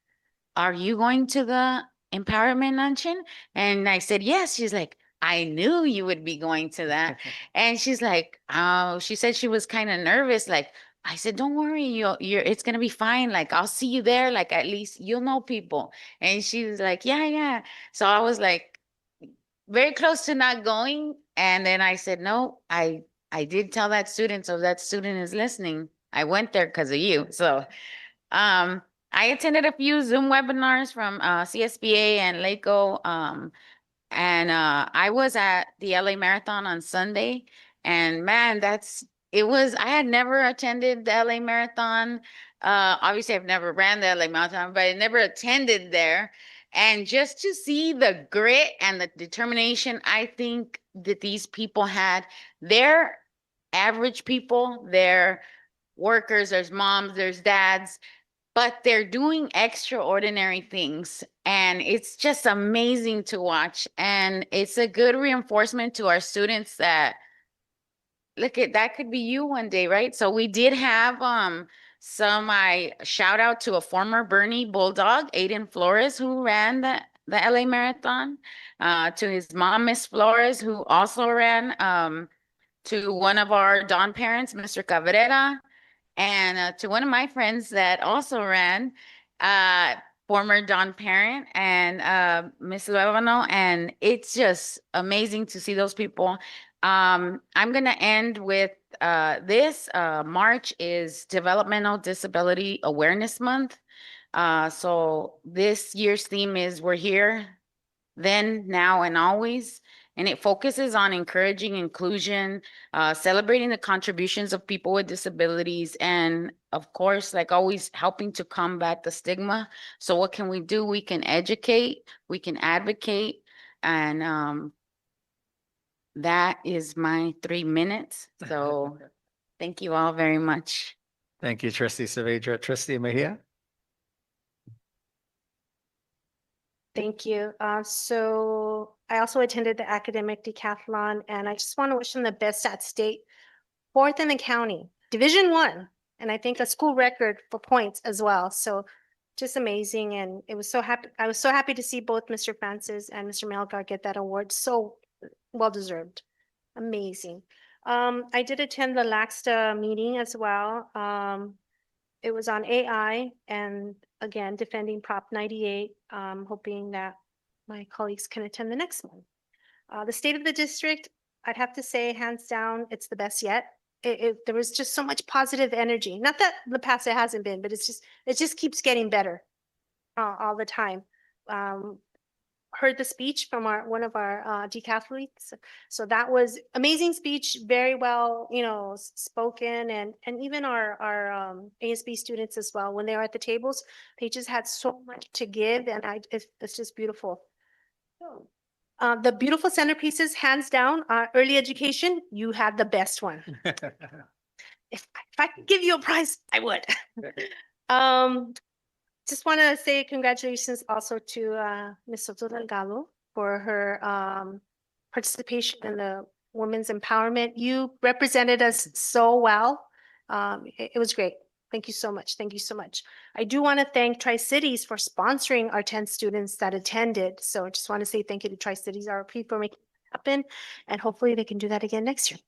are you going to the empowerment luncheon?" And I said, "Yes." She's like, "I knew you would be going to that." And she's like, oh, she said she was kind of nervous. Like, I said, "Don't worry, it's gonna be fine. Like, I'll see you there. Like, at least you'll know people." And she was like, "Yeah, yeah." So I was like, very close to not going. And then I said, "No, I did tell that student. So that student is listening. I went there because of you." So, I attended a few Zoom webinars from CSBA and LACO. And I was at the LA Marathon on Sunday, and man, I had never attended the LA Marathon. Obviously I've never ran the LA Marathon, but I never attended there. And just to see the grit and the determination, I think that these people had, they're average people, they're workers, there's moms, there's dads, but they're doing extraordinary things. And it's just amazing to watch. And it's a good reinforcement to our students that, look, that could be you one day, right? So we did have I shout out to a former Bernie Bulldog, Aiden Flores, who ran the LA Marathon, to his mom, Miss Flores, who also ran, to one of our Don parents, Mr. Cabrera, and to one of my friends that also ran, former Don parent and Miss Luevano, and it's just amazing to see those people. I'm gonna end with this. March is Developmental Disability Awareness Month. So this year's theme is We're Here, Then, Now, and Always. And it focuses on encouraging inclusion, celebrating the contributions of people with disabilities, and of course, like always, helping to combat the stigma. So what can we do? We can educate, we can advocate, and that is my 3 minutes. So thank you all very much. Thank you, Trustee Saavedra. Trustee Mejia? Thank you. So I also attended the academic decathlon, and I just want to wish them the best at state, fourth in the county, Division I, and I think a school record for points as well. So just amazing, and it was so happy. I was so happy to see both Mr. Francis and Mr. Melgar get that award. So well deserved. Amazing. I did attend the LAXTA meeting as well. It was on AI and again, defending Prop 98, hoping that my colleagues can attend the next one. The state of the district, I'd have to say, hands down, it's the best yet. There was just so much positive energy. Not that in the past it hasn't been, but it just keeps getting better all the time. Heard the speech from one of our decathletes. So that was amazing speech, very well, spoken, and even our ASB students as well. When they were at the tables, they just had so much to give, and it's just beautiful. The beautiful centerpieces, hands down, early education, you had the best one. If I could give you a prize, I would. Just want to say congratulations also to Ms. Soto Delgado for her participation in the women's empowerment. You represented us so well. It was great. Thank you so much. Thank you so much. I do want to thank Tri-Cities for sponsoring our 10 students that attended. So I just want to say thank you to Tri-Cities RP for making it happen, and hopefully they can do that again next year.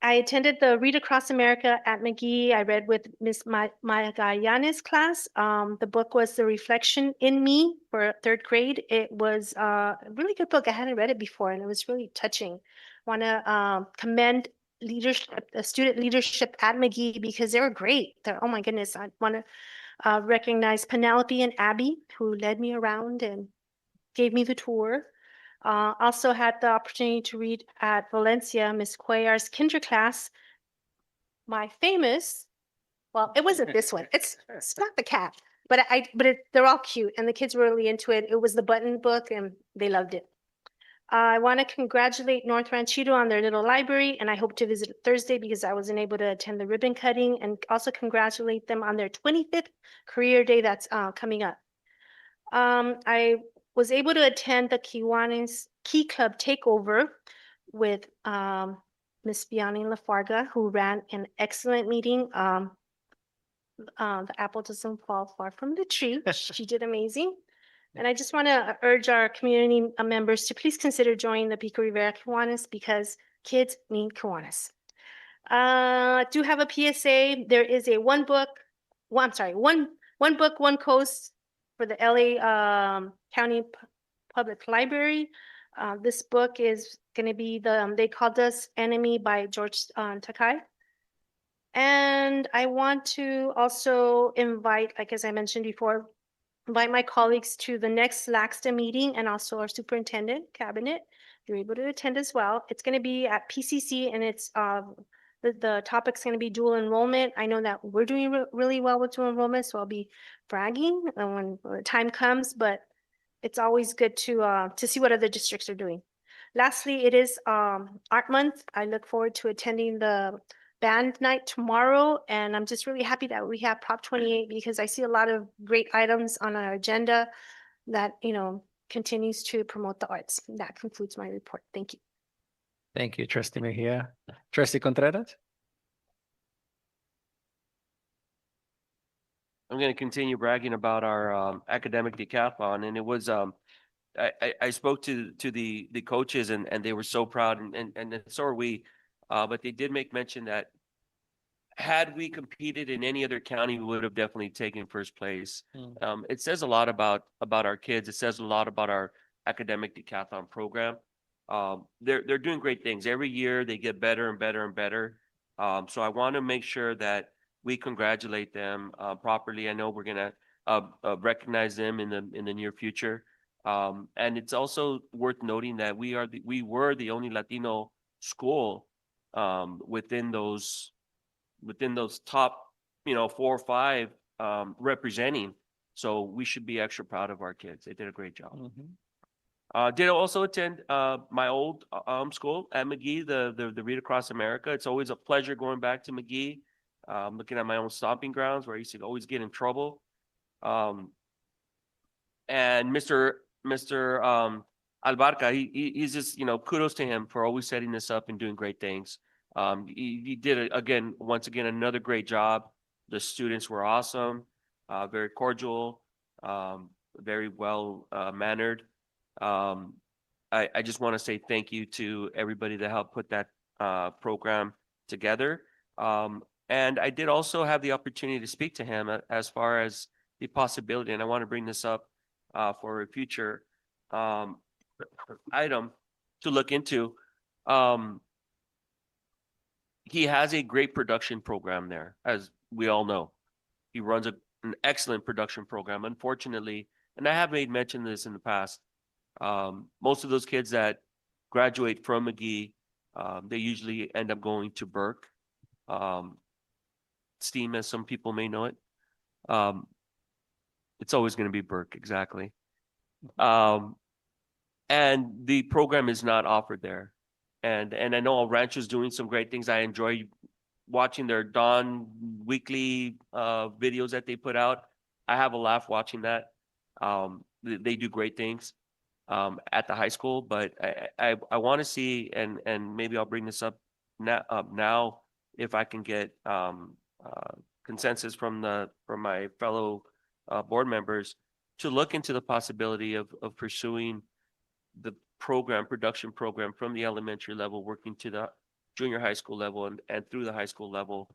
I attended the Read Across America at McGee. I read with Ms. Magallanes' class. The book was The Reflection in Me for third grade. It was a really good book. I hadn't read it before, and it was really touching. Want to commend leadership, student leadership at McGee, because they were great. Oh my goodness. I want to recognize Penelope and Abby, who led me around and gave me the tour. Also had the opportunity to read at Valencia, Miss Cuellar's kinder class. My famous, well, it wasn't this one. It's not the cat, but they're all cute, and the kids were really into it. It was the button book, and they loved it. I want to congratulate North Ranchito on their little library, and I hope to visit it Thursday because I wasn't able to attend the ribbon cutting, and also congratulate them on their 25th career day that's coming up. I was able to attend the Kiwanis Key Club takeover with Miss Biani Lafarga, who ran an excellent meeting. The apple doesn't fall far from the tree. She did amazing. And I just want to urge our community members to please consider joining the Pico Rivera Kiwanis, because kids need Kiwanis. I do have a PSA. There is a one book, one coast for the LA County Public Library. This book is going to be They Called Us Enemy by George Takei. And I want to also invite, like as I mentioned before, invite my colleagues to the next LAXTA meeting, and also our superintendent cabinet. You're able to attend as well. It's going to be at PCC, and it's the topic's going to be dual enrollment. I know that we're doing really well with dual enrollment, so I'll be bragging when the time comes, but it's always good to see what other districts are doing. Lastly, it is Art Month. I look forward to attending the band night tomorrow, and I'm just really happy that we have Prop 28, because I see a lot of great items on our agenda that, continues to promote the arts. That concludes my report. Thank you. Thank you, Trustee Mejia. Trustee Contreras? I'm going to continue bragging about our academic decathlon, and it was I spoke to the coaches, and they were so proud, and so are we. But they did make mention that had we competed in any other county, we would have definitely taken first place. It says a lot about our kids. It says a lot about our academic decathlon program. They're doing great things every year. They get better and better and better. So I want to make sure that we congratulate them properly. I know we're gonna recognize them in the near future. And it's also worth noting that we were the only Latino school within those top, 4 or 5 representing. So we should be extra proud of our kids. They did a great job. Did also attend my old school at McGee, the Read Across America. It's always a pleasure going back to McGee, looking at my own stomping grounds where I used to always get in trouble. And Mr. Albarca, he's just, kudos to him for always setting this up and doing great things. He did once again another great job. The students were awesome, very cordial, very well mannered. I just want to say thank you to everybody that helped put that program together. And I did also have the opportunity to speak to him as far as the possibility, and I want to bring this up for a future item to look into. He has a great production program there, as we all know. He runs an excellent production program. Unfortunately, and I have made mention of this in the past, most of those kids that graduate from McGee, they usually end up going to Burke, STEAM, as some people may know it. It's always going to be Burke, exactly. And the program is not offered there. And I know El Rancho's doing some great things. I enjoy watching their Dawn weekly videos that they put out. I have a laugh watching that. They do great things at the high school, but I want to see, and maybe I'll bring this up now if I can get consensus from my fellow board members to look into the possibility of pursuing the production program from the elementary level, working to the junior high school level and through the high school level.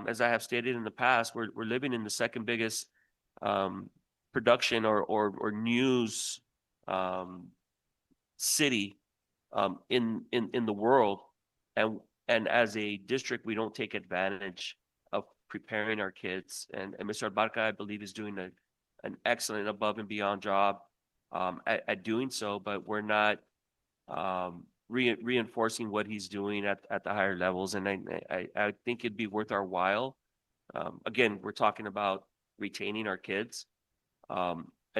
As I have stated in the past, we're living in the second biggest production or news city in the world, and as a district, we don't take advantage of preparing our kids. And Mr. Albarca, I believe, is doing an excellent above and beyond job at doing so, but we're not reinforcing what he's doing at the higher levels. And I think it'd be worth our while. Again, we're talking about retaining our kids. I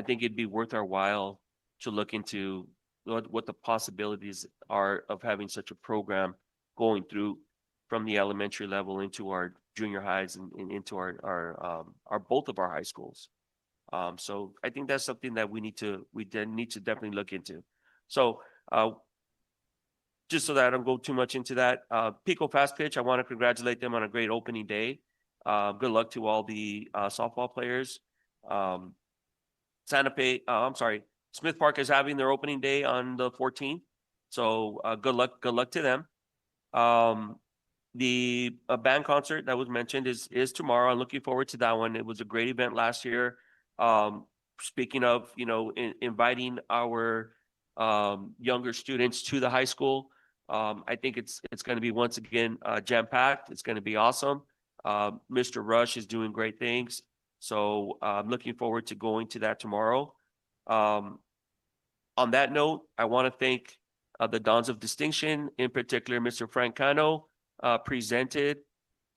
think it'd be worth our while to look into what the possibilities are of having such a program going through from the elementary level into our junior highs and into our both of our high schools. So I think that's something that we need to definitely look into. So just so that I don't go too much into that, Pico Fast Pitch, I want to congratulate them on a great opening day. Good luck to all the softball players. Smith Park is having their opening day on the 14th. So good luck to them. The band concert that was mentioned is tomorrow. I'm looking forward to that one. It was a great event last year. Speaking of, inviting our younger students to the high school, I think it's going to be once again jam-packed. It's going to be awesome. Mr. Rush is doing great things. So I'm looking forward to going to that tomorrow. On that note, I want to thank the Dons of Distinction, in particular, Mr. Frank Cano, presented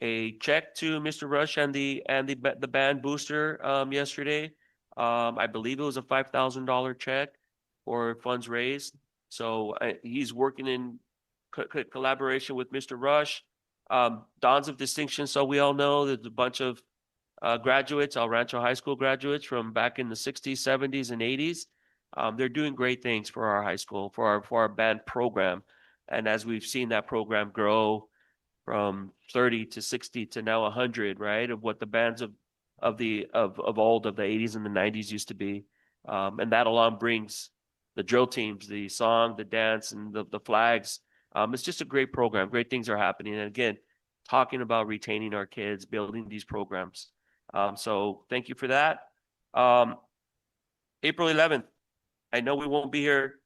a check to Mr. Rush and the band booster yesterday. I believe it was a $5,000 check for funds raised. So he's working in collaboration with Mr. Rush. Dons of Distinction, so we all know there's a bunch of graduates, El Rancho High School graduates from back in the 60s, 70s, and 80s. They're doing great things for our high school, for our band program. And as we've seen that program grow from 30 to 60 to now 100, right, of what the bands of old, of the 80s and the 90s used to be. And that along brings the drill teams, the song, the dance, and the flags. It's just a great program. Great things are happening. And again, talking about retaining our kids, building these programs. So thank you for that. April 11th, I know we won't be here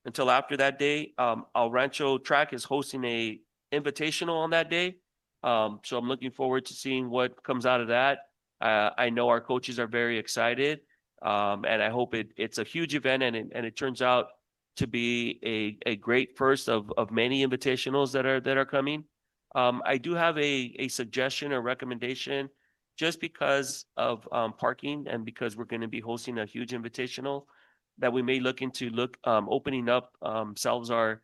until after that day. El Rancho Track is hosting a invitational on that day. So I'm looking forward to seeing what comes out of that. I know our coaches are very excited. And I hope it's a huge event and it turns out to be a great first of many invitationals that are coming. I do have a suggestion or recommendation just because of parking and because we're going to be hosting a huge invitational that we may look into opening up Salazar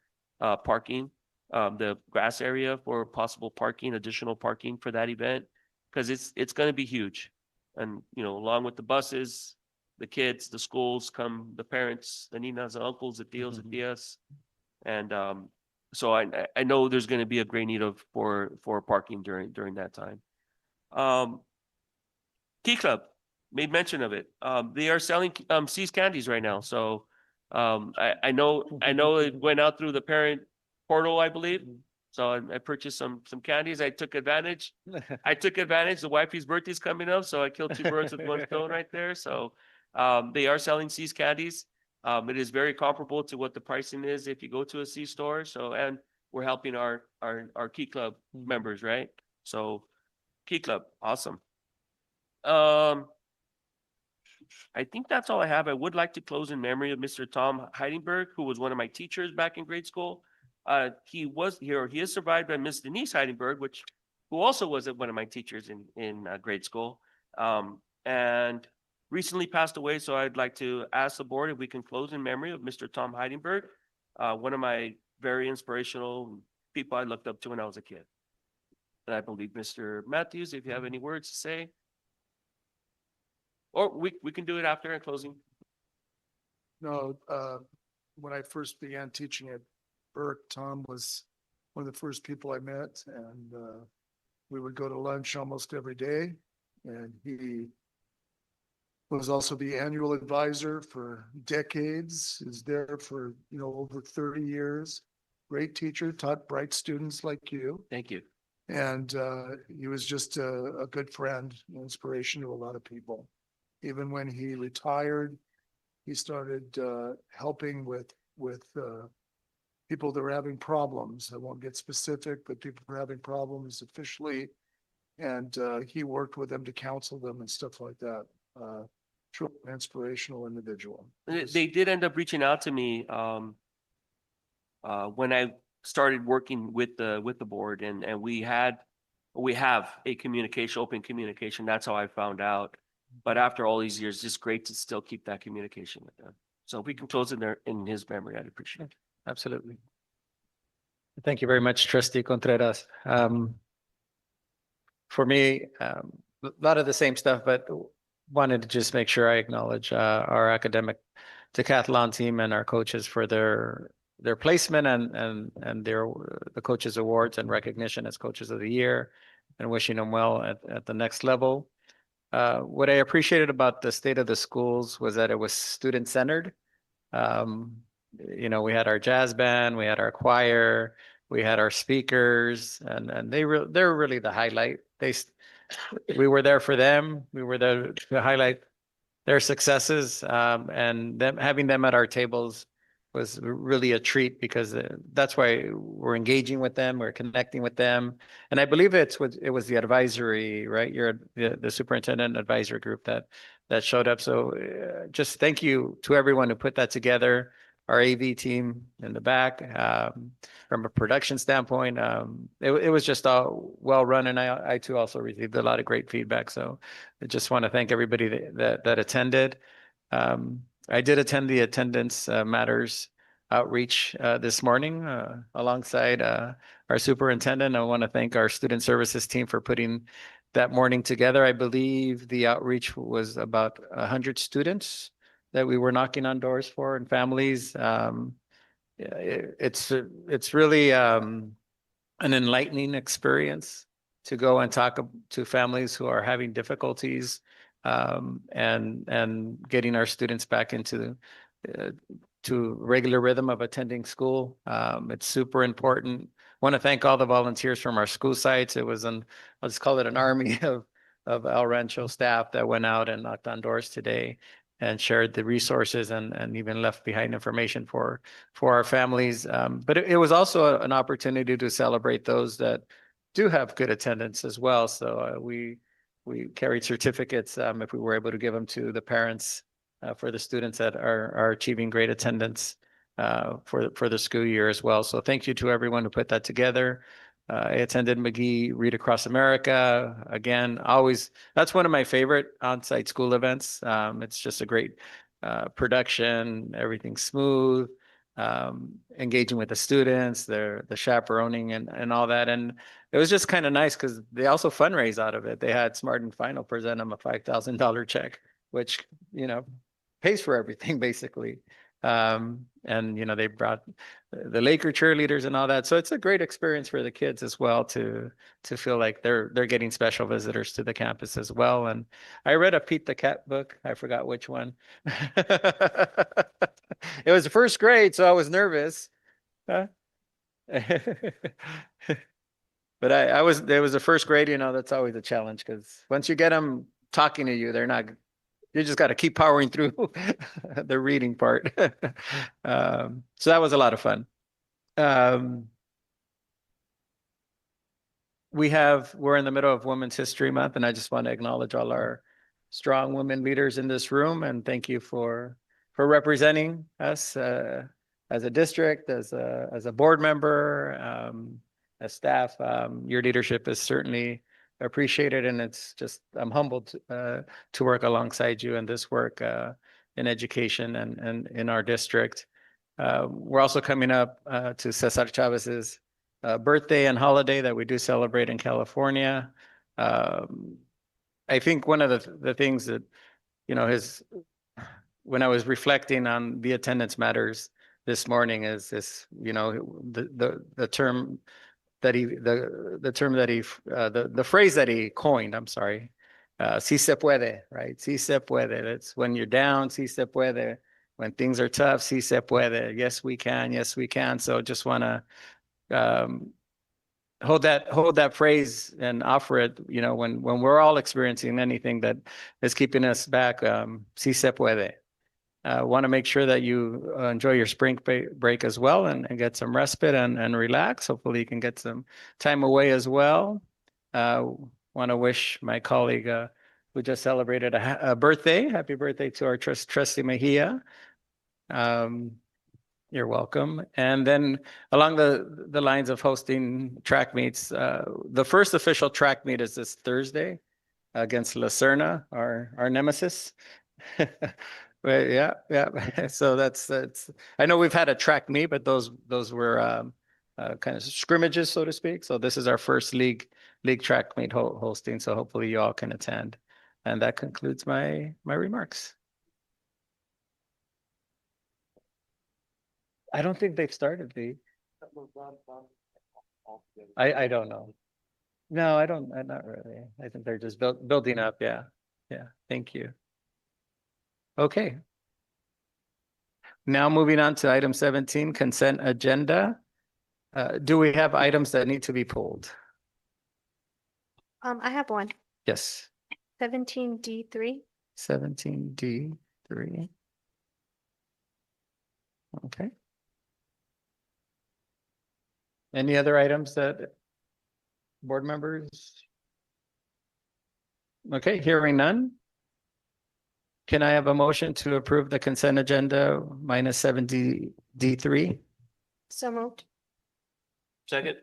parking, the grass area for possible parking, additional parking for that event, because it's going to be huge. And, you know, along with the buses, the kids, the schools come, the parents, the ninas, the uncles, the tios, the tias. And so I know there's going to be a great need for parking during that time. Key Club made mention of it. They are selling See's candies right now. So I know it went out through the parent portal, I believe. So I purchased some candies. I took advantage. The wifey's birthday's coming up, so I killed two birds with one stone right there. So they are selling See's candies. It is very comparable to what the pricing is if you go to a C store. So, and we're helping our Key Club members, right? So Key Club, awesome. I think that's all I have. I would like to close in memory of Mr. Tom Heidenberg, who was one of my teachers back in grade school. He is survived by Miss Denise Heidenberg, who also was one of my teachers in grade school. And recently passed away. So I'd like to ask the board if we can close in memory of Mr. Tom Heidenberg, one of my very inspirational people I looked up to when I was a kid. And I believe Mr. Matthews, if you have any words to say. Or we can do it after closing. No, when I first began teaching at Burke, Tom was one of the first people I met, and we would go to lunch almost every day. And he was also the annual advisor for decades. Is there for over 30 years. Great teacher, taught bright students like you. Thank you. And he was just a good friend, inspiration to a lot of people. Even when he retired, he started helping with people that were having problems. I won't get specific, but people were having problems officially. And he worked with them to counsel them and stuff like that. Truly inspirational individual. They did end up reaching out to me when I started working with the board, and we have a open communication. That's how I found out. But after all these years, it's great to still keep that communication with them. So if we can close in his memory, I'd appreciate it. Absolutely. Thank you very much, Trustee Contreras. For me, a lot of the same stuff, but wanted to just make sure I acknowledge our academic decathlon team and our coaches for their placement and the coaches awards and recognition as coaches of the year, and wishing them well at the next level. What I appreciated about the state of the schools was that it was student-centered. We had our jazz band, we had our choir, we had our speakers, and they're really the highlight. We were there for them. We were there to highlight their successes, and having them at our tables was really a treat because that's why we're engaging with them, we're connecting with them. And I believe it was the advisory, right? You're the superintendent advisory group that showed up. So just thank you to everyone who put that together. Our AV team in the back, from a production standpoint, it was just all well run, and I too also received a lot of great feedback. So I just want to thank everybody that attended. I did attend the attendance matters outreach this morning alongside our superintendent. I want to thank our student services team for putting that morning together. I believe the outreach was about 100 students that we were knocking on doors for, and families. It's really an enlightening experience to go and talk to families who are having difficulties and getting our students back into to regular rhythm of attending school. It's super important. Want to thank all the volunteers from our school sites. It was I'll just call it an army of El Rancho staff that went out and knocked on doors today and shared the resources and even left behind information for our families. But it was also an opportunity to celebrate those that do have good attendance as well. So we carried certificates if we were able to give them to the parents for the students that are achieving great attendance for the school year as well. So thank you to everyone who put that together. I attended McGee Read Across America. Again, always, that's one of my favorite on-site school events. It's just a great production, everything's smooth, engaging with the students, the chaperoning and all that. And it was just kind of nice because they also fundraise out of it. They had Smart and Final present them a $5,000 check, which, pays for everything basically. And they brought the Laker cheerleaders and all that. So it's a great experience for the kids as well to feel like they're getting special visitors to the campus as well. And I read a Pete the Cat book. I forgot which one. It was the first grade, so I was nervous. Huh? But it was the first grade, that's always a challenge because once you get them talking to you, you just got to keep powering through the reading part. So that was a lot of fun. We're in the middle of Women's History Month, and I just want to acknowledge all our strong women leaders in this room, and thank you for representing us as a district, as a board member, as staff. Your leadership is certainly appreciated, and I'm humbled to work alongside you in this work in education and in our district. We're also coming up to Cesar Chavez's birthday and holiday that we do celebrate in California. I think one of the things that when I was reflecting on the attendance matters this morning is this, the term that the phrase that he coined, I'm sorry, si se puede, right? Si se puede. That's when you're down, si se puede. When things are tough, si se puede. Yes, we can. Yes, we can. So just want to hold that phrase and offer it, when we're all experiencing anything that is keeping us back, si se puede. Want to make sure that you enjoy your spring break as well and get some respite and relax. Hopefully you can get some time away as well. Want to wish my colleague who just celebrated a birthday, happy birthday to our trustee Mejia. You're welcome. And then along the lines of hosting track meets, the first official track meet is this Thursday against La Serna, our nemesis. But yeah. So that's. I know we've had a track meet, but those were kind of scrimmages, so to speak. So this is our first league track meet hosting. So hopefully you all can attend. And that concludes my remarks. I don't think they've started the. I don't know. No, I don't. Not really. I think they're just building up. Yeah. Thank you. Okay. Now moving on to item 17, consent agenda. Do we have items that need to be pulled? I have one. Yes. 17D3. 17D3. Okay. Any other items that board members? Okay, hearing none. Can I have a motion to approve the consent agenda minus 7D3? So moved. Second.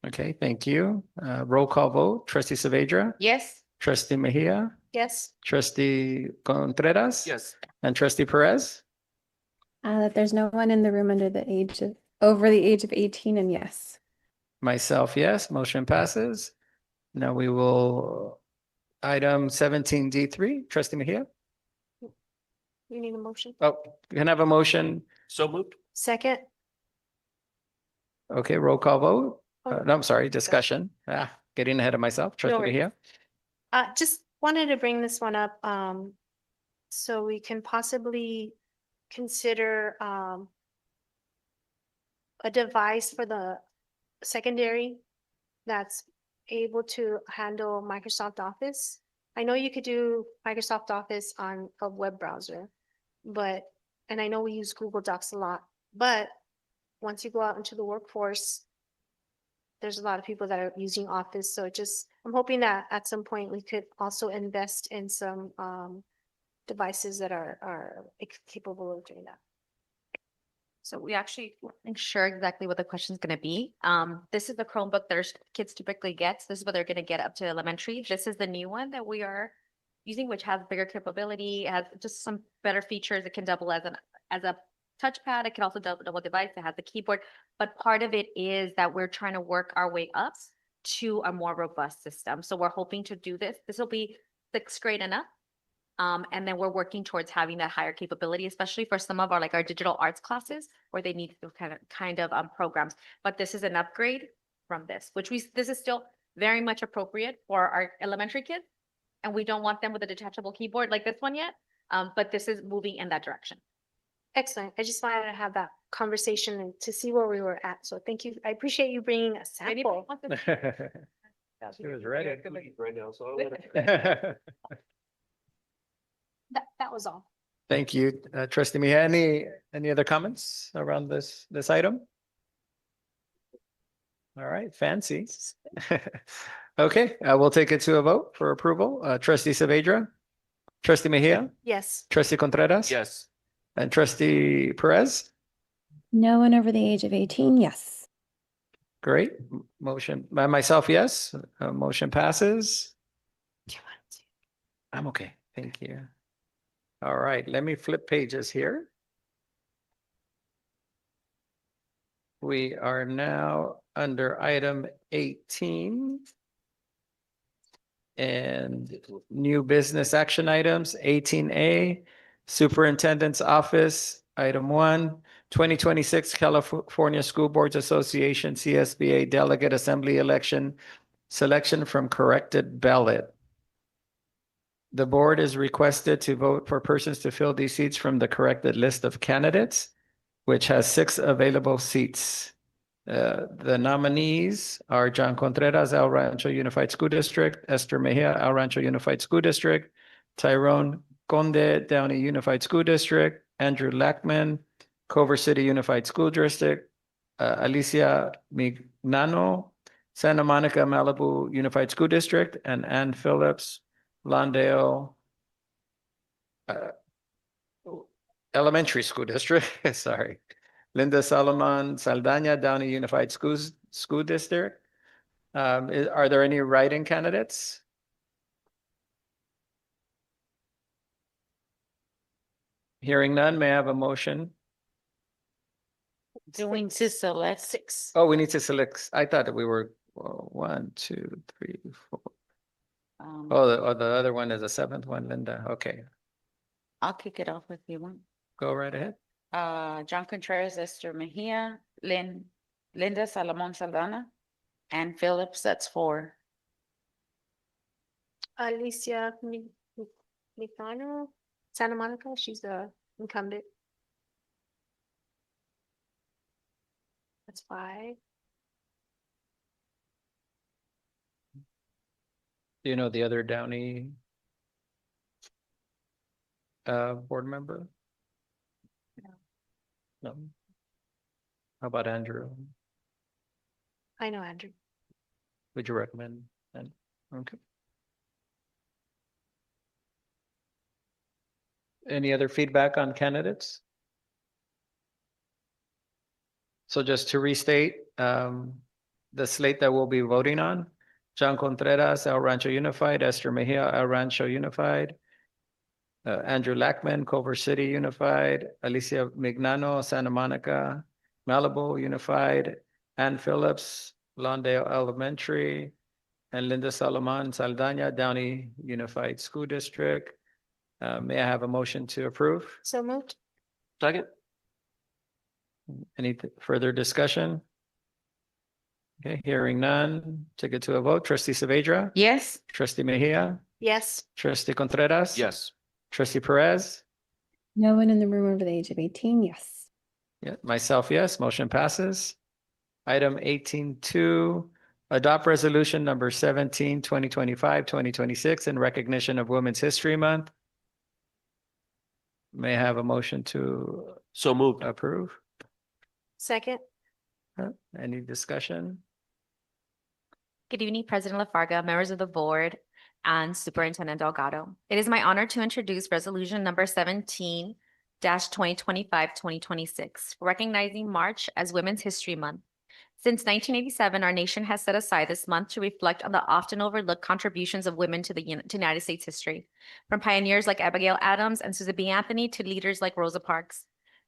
Okay, thank you. Roll call vote. Trustee Saavedra? Yes. Trustee Mejia? Yes. Trustee Contreras? Yes. And Trustee Perez? That there's no one in the room over the age of 18, and yes. Myself, yes. Motion passes. Now we will item 17D3. Trustee Mejia? You need a motion? Oh, can I have a motion? So moved. Second. Okay, roll call vote. No, I'm sorry, discussion. getting ahead of myself. Trustee worries. Mejia? Just wanted to bring this one up, so we can possibly consider, a device for the secondary that's able to handle Microsoft Office. I know you could do Microsoft Office on a web browser, but, and I know we use Google Docs a lot, but once you go out into the workforce, there's a lot of people that are using Office, so just, I'm hoping that at some point we could also invest in some devices that are capable of doing that. So we actually weren't sure exactly what the question is going to be. This is the Chromebook that our kids typically get. This is what they're going to get up to elementary. This is the new one that we are using, which has bigger capability, has just some better features. It can double as a touchpad. It can also double device. It has a keyboard. But part of it is that we're trying to work our way up to a more robust system. So we're hoping to do this. This will be 6th grade and up. And then we're working towards having that higher capability, especially for some of our like our digital arts classes where they need those kind of programs. But this is an upgrade from this, this is still very much appropriate for our elementary kids. And we don't want them with a detachable keyboard like this one yet. But this is moving in that direction. Excellent. I just wanted to have that conversation and to see where we were at. So thank you. I appreciate you bringing a sample. She was ready. Right now, so I That was all. Thank you, Trustee Mejia. Any other comments around this item? All right, fancy. Okay, we'll take it to a vote for approval. Trustee Saavedra, Trustee Mejia, Yes. Trustee Contreras. Yes. And Trustee Perez. No one over the age of 18, yes. Great. Motion by myself, yes. Motion passes. I'm okay. Thank you. All right, let me flip pages here. We are now under item 18. And new business action items, 18A, Superintendent's Office, item 1, 2026 California School Boards Association CSBA Delegate Assembly Election, selection from corrected ballot. The board is requested to vote for persons to fill these seats from the corrected list of candidates, which has 6 available seats. The nominees are John Contreras, El Rancho Unified School District, Esther Mejia, El Rancho Unified School District, Tyrone Conde, Downey Unified School District, Andrew Lackman, Culver City Unified School District, Alicia Mignano, Santa Monica Malibu Unified School District, and Ann Phillips, Lawndale Elementary School District, sorry. Linda Solomon Saldana, Downey Unified School District. Are there any write-in candidates? Hearing none, may I have a motion? Doing to select 6. Oh, we need to select. I thought that we were 1, 2, 3, 4. Oh, the other one is a 7th one, Linda. Okay, I'll kick it off if you want. go right ahead. John Contreras, Esther Mejia, Linda Salomon Saldana, and Phillips, that's 4. Alicia Mignano, Santa Monica, she's the incumbent. That's 5. Do you know the other Downey board member? No. How about Andrew? I know Andrew. Would you recommend? Okay. Any other feedback on candidates? So just to restate, the slate that we'll be voting on, John Contreras, El Rancho Unified, Esther Mejia, El Rancho Unified, Andrew Lackman, Culver City Unified, Alicia Mignano, Santa Monica, Malibu Unified, Ann Phillips, Lawndale Elementary, and Linda Solomon Saldana, Downey Unified School District. May I have a motion to approve? So moved. Second. Any further discussion? Okay, hearing none, take it to a vote. Trustee Saavedra? Yes. Trustee Mejia? Yes. Trustee Contreras? Yes. Trustee Perez? No one in the room over the age of 18, yes. Yeah, myself, yes, motion passes. Item 18.2, adopt resolution number 17, 2025, 2026 in recognition of Women's History Month. May I have a motion to So moved. approve? Second. Any discussion? Good evening, President Lafarga, members of the board, and Superintendent Delgado. It is my honor to introduce Resolution Number 17-2025-2026, recognizing March as Women's History Month. Since 1987, our nation has set aside this month to reflect on the often overlooked contributions of women to to United States history, from pioneers like Abigail Adams and Susan B. Anthony to leaders like Rosa Parks.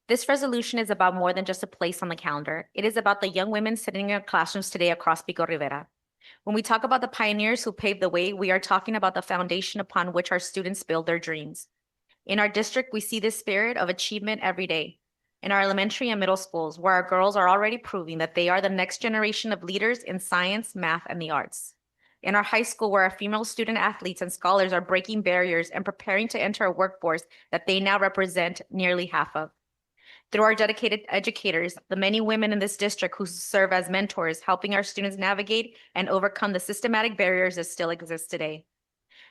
This resolution is about more than just a place on the calendar. It is about the young women sitting in our classrooms today across Pico Rivera. When we talk about the pioneers who paved the way, we are talking about the foundation upon which our students build their dreams. In our district, we see this spirit of achievement every day. In our elementary and middle schools, where our girls are already proving that they are the next generation of leaders in science, math, and the arts. In our high school, where our female student athletes and scholars are breaking barriers and preparing to enter a workforce that they now represent nearly half of. Through our dedicated educators, the many women in this district who serve as mentors, helping our students navigate and overcome the systematic barriers that still exist today.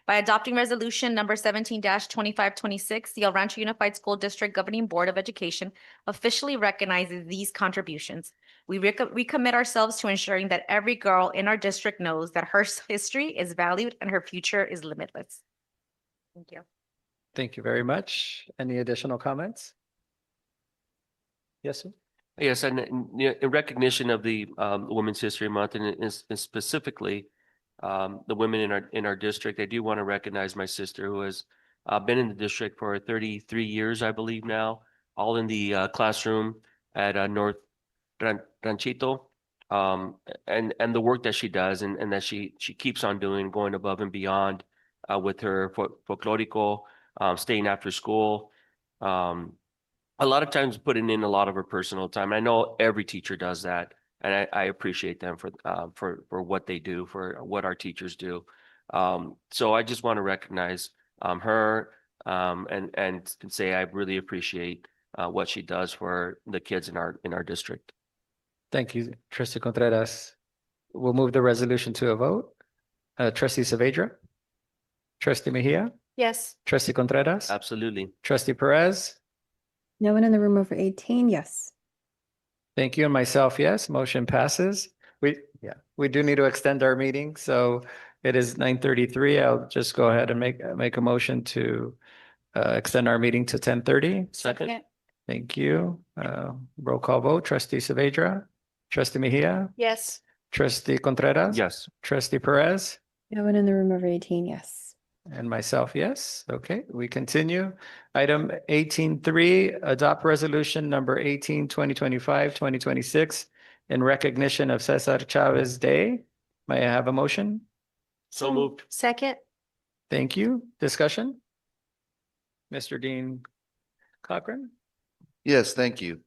By adopting resolution number 17-2526, the El Rancho Unified School District Governing Board of Education officially recognizes these contributions. We recommit ourselves to ensuring that every girl in our district knows that her history is valued and her future is limitless. Thank you. Thank you very much. Any additional comments? Yes, sir. Yes, and in recognition of the Women's History Month and specifically the women in our district, I do want to recognize my sister who has been in the district for 33 years, I believe now, all in the classroom at North Ranchito, and the work that she does and that she keeps on doing, going above and beyond with her folklorico, staying after school. A lot of times putting in a lot of her personal time. I know every teacher does that, and I appreciate them for what they do, for what our teachers do. So I just want to recognize her and say I really appreciate what she does for the kids in our district. Thank you, Trustee Contreras. We'll move the resolution to a vote. Trustee Saavedra? Trustee Mejia? Yes. Trustee Contreras? Absolutely. Trustee Perez? No one in the room over 18, yes. Thank you, and myself, yes, motion passes. We do need to extend our meeting, so it is 9:33. I'll just go ahead and make a motion to extend our meeting to 10:30. Second. Thank you. Roll call vote. Trustee Saavedra? Trustee Mejia? Yes. Trustee Contreras? Yes. Trustee Perez? No one in the room over 18, yes. And myself, yes. Okay, we continue. Item 18.3, adopt resolution number 18, 2025, 2026 in recognition of Cesar Chavez Day. May I have a motion? So moved. Second. Thank you. Discussion? Mr. Dean Cochran? Yes, thank you.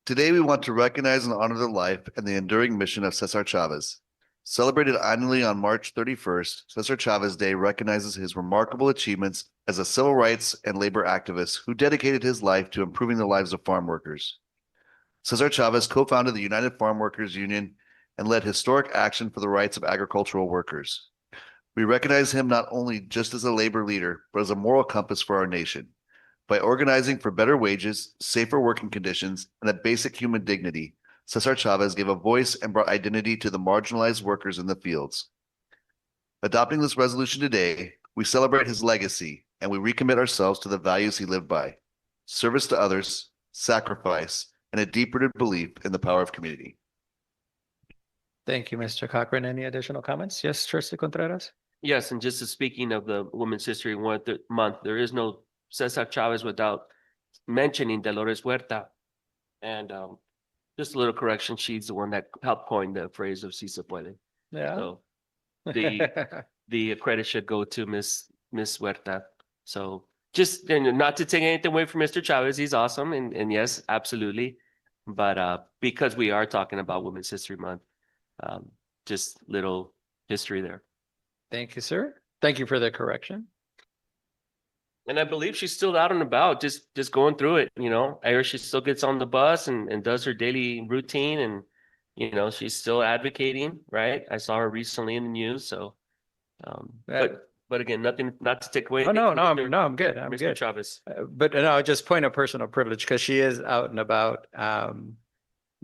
Today, we want to recognize and honor the life and the enduring mission of Cesar Chavez. Celebrated annually on March 31st, Cesar Chavez Day recognizes his remarkable achievements as a civil rights and labor activist who dedicated his life to improving the lives of farm workers. Cesar Chavez co-founded the United Farm Workers Union and led historic action for the rights of agricultural workers. We recognize him not only just as a labor leader, but as a moral compass for our nation. By organizing for better wages, safer working conditions, and a basic human dignity, Cesar Chavez gave a voice and brought identity to the marginalized workers in the fields. Adopting this resolution today, we celebrate his legacy and we recommit ourselves to the values he lived by: service to others, sacrifice, and a deep-rooted belief in the power of community. Thank you, Mr. Cochran. Any additional comments? Yes, Trustee Contreras? Yes, and just speaking of the Women's History Month, there is no Cesar Chavez without mentioning Dolores Huerta. And just a little correction, she's the one that helped coin the phrase of Si se puede. Yeah. So the credit should go to Miss Huerta. So just not to take anything away from Mr. Chavez, he's awesome, and yes, absolutely. But because we are talking about Women's History Month, Just little history there. Thank you, sir. Thank you for the correction. And I believe she's still out and about, just going through it, you know. I hear she still gets on the bus and does her daily routine, and you know, she's still advocating, right? I saw her recently in the news, so but again, not to take away. Oh, no, I'm good. I'm Mr. good. Chavez. But no, just point of personal privilege, because she is out and about.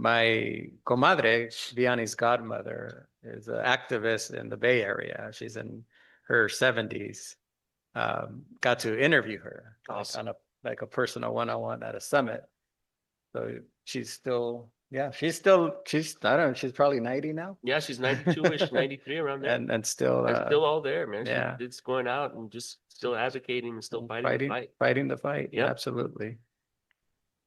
My comadre, Vianney's godmother, is an activist in the Bay Area. She's in her 70s. Got to interview her on a personal one-on-one at a summit. So she's I don't know, she's probably 90 now. Yeah, she's 92-ish, 93 around there. And still They're still all there, man. yeah. It's going out and just still advocating and still fighting the fight. Fighting the fight. Yep. Absolutely.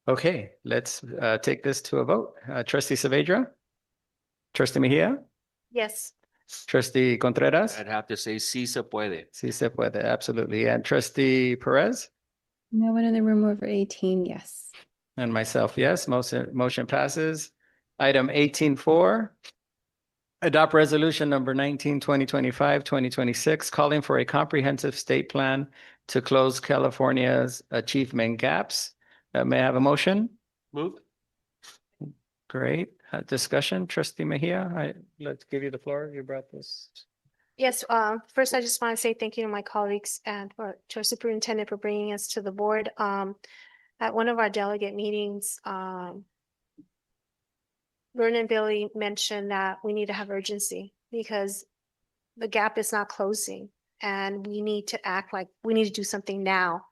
Okay, let's take this to a vote. Trustee Saavedra? Trustee Mejia? Yes. Trustee Contreras? I'd have to say, sí se puede. Sí se puede, absolutely. And Trustee Perez? No one in the room over 18, yes. And myself, yes. Motion passes. Item 18.4. Adopt resolution number 19/2025-2026, calling for a comprehensive state plan to close California's achievement gaps. May I have a motion? Move. Great. Discussion, Trustee Mejia, let's give you the floor. You brought this. Yes, first I just want to say thank you to my colleagues and to our superintendent for bringing us to the board. At one of our delegate meetings, Vernon Billy mentioned that we need to have urgency because the gap is not closing and we need to act like we need to do something now.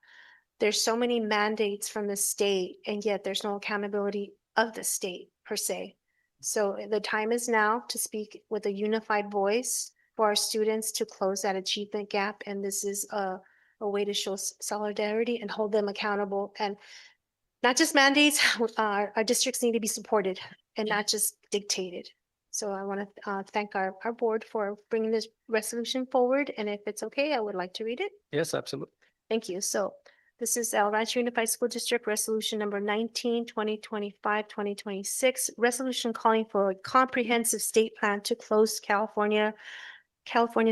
There's so many mandates from the state and yet there's no accountability of the state per se. So the time is now to speak with a unified voice for our students to close that achievement gap. And this is a way to show solidarity and hold them accountable. And not just mandates, our districts need to be supported and not just dictated. So I want to thank our board for bringing this resolution forward. And if it's okay, I would like to read it. Yes, absolutely. Thank you. So this is El Rancho Unified School District Resolution number 19/2025-2026, resolution calling for a comprehensive state plan to close California's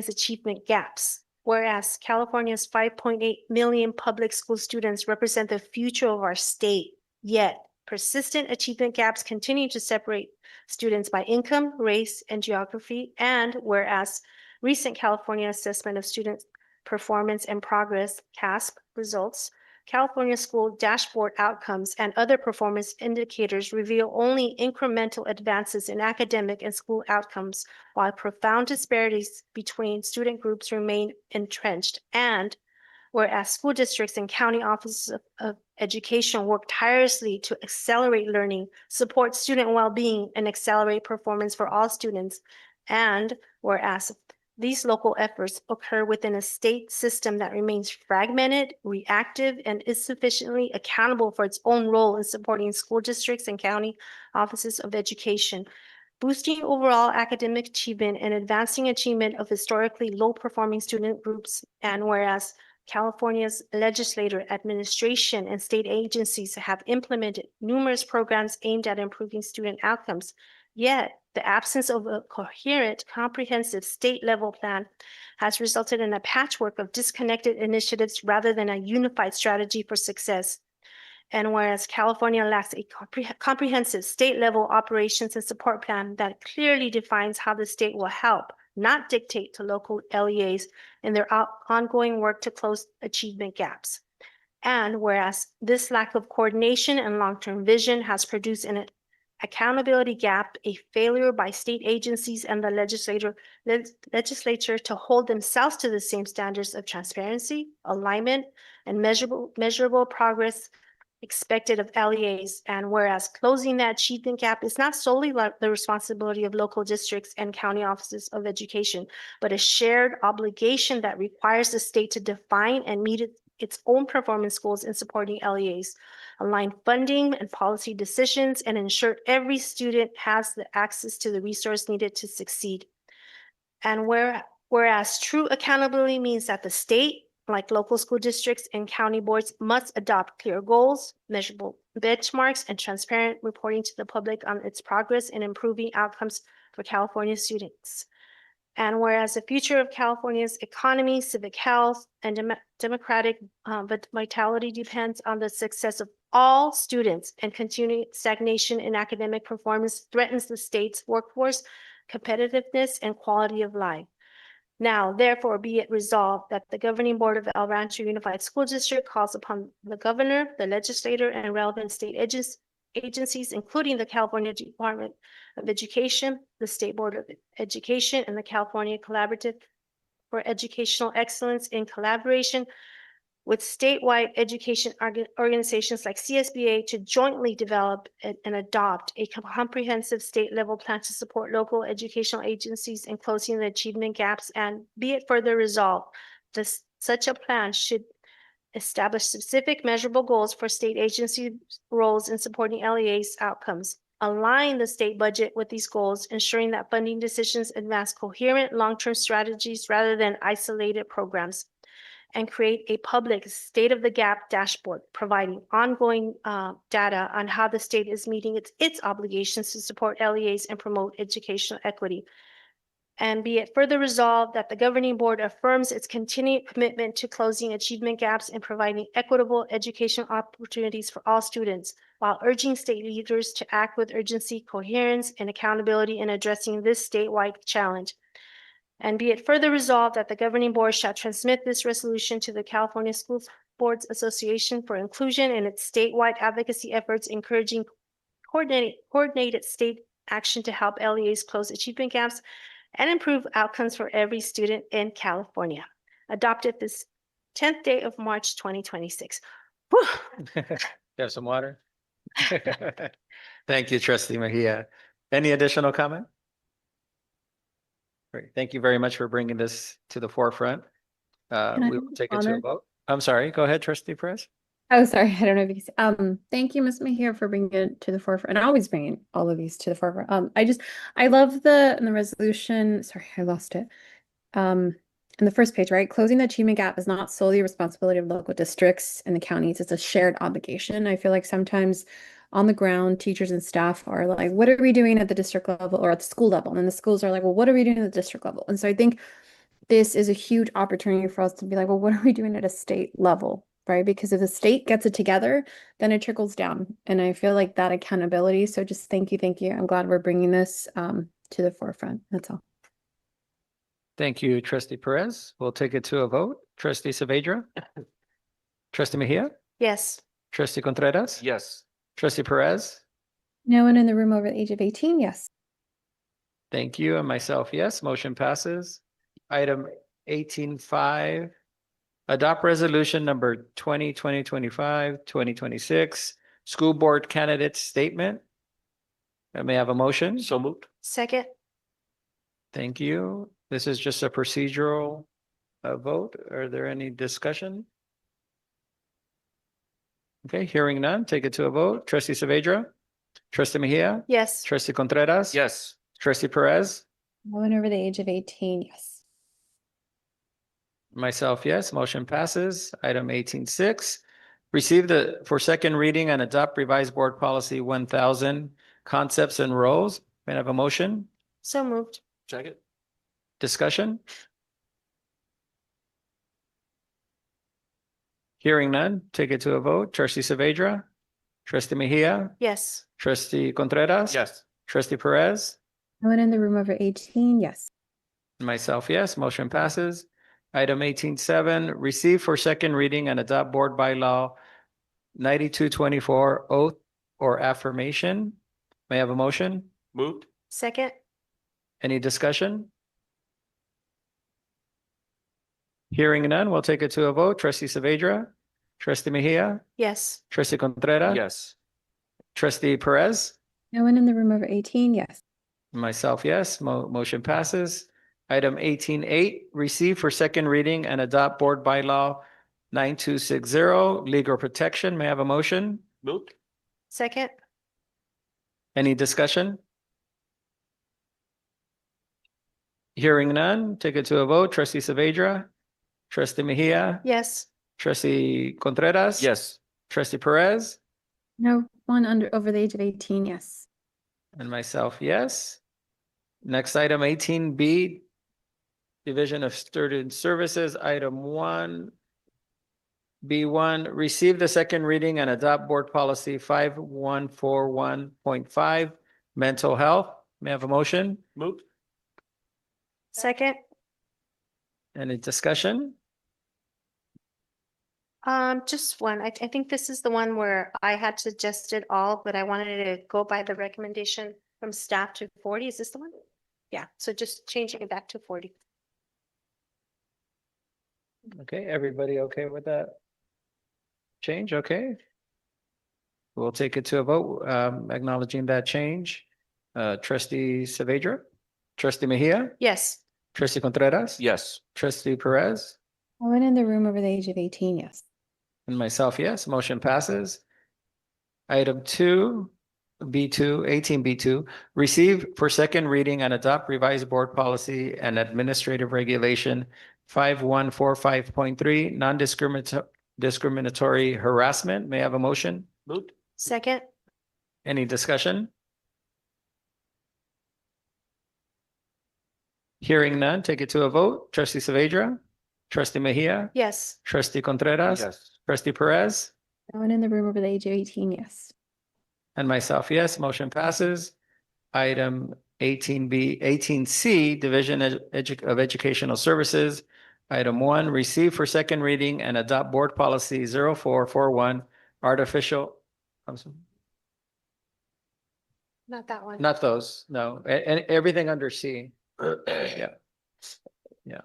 achievement gaps. Whereas California's 5.8 million public school students represent the future of our state, yet persistent achievement gaps continue to separate students by income, race, and geography. And whereas recent California Assessment of Student Performance and Progress, CASP results, California School Dashboard Outcomes and other performance indicators reveal only incremental advances in academic and school outcomes, while profound disparities between student groups remain entrenched. And whereas school districts and county offices of education work tirelessly to accelerate learning, support student well-being, and accelerate performance for all students. And whereas these local efforts occur within a state system that remains fragmented, reactive, and insufficiently accountable for its own role in supporting school districts and county offices of education, boosting overall academic achievement and advancing achievement of historically low-performing student groups. And whereas California's legislature, administration, and state agencies have implemented numerous programs aimed at improving student outcomes, yet the absence of a coherent, comprehensive state-level plan has resulted in a patchwork of disconnected initiatives rather than a unified strategy for success. And whereas California lacks a comprehensive state-level operations and support plan that clearly defines how the state will help, not dictate to local LEAs in their ongoing work to close achievement gaps. And whereas this lack of coordination and long-term vision has produced an accountability gap, a failure by state agencies and the legislature to hold themselves to the same standards of transparency, alignment, and measurable progress expected of LEAs. And whereas closing that achievement gap is not solely the responsibility of local districts and county offices of education, but a shared obligation that requires the state to define and meet its own performance goals in supporting LEAs, align funding and policy decisions, and ensure every student has the access to the resource needed to succeed. And whereas true accountability means that the state, like local school districts and county boards, must adopt clear goals, measurable benchmarks, and transparent reporting to the public on its progress in improving outcomes for California students. And whereas the future of California's economy, civic health, and democratic vitality depends on the success of all students, and continuing stagnation in academic performance threatens the state's workforce, competitiveness, and quality of life. Now, therefore, be it resolved that the governing board of El Rancho Unified School District calls upon the governor, the legislator, and relevant state agencies, including the California Department of Education, the State Board of Education, and the California Collaborative for Educational Excellence in collaboration with statewide education organizations like CSBA to jointly develop and adopt a comprehensive state level plan to support local educational agencies in closing the achievement gaps, and be it further resolved, such a plan should establish specific measurable goals for state agency roles in supporting LEA's outcomes, align the state budget with these goals, ensuring that funding decisions advance coherent long-term strategies rather than isolated programs, and create a public state of the gap dashboard, providing ongoing data on how the state is meeting its obligations to support LEAs and promote educational equity. And be it further resolved that the governing board affirms its continued commitment to closing achievement gaps and providing equitable educational opportunities for all students, while urging state leaders to act with urgency, coherence, and accountability in addressing this statewide challenge. And be it further resolved that the governing board shall transmit this resolution to the California School Boards Association for inclusion in its statewide advocacy efforts, encouraging coordinated state action to help LEAs close achievement gaps and improve outcomes for every student in California. Adopted this 10th day of March, 2026. Whew. You have some water? Thank you, Trustee Mejia. Any additional comment? Great. Thank you very much for bringing this to the forefront. Can We I will take it to a honor? vote. I'm sorry, go ahead, Trustee Perez. Oh, sorry. I don't know if you can see. Thank you, Ms. Mejia, for bringing it to the forefront and always bringing all of these to the forefront. I love the resolution. Sorry, I lost it. In the first page, right? Closing the achievement gap is not solely a responsibility of local districts and the counties. It's a shared obligation. I feel like sometimes on the ground, teachers and staff are like, what are we doing at the district level or at the school level? And then the schools are like, well, what are we doing at the district level? And so I think this is a huge opportunity for us to be like, well, what are we doing at a state level? Right? Because if the state gets it together, then it trickles down. And I feel like that accountability. So just thank you. Thank you. I'm glad we're bringing this to the forefront. That's all. Thank you, Trustee Perez. We'll take it to a vote. Trustee Saavedra? Trustee Mejia? Yes. Trustee Contreras? Yes. Trustee Perez? No one in the room over the age of 18? Yes. Thank you. And myself, yes. Motion passes. Item 18.5. Adopt resolution number 2026, school board candidate statement. I may have a motion. So moved. Second. Thank you. This is just a procedural vote. Are there any discussion? Okay, hearing none, take it to a vote. Trustee Saavedra? Trustee Mejia? Yes. Trustee Contreras? Yes. Trustee Perez? No one over the age of 18? Yes. Myself, yes. Motion passes. Item 18.6. Receive for second reading and adopt revised board policy 1000 concepts and roles. May I have a motion? So moved. Second. Discussion? Hearing none, take it to a vote. Trustee Saavedra? Trustee Mejia? Yes. Trustee Contreras? Yes. Trustee Perez? No one in the room over 18? Yes. Myself, yes. Motion passes. Item 18.7, receive for second reading and adopt board bylaw 9224 oath or affirmation. May I have a motion? Moved. Second. Any discussion? Hearing none, we'll take it to a vote. Trustee Saavedra? Trustee Mejia? Yes. Trustee Contreras? Yes. Trustee Perez? No one in the room over 18? Yes. Myself, yes. Motion passes. Item 18.8, receive for second reading and adopt board bylaw 9260, legal protection. May I have a motion? Moved. Second. Any discussion? Hearing none, take it to a vote. Trustee Saavedra? Trustee Mejia? Yes. Trustee Contreras? Yes. Trustee Perez? No one over the age of 18? Yes. And myself, yes. Next item, 18B, Division of Student Services, item 1. B1, receive the second reading and adopt board policy 5141.5, mental health. May I have a motion? Moved. Second. Any discussion? Just one. I think this is the one where I had suggested all, but I wanted to go by the recommendation from staff to 40. Is this the one? Yeah, so just changing it back to 40. Okay, everybody okay with that? Change, okay. We'll take it to a vote, acknowledging that change. Trustee Saavedra, trustee Mejia, Yes. trustee Contreras. Yes. Trustee Perez, No one in the room over the age of 18, yes. and myself, yes, motion passes. Item 2, B2, 18B2, receive for second reading and adopt revised board policy and administrative regulation 5145.3, non-discriminatory harassment. May I have a motion? Moved. Second. Any discussion? Hearing none, take it to a vote. Trustee Saavedra, trustee Mejia, Yes. trustee Contreras. Yes. Trustee Perez, No one in the room over the age of 18, yes. and myself, yes, motion passes. Item 18B, 18C, Division of Educational Services. Item 1, receive for second reading and adopt board policy 0441, artificial, I'm sorry, Not that one. not those, no, everything under C. Yeah. Yeah.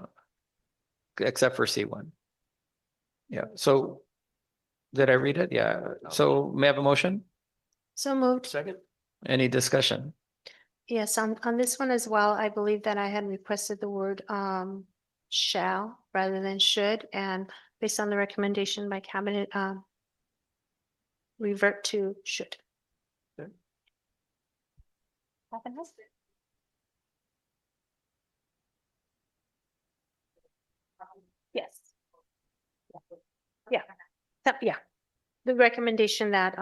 Except for C1. Yeah, so did I read it? Yeah, so may I have a motion? So moved. Second. Any discussion? Yes, on this one as well, I believe that I had requested the word shall rather than should, and based on the recommendation by cabinet, revert to should. Yes. Yeah, yeah, the recommendation that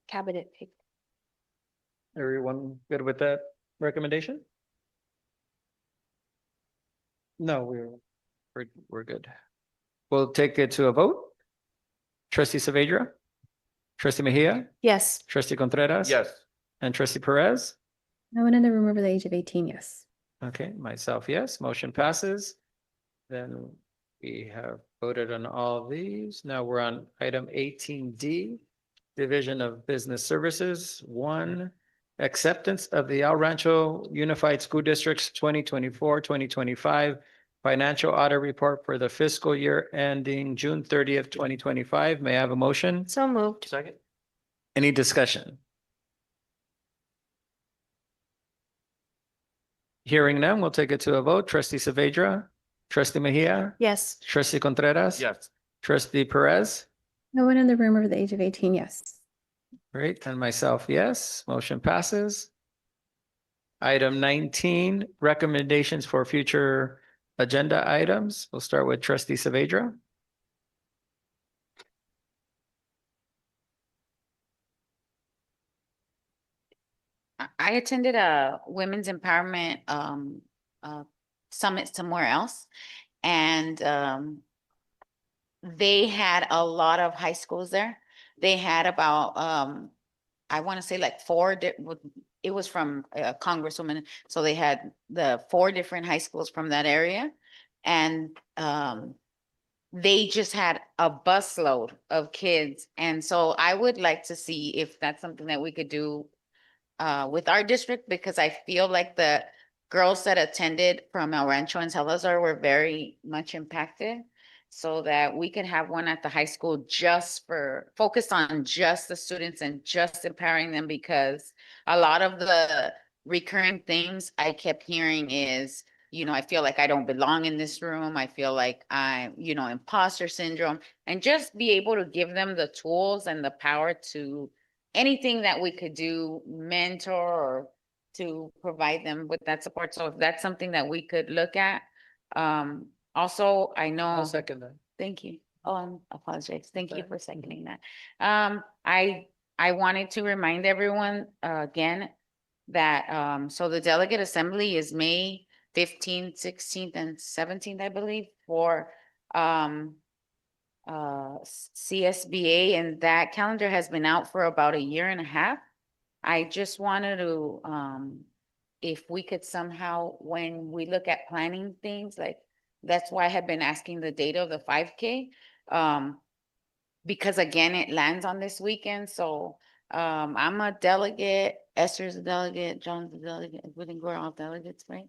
cabinet picked. Everyone good with that recommendation? No, we're good. We'll take it to a vote. Trustee Saavedra, trustee Mejia, Yes. trustee Contreras. Yes. And trustee Perez. No one in the room over the age of 18, yes. Okay, myself, yes, motion passes. Then we have voted on all of these. Now we're on item 18D, Division of Business Services. 1, acceptance of the El Rancho Unified School District's 2024-2025 financial audit report for the fiscal year ending June 30th, 2025. May I have a motion? So moved. Second. Any discussion? Hearing none, we'll take it to a vote. Trustee Saavedra, trustee Mejia, Yes. trustee Contreras. Yes. Trustee Perez. No one in the room over the age of 18, yes. Great, and myself, yes, motion passes. Item 19, recommendations for future agenda items. We'll start with trustee Saavedra. I attended a women's empowerment summit somewhere else, and they had a lot of high schools there. They had about I want to say like it was from a congresswoman, so they had the 4 different high schools from that area, and they just had a busload of kids. And so I would like to see if that's something that we could do with our district, because I feel like the girls that attended from El Rancho and Salazar were very much impacted, so that we could have one at the high school just for focused on just the students and just empowering them, because a lot of the recurring themes I kept hearing is, I feel like I don't belong in this room. I feel like I'm, imposter syndrome, and just be able to give them the tools and the power to anything that we could do, mentor, or to provide them with that support. So if that's something that we could look at. Also, I know. I'll second that. Thank you. Oh, I apologize. Thank you for seconding that. I wanted to remind everyone, again, that, so the delegate assembly is May 15th, 16th, and 17th, I believe, for CSBA, and that calendar has been out for about a year and a half. I just wanted to, if we could somehow, when we look at planning things, like, that's why I have been asking the date of the 5K. Because again, it lands on this weekend, so I'm a delegate, Esther's a delegate, John's a delegate, we think we're all delegates, right?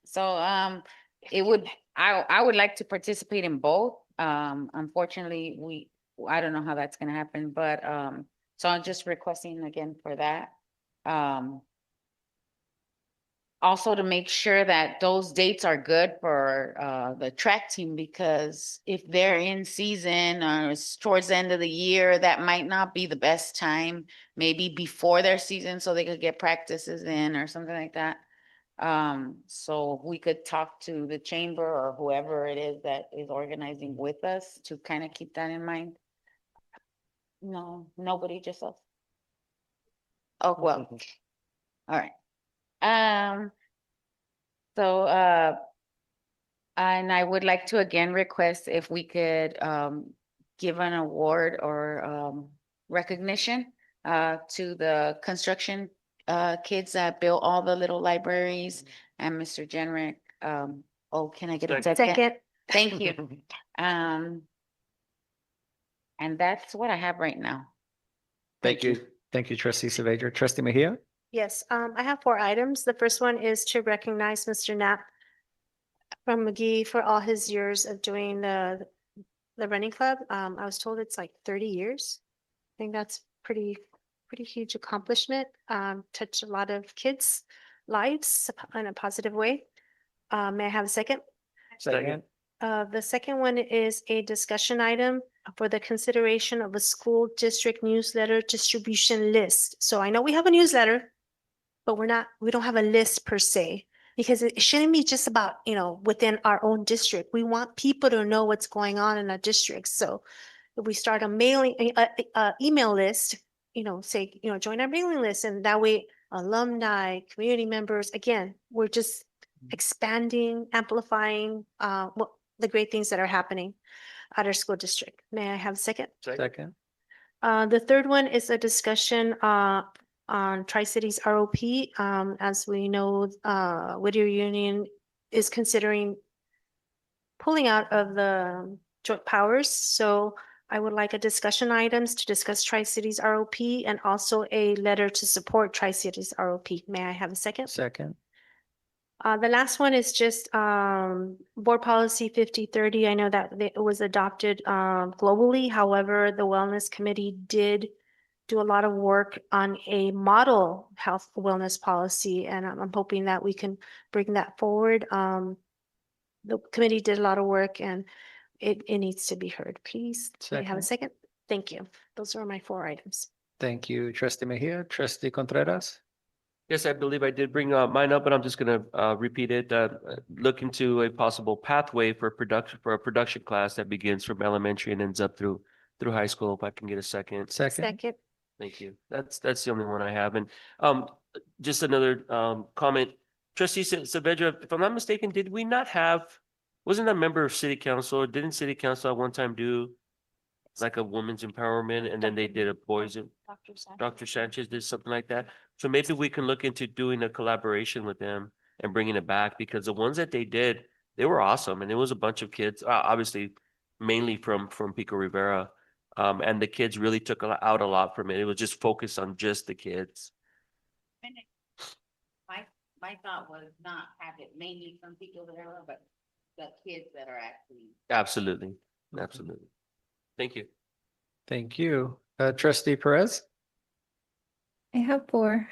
So it would, I would like to participate in both. Unfortunately, I don't know how that's gonna happen, but so I'm just requesting again for that. Also to make sure that those dates are good for the track team, because if they're in season or it's towards the end of the year, that might not be the best time, maybe before their season, so they could get practices in or something like that. So we could talk to the chamber or whoever it is that is organizing with us to kind of keep that in mind. No, nobody, just us. Oh, well, all right. So, and I would like to again request if we could, give an award or, recognition, to the construction, kids that built all the little libraries, and Mr. Jenrick. Oh, can I get a second? Second. Thank you. And that's what I have right now. Thank you. Thank you, trustee Saavedra. Trustee Mejia? Yes, I have 4 items. The first one is to recognize Mr. Knapp from McGee for all his years of doing the running club. I was told it's like 30 years. I think that's pretty huge accomplishment. Touched a lot of kids' lives in a positive way. May I have a second? Second. The second one is a discussion item for the consideration of a school district newsletter distribution list. So I know we have a newsletter, but we don't have a list per se, because it shouldn't be just about, within our own district. We want people to know what's going on in our district. So if we start a email list, say, join our mailing list, and that way alumni, community members, again, we're just expanding, amplifying, the great things that are happening at our school district. May I have a second? Second. The third one is a discussion, on Tri-Cities ROP. As we know, Whittier Union is considering pulling out of the joint powers. So I would like a discussion items to discuss Tri-Cities ROP and also a letter to support Tri-Cities ROP. May I have a second? Second. The last one is just board policy 5030. I know that it was adopted globally. However, the wellness committee did do a lot of work on a model health wellness policy, and I'm hoping that we can bring that forward. The committee did a lot of work, and it needs to be heard. Please, may I have a second? Thank you. Those are my 4 items. Thank you, trustee Mejia. Trustee Contreras? Yes, I believe I did bring mine up, but I'm just gonna repeat it. Look into a possible pathway for a production class that begins from elementary and ends up through high school. If I can get a second. Second. Thank you. That's the only one I have. And just another comment. Trustee Saavedra, if I'm not mistaken, did we not have, wasn't a member of city council, or didn't city council at one time do like a women's empowerment, and then they did a boys? Dr. Sanchez did something like that. So maybe we can look into doing a collaboration with them and bringing it back, because the ones that they did, they were awesome. And it was a bunch of kids, obviously mainly from Pico Rivera. And the kids really took out a lot from it. It was just focused on just the kids. My thought was not have it mainly from people that are, but the kids that are actually. Absolutely. Absolutely. Thank you. Thank you. Trustee Perez? I have 4.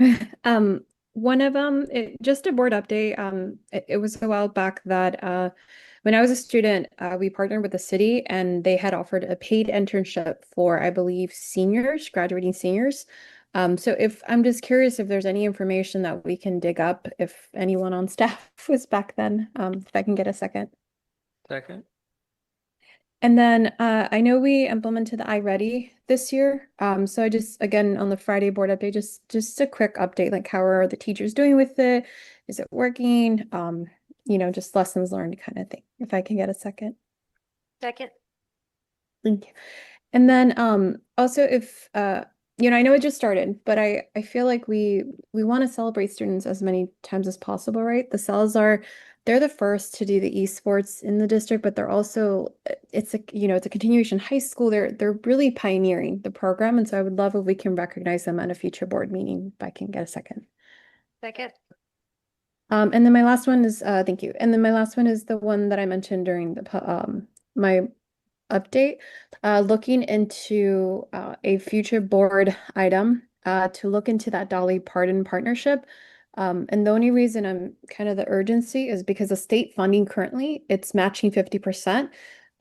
One of them, just a board update. It was a while back that when I was a student, we partnered with the city, and they had offered a paid internship for, I believe, seniors, graduating seniors. So I'm just curious if there's any information that we can dig up, if anyone on staff was back then, if I can get a second. Second. And then I know we implemented the iReady this year. So I just, again, on the Friday board update, just a quick update, like how are the teachers doing with it? Is it working? Just lessons learned kind of thing. If I can get a second. Second. Thank you. And then also if I know it just started, but I feel like we want to celebrate students as many times as possible, right? The cells they're the first to do the esports in the district, but they're also it's a continuation high school. They're really pioneering the program. And so I would love if we can recognize them at a future board meeting, if I can get a second. Second. And then my last one is thank you. And then my last one is the one that I mentioned during the my update, looking into a future board item to look into that Dolly Parton partnership. And the only reason I'm kind of the urgency is because the state funding currently, it's matching 50%.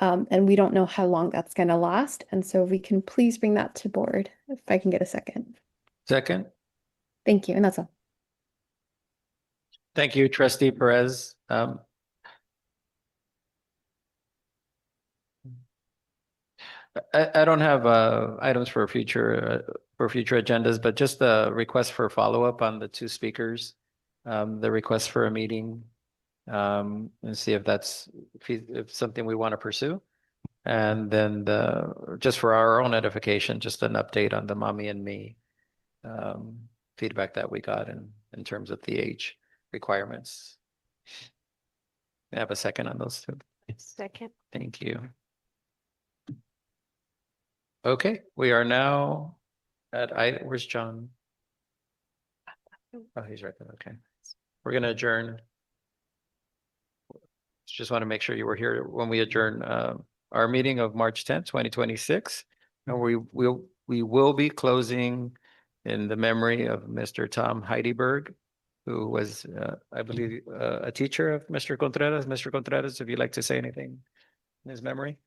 And we don't know how long that's going to last. And so if we can please bring that to board, if I can get a second. Second. Thank you. And that's all. Thank you, Trustee Perez. I don't have items for future agendas, but just a request for follow-up on the two speakers. The request for a meeting, and see if that's if something we want to pursue. And then just for our own edification, just an update on the mommy and me feedback that we got in terms of the age requirements. I have a second on those two. Second. Thank you. Okay, we are now at where's John? Oh, he's right there. Okay. We're gonna adjourn. Just want to make sure you were here when we adjourn our meeting of March 10th, 2026. And we will be closing in the memory of Mr. Tom Heidelberg, who was, I believe, a teacher of Mr. Contreras. Mr. Contreras, if you'd like to say anything in his memory.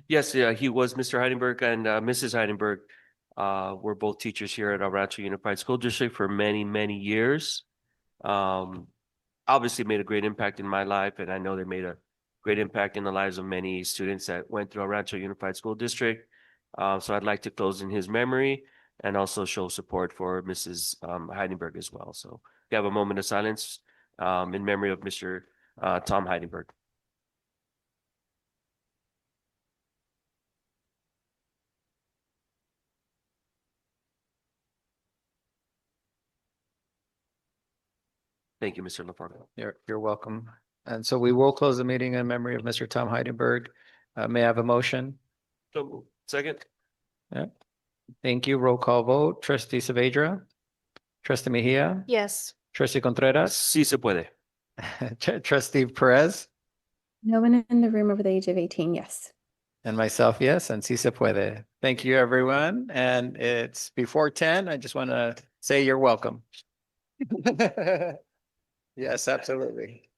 Yes, yeah, he was Mr. Heidenberg and Mrs. Heidenberg. Were both teachers here at El Rancho Unified School District for many, many years. Obviously made a great impact in my life, and I know they made a great impact in the lives of many students that went through El Rancho Unified School District. So I'd like to close in his memory and also show support for Mrs. Heidenberg as well. So we have a moment of silence in memory of Mr. Tom Heidenberg. Thank you, Mr. LaFargo. You're welcome. And so we will close the meeting in memory of Mr. Tom Heidenberg. May I have a motion? So, second. Yeah. Thank you. Roll call vote. Trustee Saavedra. Trustee Mejia. Yes. Trustee Contreras. Sí se puede. Trustee Perez. No one in the room over the age of 18, yes. And myself, yes, and sí se puede. Thank you, everyone. And it's before 10. I just want to say you're welcome. Yes, absolutely.